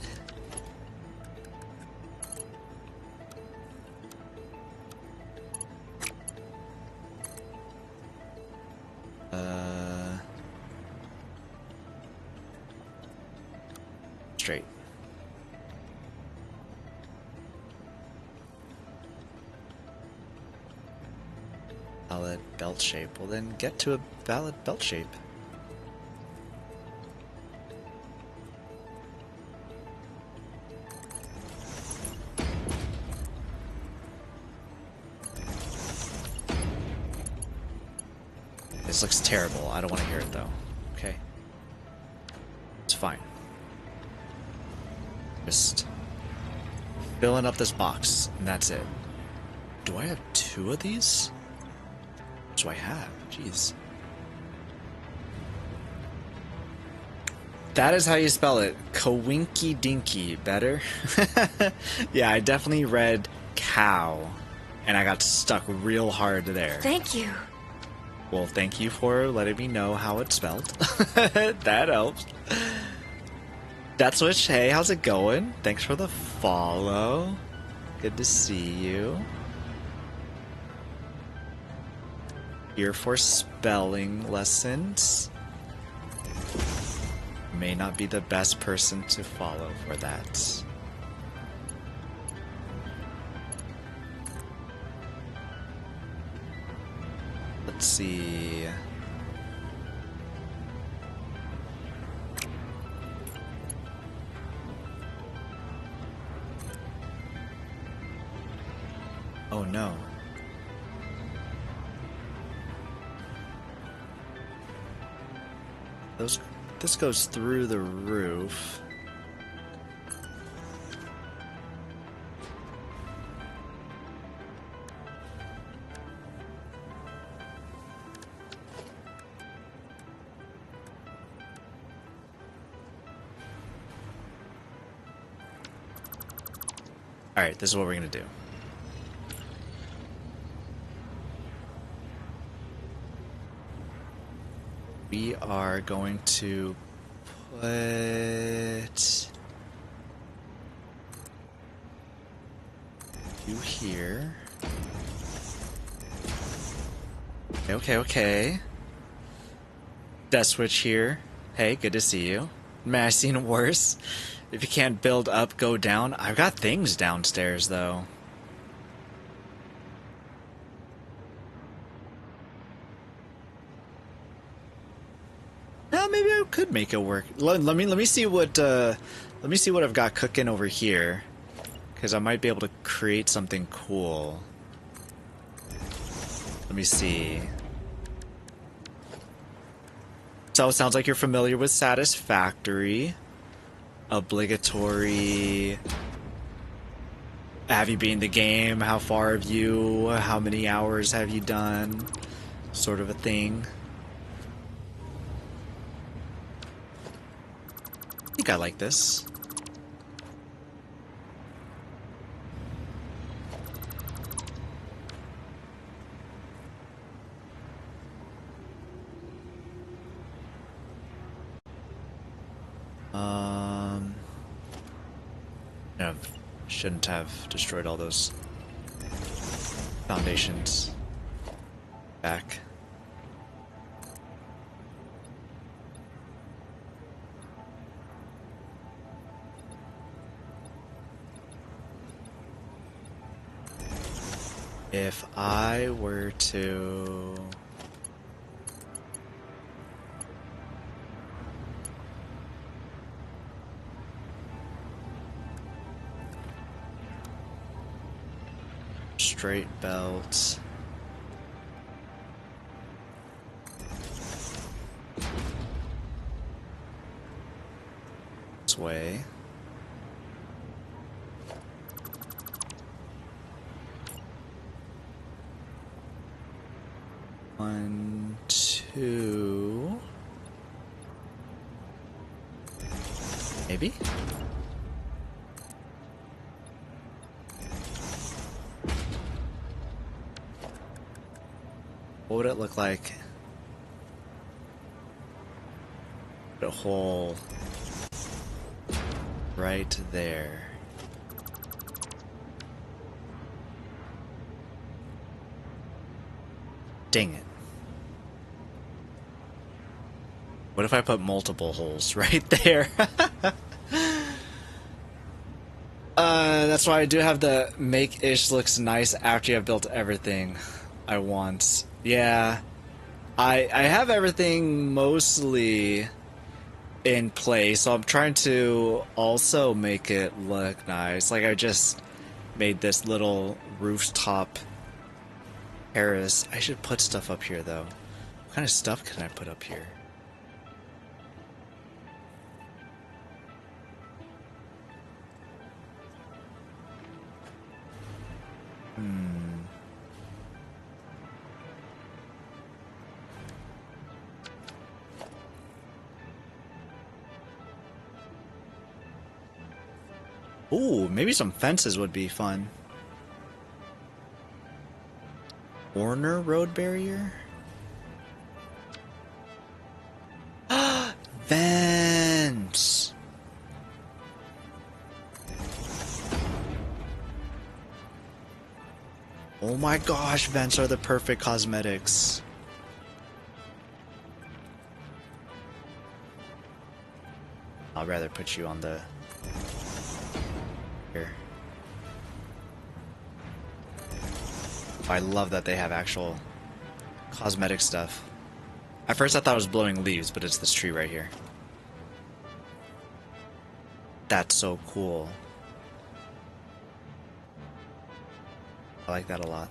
Straight. Valid belt shape. Well then get to a valid belt shape. This looks terrible. I don't want to hear it though. Okay. It's fine. Just filling up this box, and that's it. Do I have 2 of these? What do I have? Jeez. That is how you spell it. Kawinky Dinky. Better? Yeah, I definitely read cow, and I got stuck real hard there. Thank you. Well, thank you for letting me know how it's spelled. That helps. That's Switch. Hey, how's it going? Thanks for the follow. Good to see you. Here for spelling lessons. May not be the best person to follow for that. Let's see. Oh no. This goes through the roof. Alright, this is what we're gonna do. We are going to put you here. Okay. That switch here. Hey, good to see you. Man, I've seen worse. If you can't build up, go down. I've got things downstairs, though. Maybe I could make it work. Let me see what I've got cooking over here, because I might be able to create something cool. Let me see. So it sounds like you're familiar with Satisfactory. Obligatory. Have you beaten the game? How far have you? How many hours have you done? Sort of a thing. I think I like this. No, shouldn't have destroyed all those foundations back. If I were to... straight belt. This way. One, two. Maybe? What would it look like? Put a hole right there. Dang it. What if I put multiple holes right there? That's why I do have the make-ish looks nice after you have built everything I want. Yeah. I have everything mostly in place, so I'm trying to also make it look nice. Like I just made this little rooftop terrace. I should put stuff up here though. What kind of stuff can I put up here? Ooh, maybe some fences would be fun. Warner road barrier? Vents! Oh my gosh, vents are the perfect cosmetics. I'd rather put you on the... here. I love that they have actual cosmetic stuff. At first I thought it was blowing leaves, but it's this tree right here. That's so cool. I like that a lot.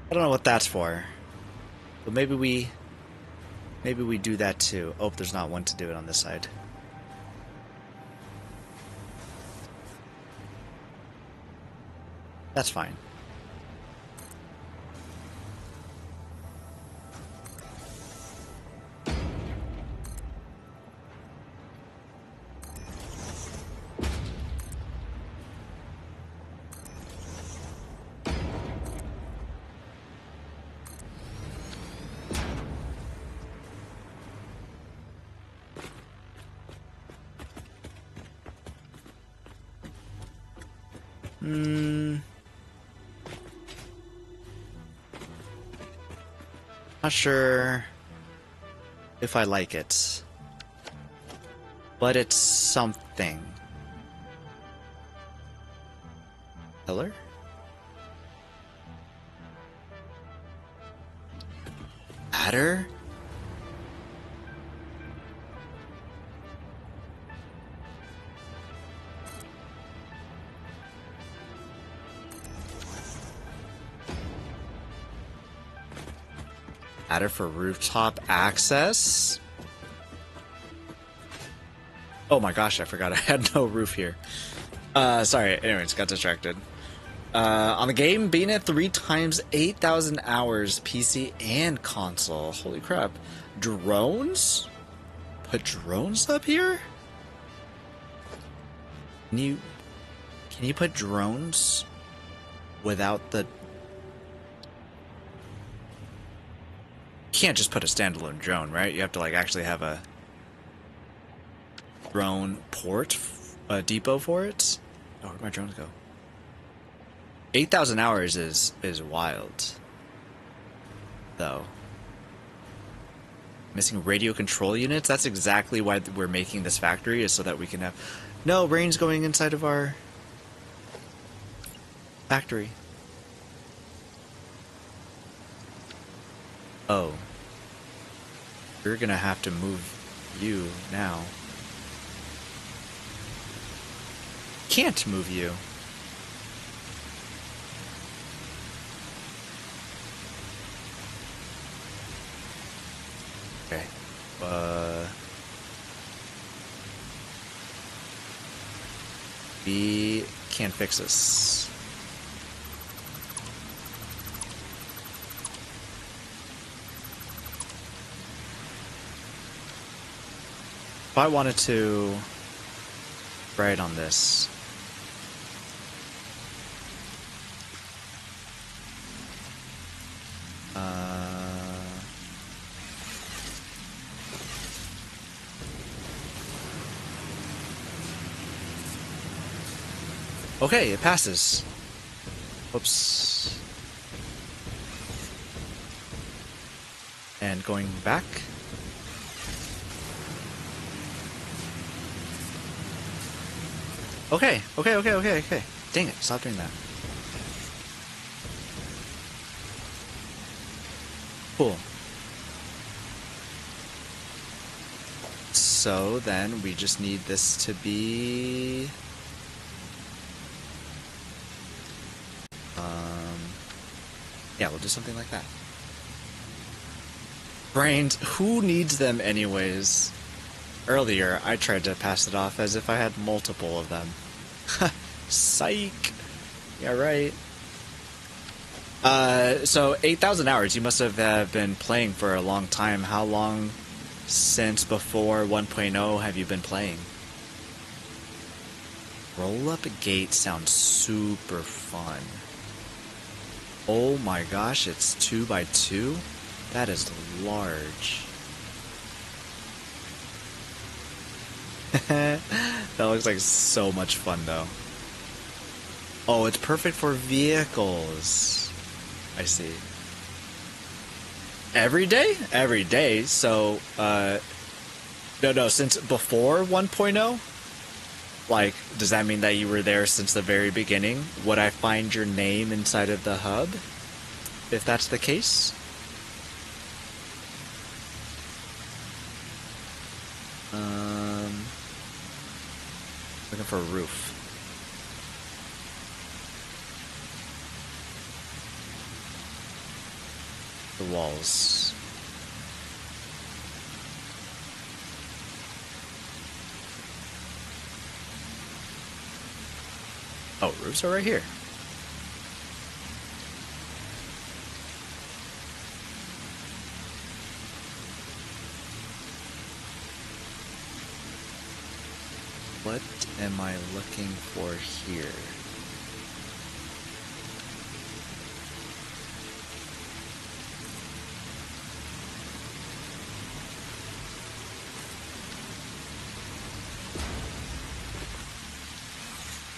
I don't know what that's for, but maybe we do that too. Oh, there's not one to do it on this side. That's fine. Not sure if I like it, but it's something. Pillar? Ladder? Ladder for rooftop access? Oh my gosh, I forgot I had no roof here. Sorry, anyways, got distracted. On the game, being at 3 times 8,000 hours, PC and console. Holy crap. Drones? Put drones up here? Can you put drones without the... You can't just put a standalone drone, right? You have to like actually have a drone port, a depot for it. Oh, where'd my drones go? 8,000 hours is wild, though. Missing radio control units. That's exactly why we're making this factory, is so that we can have... No, rain's going inside of our factory. Oh. We're gonna have to move you now. Can't move you. Okay. We can't fix this. If I wanted to write on this, okay, it passes. Whoops. And going back. Okay. Dang it, stop doing that. Cool. So then we just need this to be... yeah, we'll do something like that. Brains, who needs them anyways? Earlier, I tried to pass it off as if I had multiple of them. Psych! Yeah, right. So 8,000 hours, you must have been playing for a long time. How long since before 1.0 have you been playing? Roll up a gate sounds super fun. Oh my gosh, it's 2x2? That is large. That looks like so much fun though. Oh, it's perfect for vehicles. I see. Every day? Every day. So, no, since before 1.0? Like, does that mean that you were there since the very beginning? Would I find your name inside of the hub? If that's the case? Looking for a roof. The walls. Oh, roofs are right here. What am I looking for here?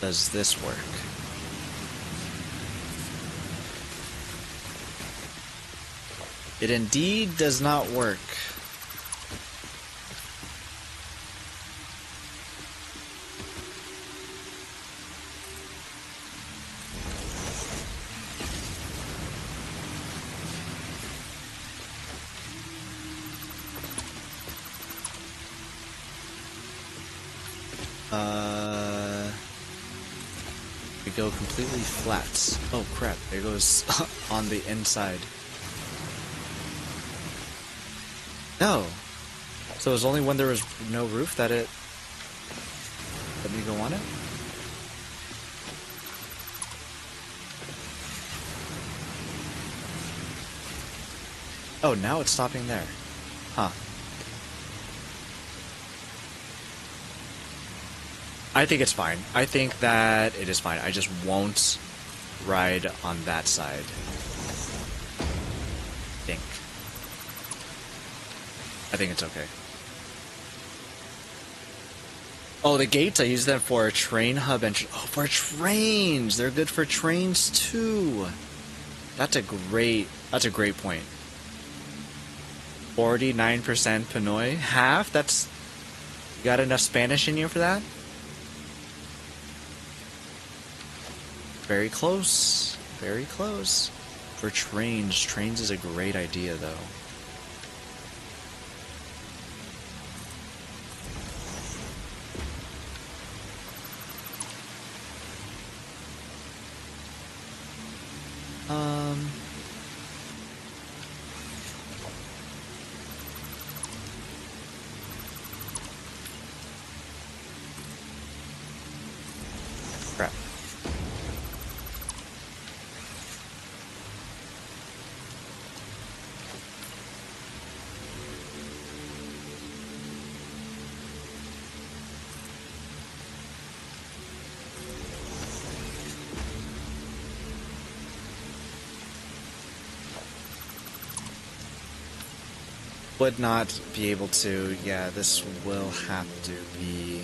Does this work? It indeed does not work. We go completely flat. Oh crap, it goes on the inside. No! So it was only when there was no roof that it let me go on it? Oh, now it's stopping there. Huh. I think it's fine. I think that it is fine. I just won't ride on that side. I think it's okay. Oh, the gates, I use them for a train hub entry. Oh, for trains! They're good for trains too. That's a great point. 49% Pinoy? Half? That's... You got enough Spanish in you for that? Very close. Very close. For trains. Trains is a great idea, though. Crap. Would not be able to, yeah, this will have to be...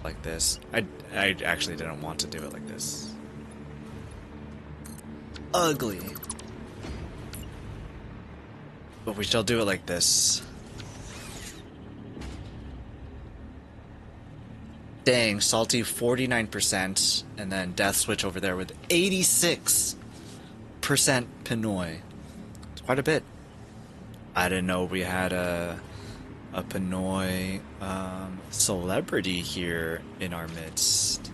like this. I actually didn't want to do it like this. Ugly. But we shall do it like this. Dang, Salty 49%, and then Death Switch over there with 86% Pinoy. It's quite a bit. I didn't know we had a Pinoy celebrity here in our midst.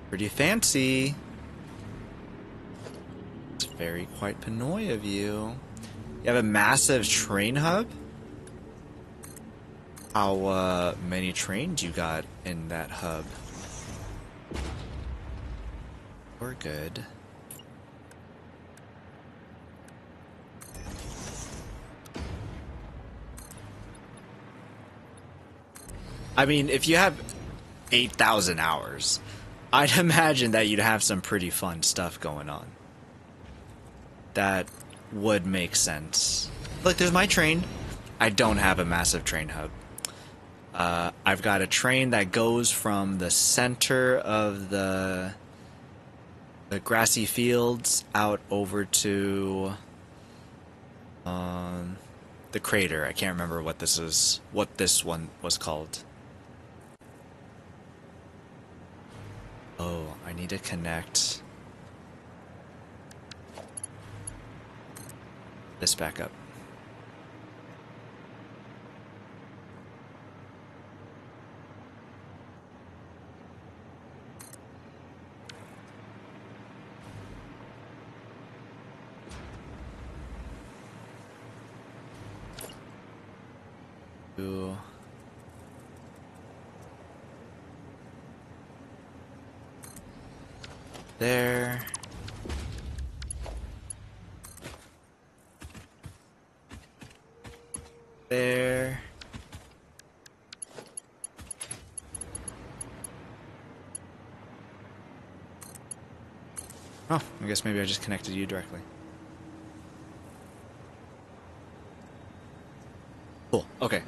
Pretty fancy. It's very quite Pinoy of you. You have a massive train hub? How many trains you got in that hub? We're good. I mean, if you have 8,000 hours, I'd imagine that you'd have some pretty fun stuff going on. That would make sense. Look, there's my train. I don't have a massive train hub. I've got a train that goes from the center of the grassy fields out over to the crater. I can't remember what this one was called. Oh, I need to connect this back up. There. There. Oh, I guess maybe I just connected you directly. Cool, okay.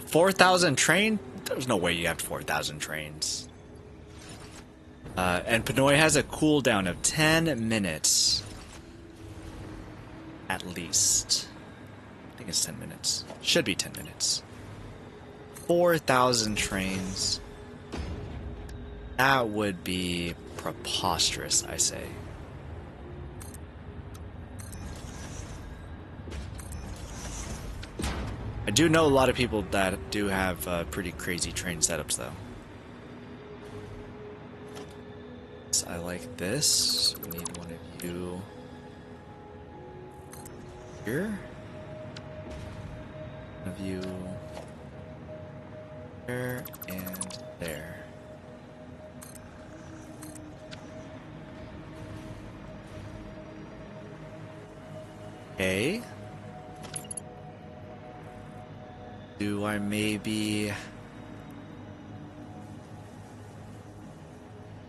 4,000 train? There's no way you have 4,000 trains. And P-Noy has a cooldown of 10 minutes. At least. I think it's 10 minutes. Should be 10 minutes. 4,000 trains. That would be preposterous, I say. I do know a lot of people that do have pretty crazy train setups, though. So I like this. We need one of you here. One of you there and there. Okay. Do I maybe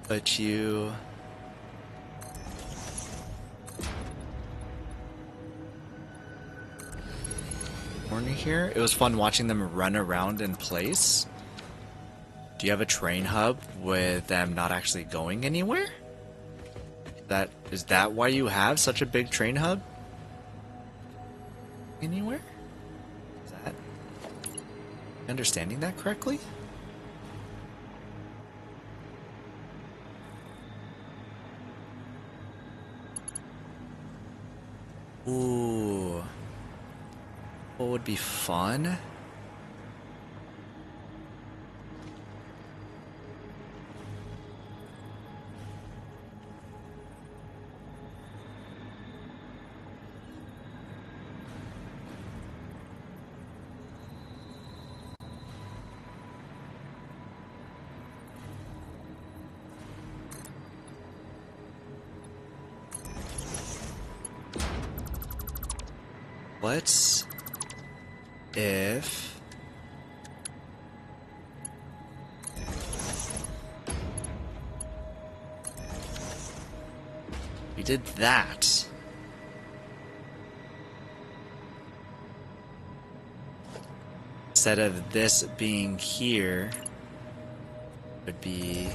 put you corner here? It was fun watching them run around in place. Do you have a train hub with them not actually going anywhere? Is that why you have such a big train hub? Anywhere? Is that understanding that correctly? Ooh. What would be fun? Let's if we did that. Instead of this being here, it would be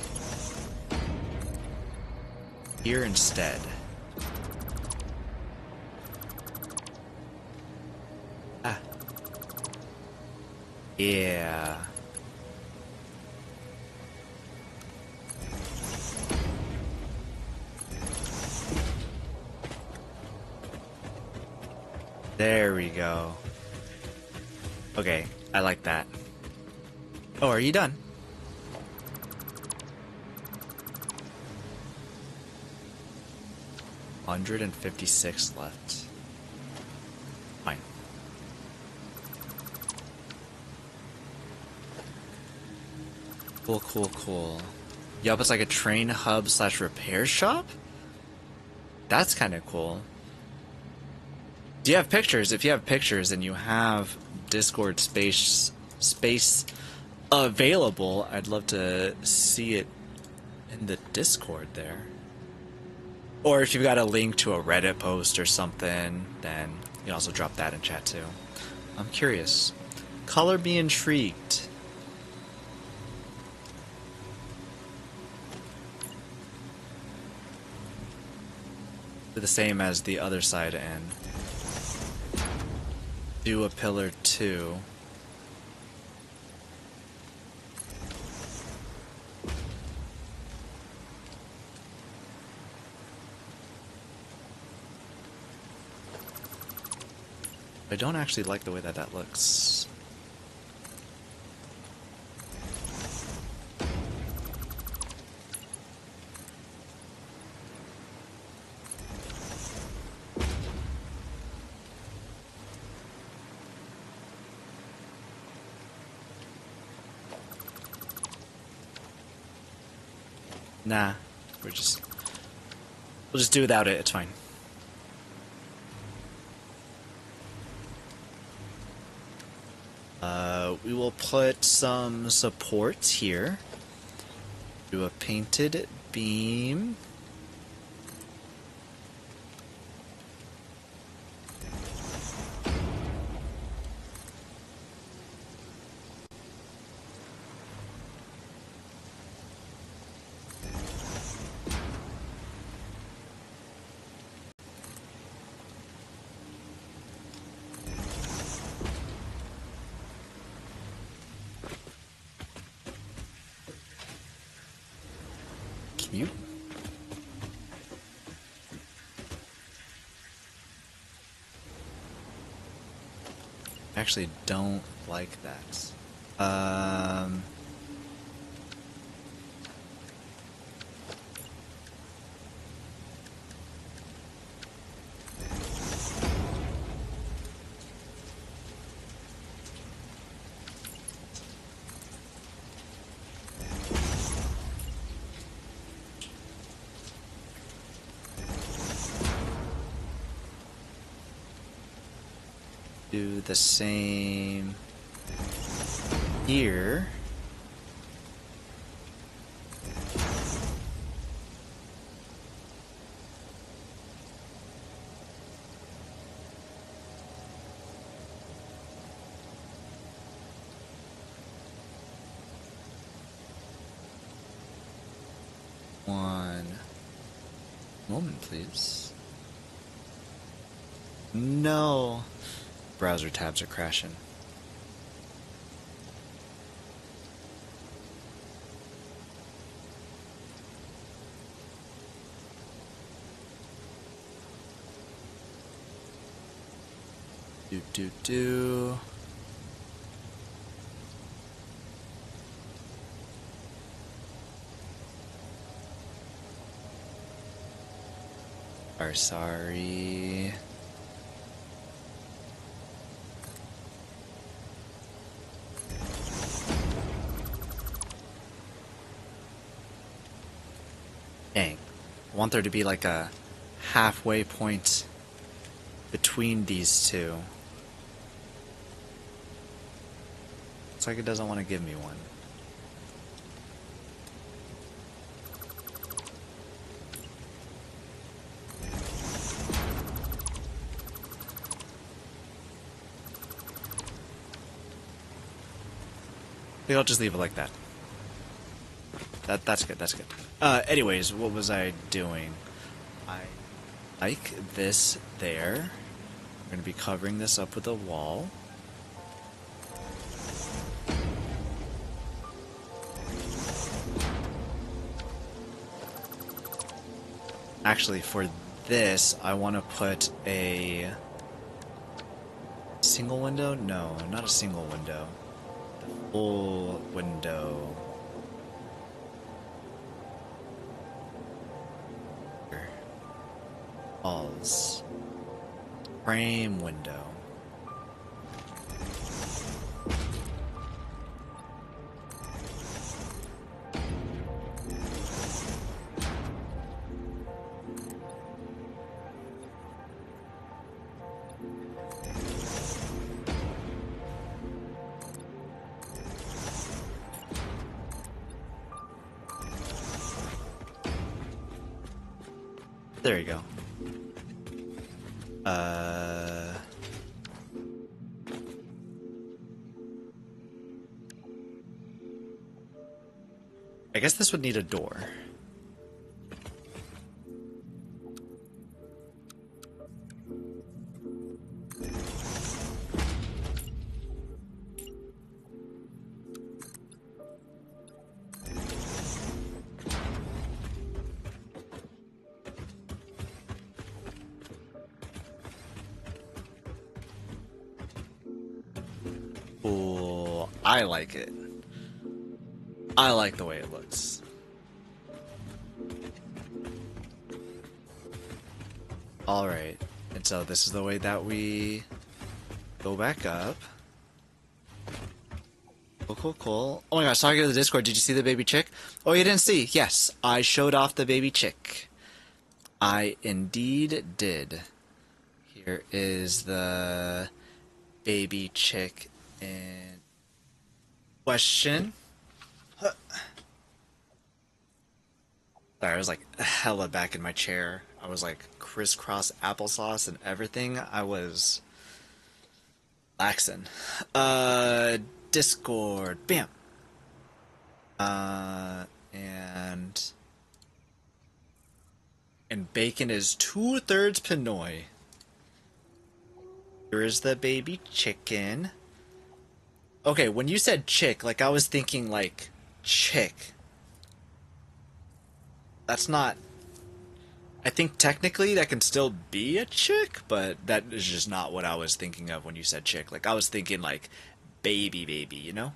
here instead. Yeah. There we go. Okay, I like that. Oh, are you done? $156 left. Fine. Cool, cool, cool. Yup, it's like a train hub slash repair shop? That's kind of cool. Do you have pictures? If you have pictures, then you have Discord space available, I'd love to see it in the Discord there. Or if you've got a link to a Reddit post or something, then you can also drop that in chat too. I'm curious. Color me intrigued. Do the same as the other side and do a pillar 2. I don't actually like the way that that looks. Nah, we'll just do without it, it's fine. We will put some supports here. Do a painted beam. Cute. Actually don't like that. Do the same here. One moment, please. No. Browser tabs are crashing. Do. Sorry. Dang. I want there to be like a halfway point between these two. Looks like it doesn't want to give me one. I think I'll just leave it like that. That's good, that's good. Anyways, what was I doing? I like this there. We're going to be covering this up with a wall. Actually, for this, I want to put a single window? No, not a single window. The full window. Walls. Frame window. There you go. I guess this would need a door. Ooh, I like it. I like the way it looks. Alright, and so this is the way that we go back up. Cool, cool, cool. Oh my gosh, talking to the Discord, did you see the baby chick? Oh, you didn't see? Yes, I showed off the baby chick. I indeed did. Here is the baby chick in question. Sorry, I was like hella back in my chair. I was like crisscross applesauce and everything. I was laxing. Discord. Bam. And bacon is 2/3 P-Noy. Here is the baby chicken. Okay, when you said chick, like I was thinking like chick. That's not... I think technically that can still be a chick, but that is just not what I was thinking of when you said chick. Like I was thinking like baby, you know?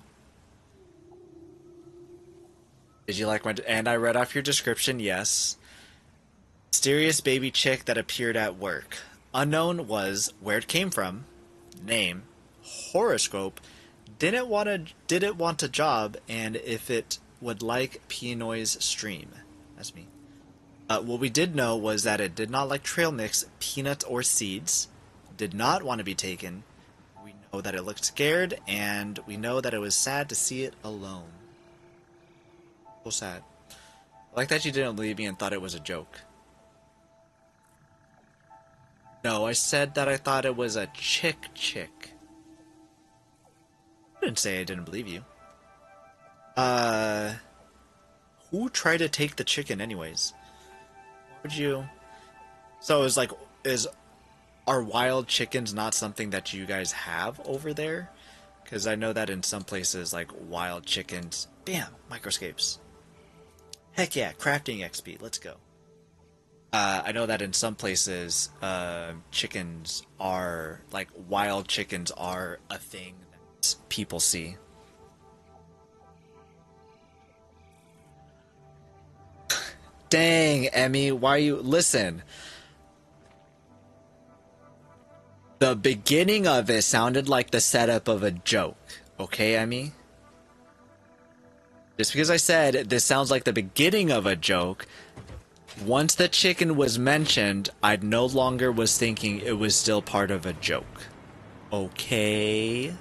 Did you like my... And I read off your description, yes. Mysterious baby chick that appeared at work. Unknown was where it came from, name, horoscope, didn't want a job, and if it would like P-Noy's stream. That's me. What we did know was that it did not like trail mix, peanuts, or seeds. Did not want to be taken. We know that it looked scared, and we know that it was sad to see it alone. So sad. I like that you didn't believe me and thought it was a joke. No, I said that I thought it was a chick. I didn't say I didn't believe you. Who tried to take the chicken anyways? Why would you... So it's like, are wild chickens not something that you guys have over there? Because I know that in some places, like, wild chickens... Bam! Microscapes. Heck yeah, crafting XP, let's go. I know that in some places, chickens are... Like, wild chickens are a thing that people see. Dang, Emmy, why you... Listen. The beginning of it sounded like the setup of a joke. Okay, Emmy? Just because I said this sounds like the beginning of a joke, once the chicken was mentioned, I no longer was thinking it was still part of a joke. Okay?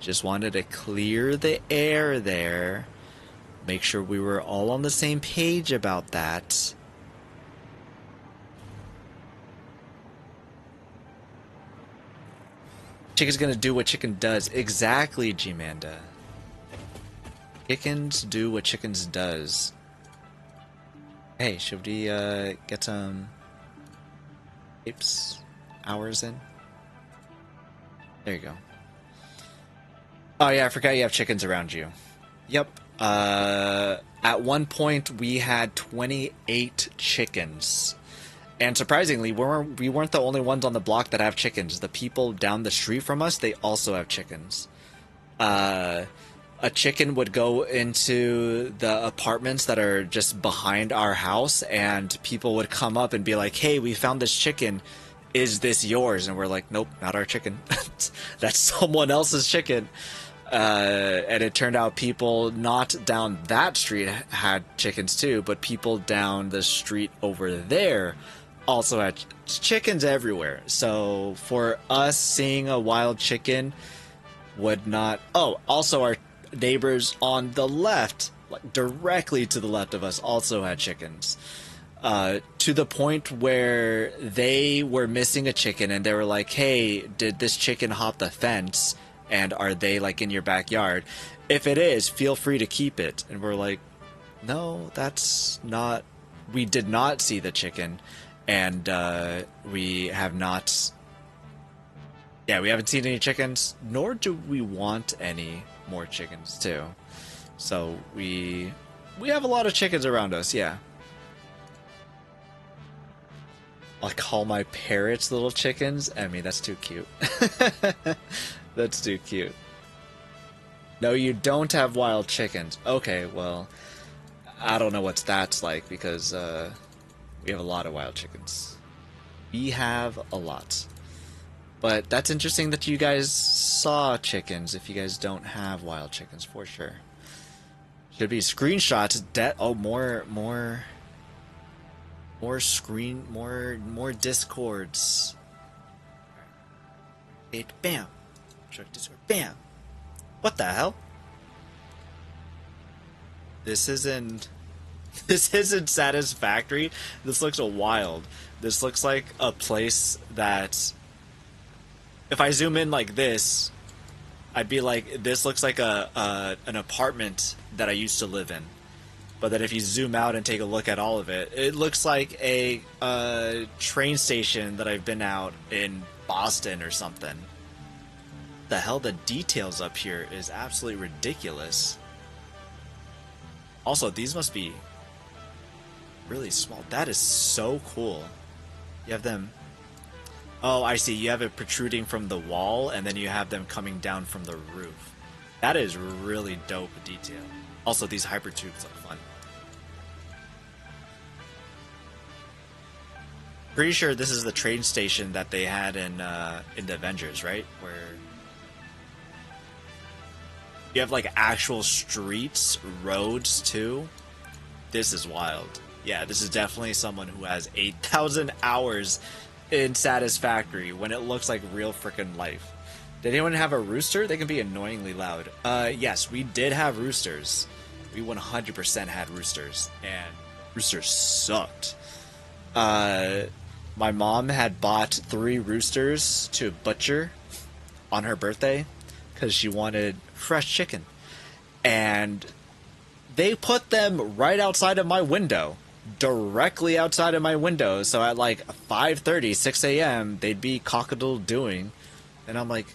Just wanted to clear the air there. Make sure we were all on the same page about that. Chicken's gonna do what chicken does. Exactly, G-Manda. Chickens do what chickens does. Hey, should we get some apes hours in? There you go. Oh yeah, I forgot you have chickens around you. Yep. At one point we had 28 chickens. And surprisingly, we weren't the only ones on the block that have chickens. The people down the street from us, they also have chickens. A chicken would go into the apartments that are just behind our house, and people would come up and be like, hey, we found this chicken. Is this yours? And we're like, nope, not our chicken. That's someone else's chicken. And it turned out people not down that street had chickens too, but people down the street over there also had chickens everywhere. So for us, seeing a wild chicken would not... Oh, also our neighbors on the left, like directly to the left of us, also had chickens. To the point where they were missing a chicken and they were like, hey, did this chicken hop the fence? And are they like in your backyard? If it is, feel free to keep it. And we're like, no, that's not. We did not see the chicken, and we have not. Yeah, we haven't seen any chickens, nor do we want any more chickens too. So we have a lot of chickens around us. Yeah. I call my parrots little chickens. I mean, that's too cute. That's too cute. No, you don't have wild chickens. Okay, well, I don't know what that's like because we have a lot of wild chickens. We have a lot. But that's interesting that you guys saw chickens if you guys don't have wild chickens, for sure. Should be screenshots. Oh, more discords. Bam. Discord. Bam. What the hell? This isn't Satisfactory. This looks wild. This looks like a place that, if I zoom in like this, I'd be like, this looks like an apartment that I used to live in. But then if you zoom out and take a look at all of it, it looks like a train station that I've been out in Boston or something. The hell, the details up here is absolutely ridiculous. Also, these must be really small. That is so cool. You have them... Oh, I see. You have it protruding from the wall, and then you have them coming down from the roof. That is really dope detail. Also, these hypertubes are fun. Pretty sure this is the train station that they had in the Avengers, right? Where you have like actual streets, roads too. This is wild. Yeah, this is definitely someone who has 8,000 hours in Satisfactory when it looks like real freaking life. Did anyone have a rooster? They can be annoyingly loud. Yes, we did have roosters. We 100% had roosters, and roosters sucked. My mom had bought 3 roosters to butcher on her birthday because she wanted fresh chicken. And they put them right outside of my window. Directly outside of my window. So at like 5:30, 6 a.m., they'd be cock-a-doodle-doing. And I'm like,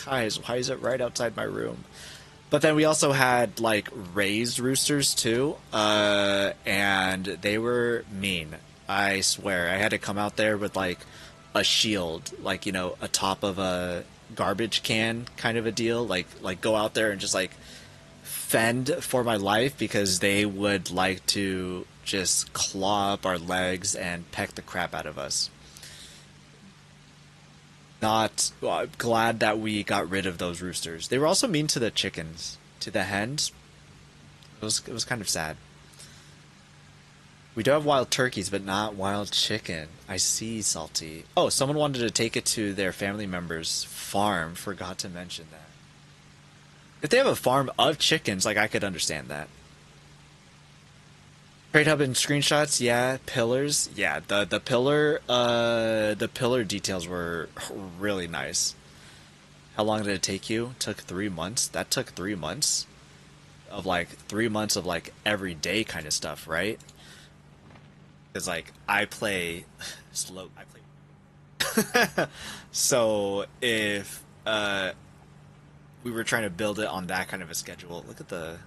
guys, why is it right outside my room? But then we also had like raised roosters too. And they were mean. I swear. I had to come out there with like a shield. Like, you know, a top of a garbage can kind of a deal. Like go out there and just like fend for my life because they would like to just claw up our legs and peck the crap out of us. I'm glad that we got rid of those roosters. They were also mean to the chickens, to the hens. It was kind of sad. We do have wild turkeys, but not wild chicken. I see, Salty. Oh, someone wanted to take it to their family member's farm. Forgot to mention that. If they have a farm of chickens, like, I could understand that. Trade hub and screenshots, yeah. Pillars, yeah. The pillar details were really nice. How long did it take you? Took 3 months. That took 3 months of like 3 months of like everyday kind of stuff, right? Because like I play slow. I play. So if we were trying to build it on that kind of a schedule, look at the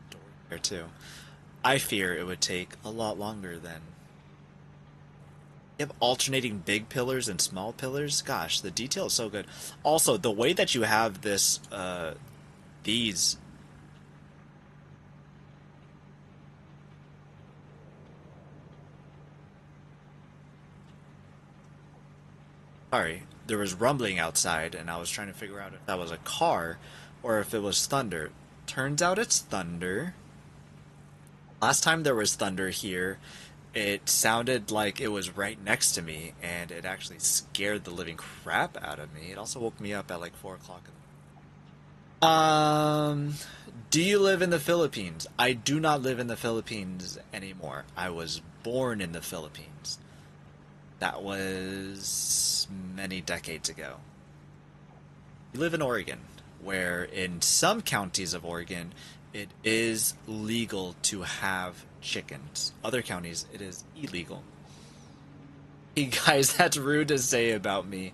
door there too. I fear it would take a lot longer than... You have alternating big pillars and small pillars. Gosh, the detail is so good. Also, the way that you have this, these... Sorry, there was rumbling outside, and I was trying to figure out if that was a car or if it was thunder. Turns out it's thunder. Last time there was thunder here, it sounded like it was right next to me, and it actually scared the living crap out of me. It also woke me up at like 4 o'clock. Do you live in the Philippines? I do not live in the Philippines anymore. I was born in the Philippines. That was many decades ago. We live in Oregon, where in some counties of Oregon, it is legal to have chickens. Other counties, it is illegal. Hey guys, that's rude to say about me.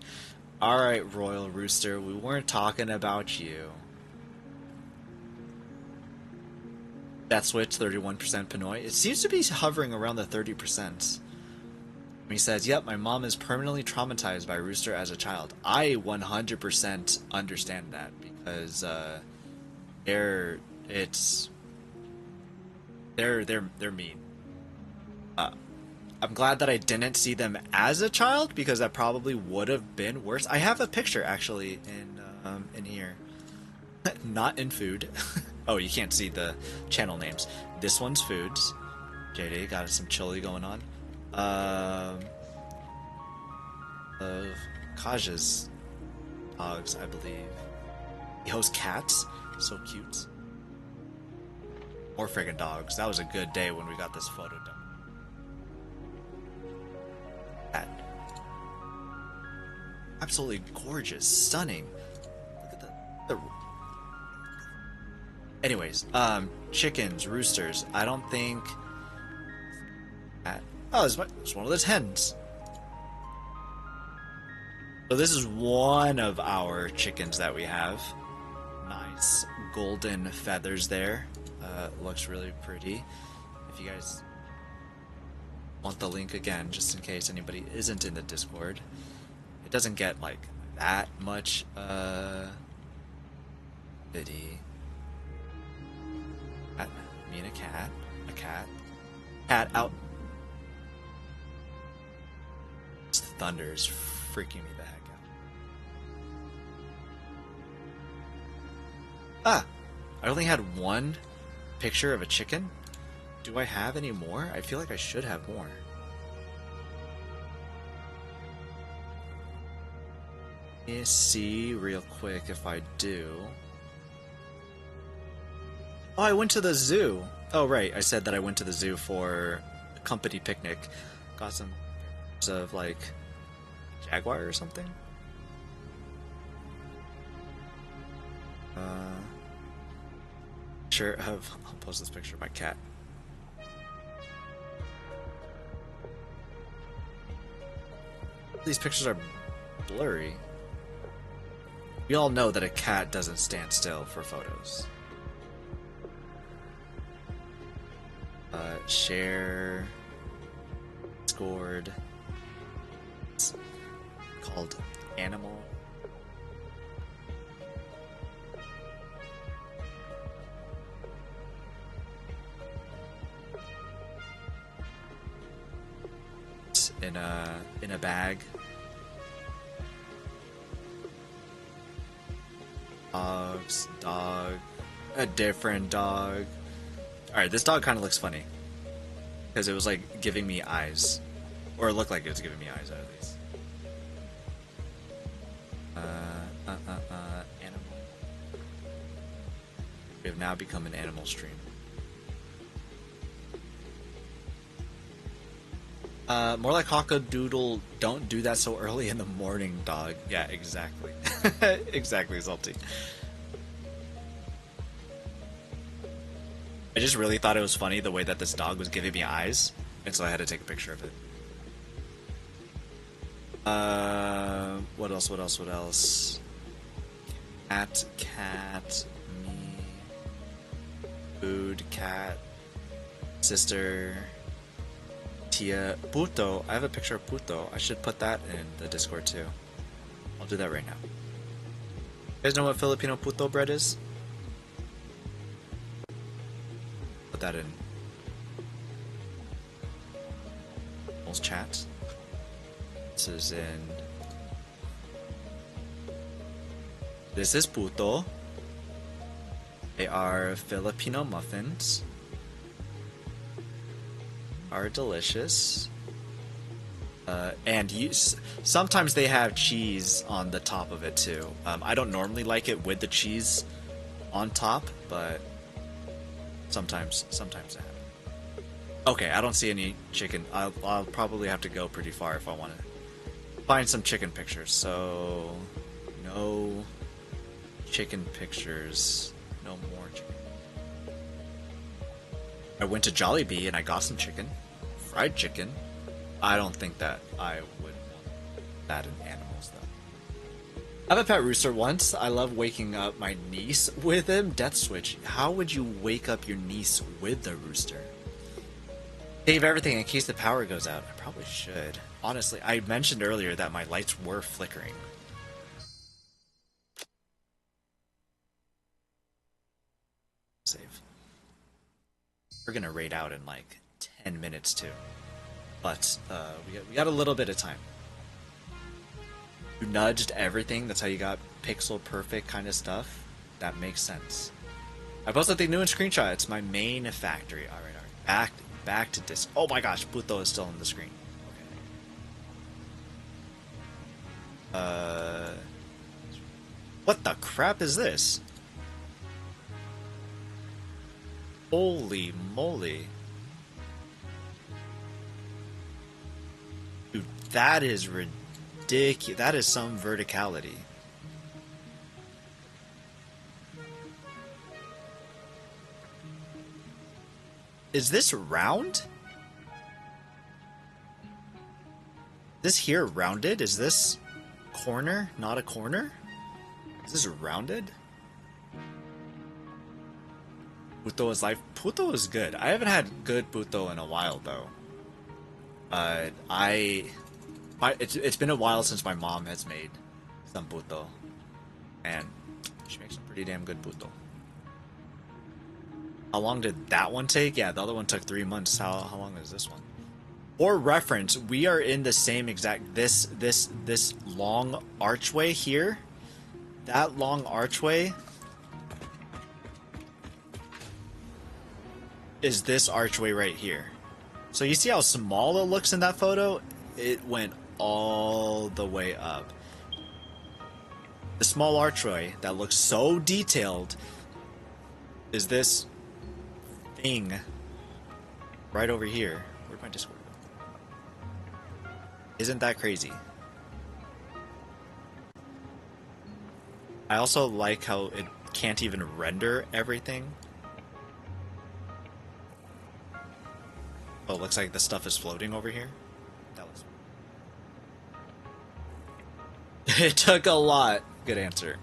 Alright, Royal Rooster, we weren't talking about you. That switch, 31% P-Noy. It seems to be hovering around the 30%. He says, yep, my mom is permanently traumatized by Rooster as a child. I 100% understand that, because they're mean. I'm glad that I didn't see them as a child, because that probably would have been worse. I have a picture actually in here. Not in food. Oh, you can't see the channel names. This one's foods. JD got some chili going on. Of Kaja's dogs, I believe. He hosts cats. So cute. More friggin' dogs. That was a good day when we got this photo done. Cat. Absolutely gorgeous. Stunning. Look at the... Anyways, chickens, roosters. I don't think... Oh, it's one of those hens. So this is one of our chickens that we have. Nice golden feathers there. Looks really pretty. If you guys want the link again, just in case anybody isn't in the Discord, it doesn't get like that much bitty. Me and a cat out. This thunder is freaking me the heck out. I only had one picture of a chicken. Do I have any more? I feel like I should have more. Let me see real quick if I do. Oh, I went to the zoo. Oh, right. I said that I went to the zoo for a company picnic. Got some pictures of, like, a jaguar or something. Sure, I'll post this picture of my cat. These pictures are blurry. We all know that a cat doesn't stand still for photos. Share. Discord. It's called Animal. In a bag. Dog, a different dog. Alright, this dog kind of looks funny. Because it was like giving me eyes. Or it looked like it was giving me eyes at least. Animal. We have now become an animal stream. More like Hawkadoodle, don't do that so early in the morning, dog. Yeah, exactly. Exactly, Salty. I just really thought it was funny the way that this dog was giving me eyes, and so I had to take a picture of it. What else? Cat, me, food, cat, sister, Tia, Puto. I have a picture of Puto. I should put that in the Discord too. I'll do that right now. You guys know what Filipino Puto bread is? Put that in Will's chat. This is in. This is Puto. They are Filipino muffins. Are delicious. And sometimes they have cheese on the top of it too. I don't normally like it with the cheese on top, but sometimes I have it. Okay, I don't see any chicken. I'll probably have to go pretty far if I want to find some chicken pictures. So, no chicken pictures. No more chicken. I went to Jollibee and I got some chicken. Fried chicken. I don't think that I would want that in animals, though. I have a pet rooster once. I love waking up my niece with him. Death switch. How would you wake up your niece with the rooster? Save everything in case the power goes out. I probably should. Honestly, I mentioned earlier that my lights were flickering. Save. We're gonna raid out in like 10 minutes too. But we got a little bit of time. You nudged everything. That's how you got pixel perfect kind of stuff. That makes sense. I posted the new screenshot. It's my main factory. All right. Back to disc. Oh my gosh, Buto is still on the screen. Okay. What the crap is this? Holy moly. Dude, that is ridiculous. That is some verticality. Is this round? This here rounded? Is this corner not a corner? Is this rounded? Puto is life. Puto is good. I haven't had good puto in a while though. It's been a while since my mom has made some puto, and she makes some pretty damn good puto. How long did that one take? Yeah, the other one took 3 months. How long is this one? For reference, we are in the same exact this long archway here. That long archway is this archway right here. So you see how small it looks in that photo? It went all the way up. The small archway that looks so detailed is this thing right over here. Where'd my Discord go? Isn't that crazy? I also like how it can't even render everything. Oh, it looks like the stuff is floating over here. That was... It took a lot. Good answer.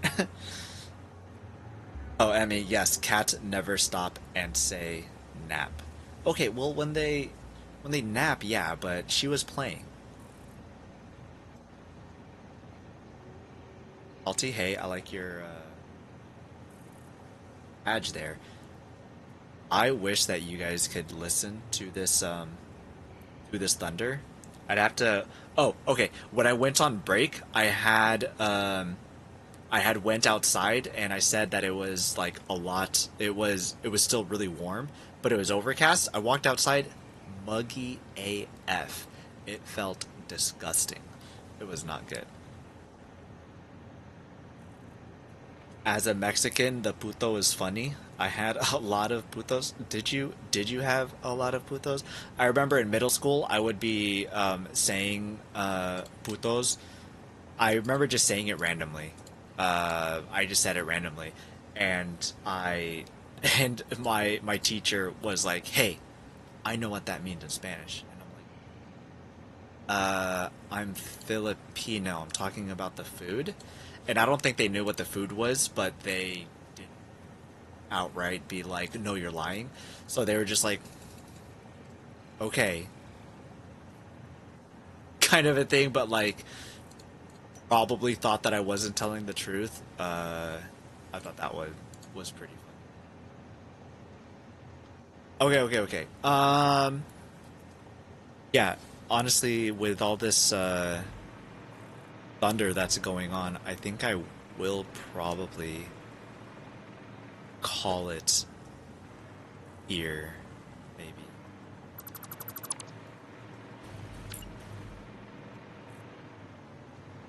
Oh, Emmy, yes, cats never stop and say nap. Okay, well, when they nap, yeah, but she was playing. Alti, hey, I like your badge there. I wish that you guys could listen to this thunder. I'd have to. Oh, okay. When I went on break, I had went outside and I said that it was like a lot. It was still really warm, but it was overcast. I walked outside, muggy AF. It felt disgusting. It was not good. As a Mexican, the puto is funny. I had a lot of putos. Did you have a lot of putos? I remember in middle school, I would be saying putos. I remember just saying it randomly. I just said it randomly, and my teacher was like, "Hey, I know what that means in Spanish," and I'm like, "I'm Filipino. I'm talking about the food." And I don't think they knew what the food was, but they didn't outright be like, "No, you're lying." So they were just like, "Okay," kind of a thing, but like probably thought that I wasn't telling the truth. I thought that was pretty fun. Okay. Yeah, honestly, with all this thunder that's going on, I think I will probably call it here, maybe.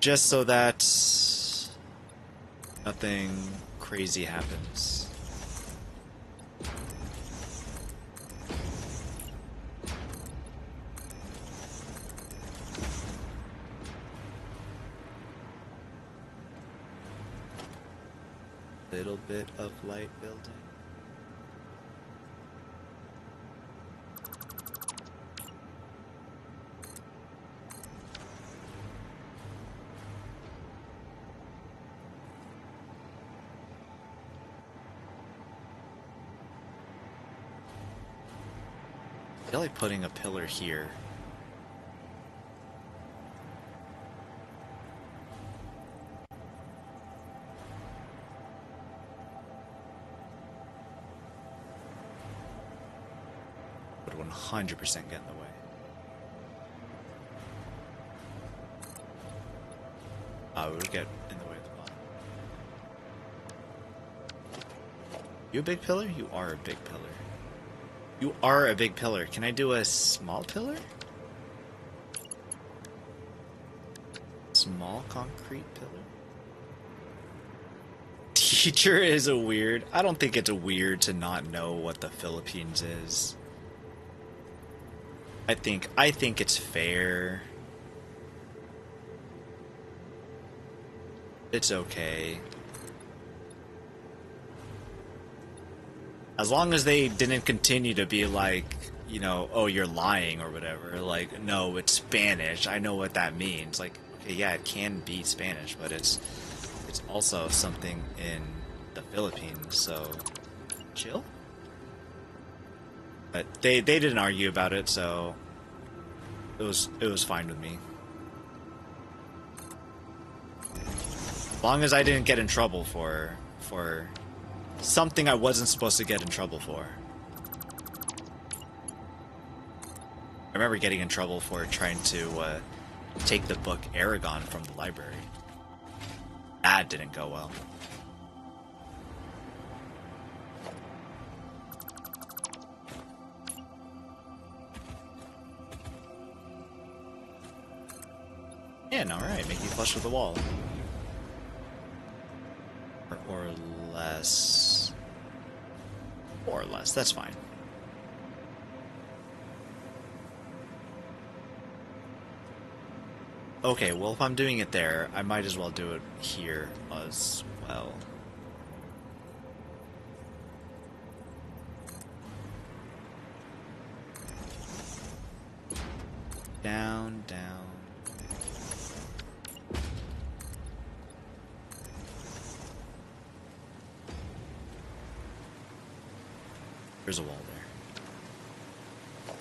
Just so that nothing crazy happens. Little bit of light building. I feel like putting a pillar here. Would 100% get in the way. It would get in the way at the bottom. You a big pillar? You are a big pillar. You are a big pillar. Can I do a small pillar? Small concrete pillar? Teacher is a weird. I don't think it's a weird to not know what the Philippines is. I think it's fair. It's okay. As long as they didn't continue to be like, you know, oh, you're lying or whatever. Like, no, it's Spanish. I know what that means. Like, okay, yeah, it can be Spanish, but it's also something in the Philippines, so chill. But they didn't argue about it, so it was fine with me. As long as I didn't get in trouble for something I wasn't supposed to get in trouble for. I remember getting in trouble for trying to take the book Aragon from the library. That didn't go well. And alright, make you flush with the wall. Or less. Or less, that's fine. Okay, well, if I'm doing it there, I might as well do it here as well. Down, down. There's a wall there.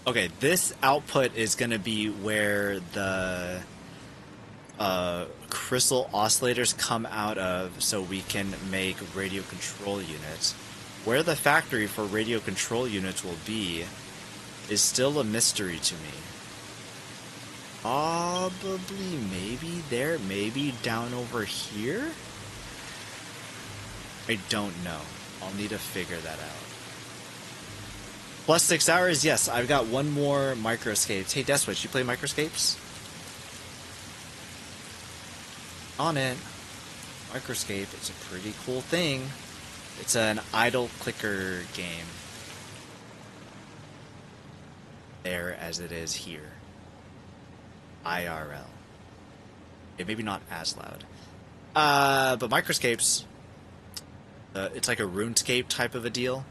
Okay, this output is going to be where the crystal oscillators come out of so we can make radio control units. Where the factory for radio control units will be is still a mystery to me. Probably maybe there, maybe down over here? I don't know. I'll need to figure that out. Plus 6 hours? Yes, I've got one more Microscapes. Hey, Deathwitch, you play Microscapes? On it. Microscape, it's a pretty cool thing. It's an idle clicker game. There as it is here. IRL. Okay, maybe not as loud. But Microscapes... it's like a RuneScape type of a deal,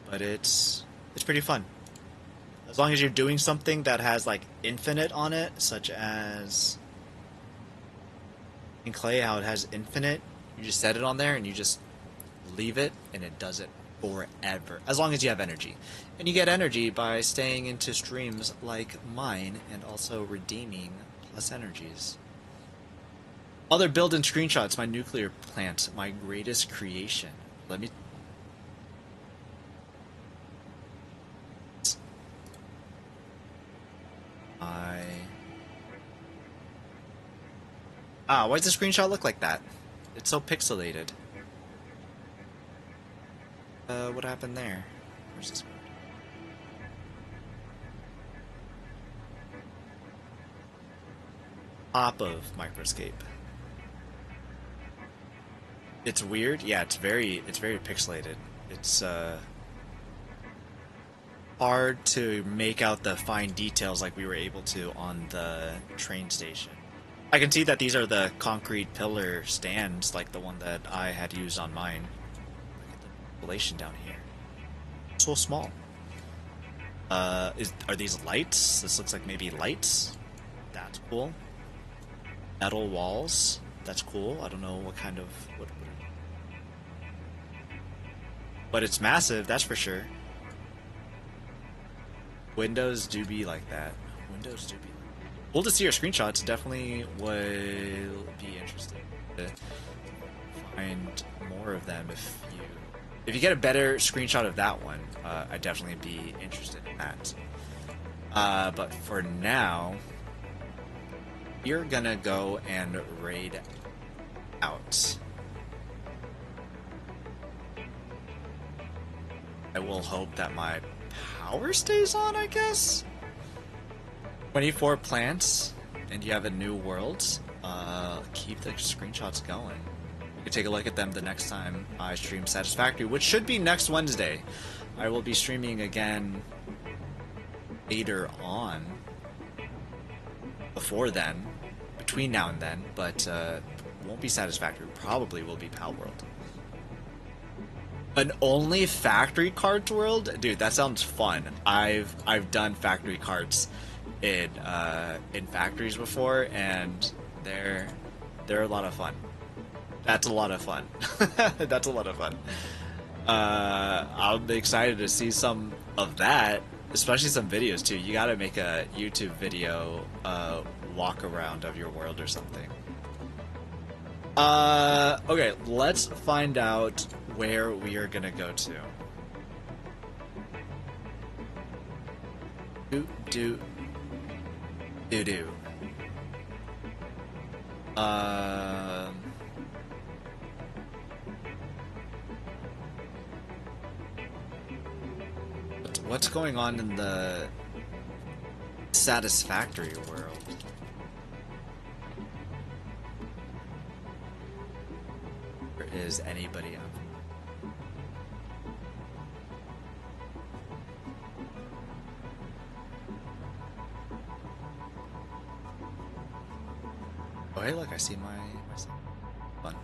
but it's pretty fun. As long as you're doing something that has like infinite on it, such as in Clay, how it has infinite, you just set it on there and you just leave it and it does it forever. As long as you have energy. And you get energy by staying into streams like mine and also redeeming plus energies. Other build-in screenshots, my nuclear plant, my greatest creation. Let me... why does the screenshot look like that? It's so pixelated. What happened there? Where's this word? Top of Microscape. It's weird. Yeah, it's very pixelated. It's hard to make out the fine details like we were able to on the train station. I can see that these are the concrete pillar stands, like the one that I had used on mine. Look at the relation down here. So small. Are these lights? This looks like maybe lights. That's cool. Metal walls. That's cool. I don't know what kind of... But it's massive, that's for sure. Windows do be like that. Windows do be... Cool to see your screenshots. Definitely will be interesting to find more of them if you get a better screenshot of that one. I'd definitely be interested in that. But for now, you're gonna go and raid out. I will hope that my power stays on, I guess? 24 plants, and you have a new world. Keep the screenshots going. You can take a look at them the next time I stream Satisfactory, which should be next Wednesday. I will be streaming again later on. Before then. Between now and then. But won't be Satisfactory. Probably will be Pal World. An only factory carts world? Dude, that sounds fun. I've done factory carts in factories before, and they're a lot of fun. That's a lot of fun. That's a lot of fun. I'm excited to see some of that, especially some videos too. You gotta make a YouTube video walk around of your world or something. Okay, let's find out where we are gonna go to. Do. What's going on in the Satisfactory world? Or is anybody up? Oh hey, look, I see my fun.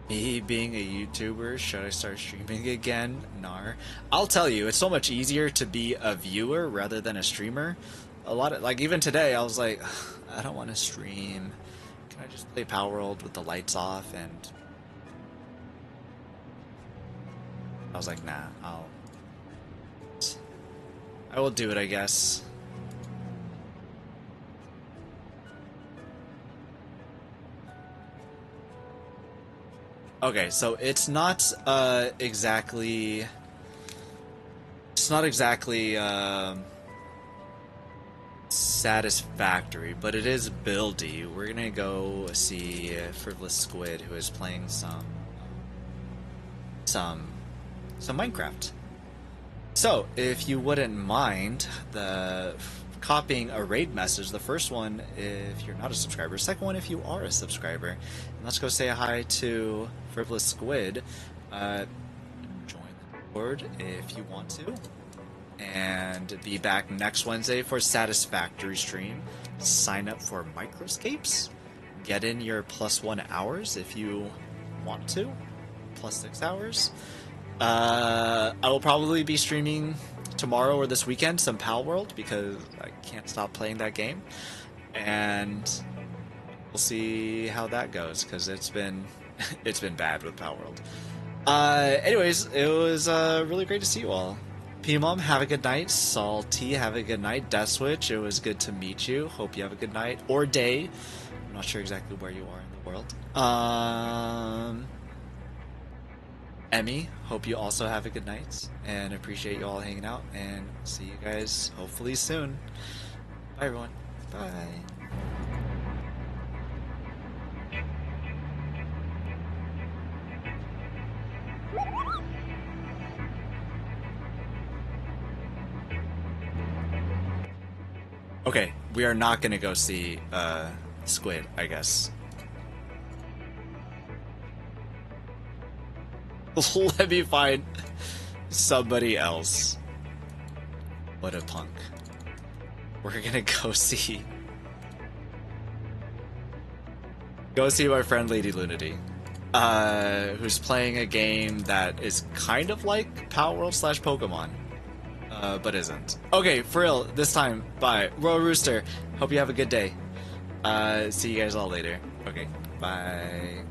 Me being a YouTuber, should I start streaming again? Nar. I'll tell you, it's so much easier to be a viewer rather than a streamer. A lot of, like, even today, I was like, I don't want to stream. Can I just play Power World with the lights off? And I was like, nah, I will do it, I guess. Okay, so it's not exactly satisfactory, but it is buildy. We're gonna go see Frivolous Squid, who is playing some Minecraft. So, if you wouldn't mind copying a raid message, the first one if you're not a subscriber, second one if you are a subscriber. And let's go say hi to Frivolous Squid. Join the board if you want to. And be back next Wednesday for Satisfactory stream. Sign up for Microscapes. Get in your +1 hours if you want to. +6 hours. I will probably be streaming tomorrow or this weekend some Pal World because I can't stop playing that game, and we'll see how that goes because it's been bad with Pal World. Anyways, it was really great to see you all. P-Mom, have a good night. Salty, have a good night. Death Switch, it was good to meet you. Hope you have a good night or day. I'm not sure exactly where you are in the world. Emmy, hope you also have a good night, and appreciate you all hanging out, and see you guys hopefully soon. Bye, everyone. Bye. Okay, we are not gonna go see Squid, I guess. Let me find somebody else. What a punk. We're gonna go see... Go see my friend Lady Lunity. Who's playing a game that is kind of like Power World / Pokemon. But isn't. Okay, for real, this time, bye. Royal Rooster, hope you have a good day. See you guys all later. Okay, bye.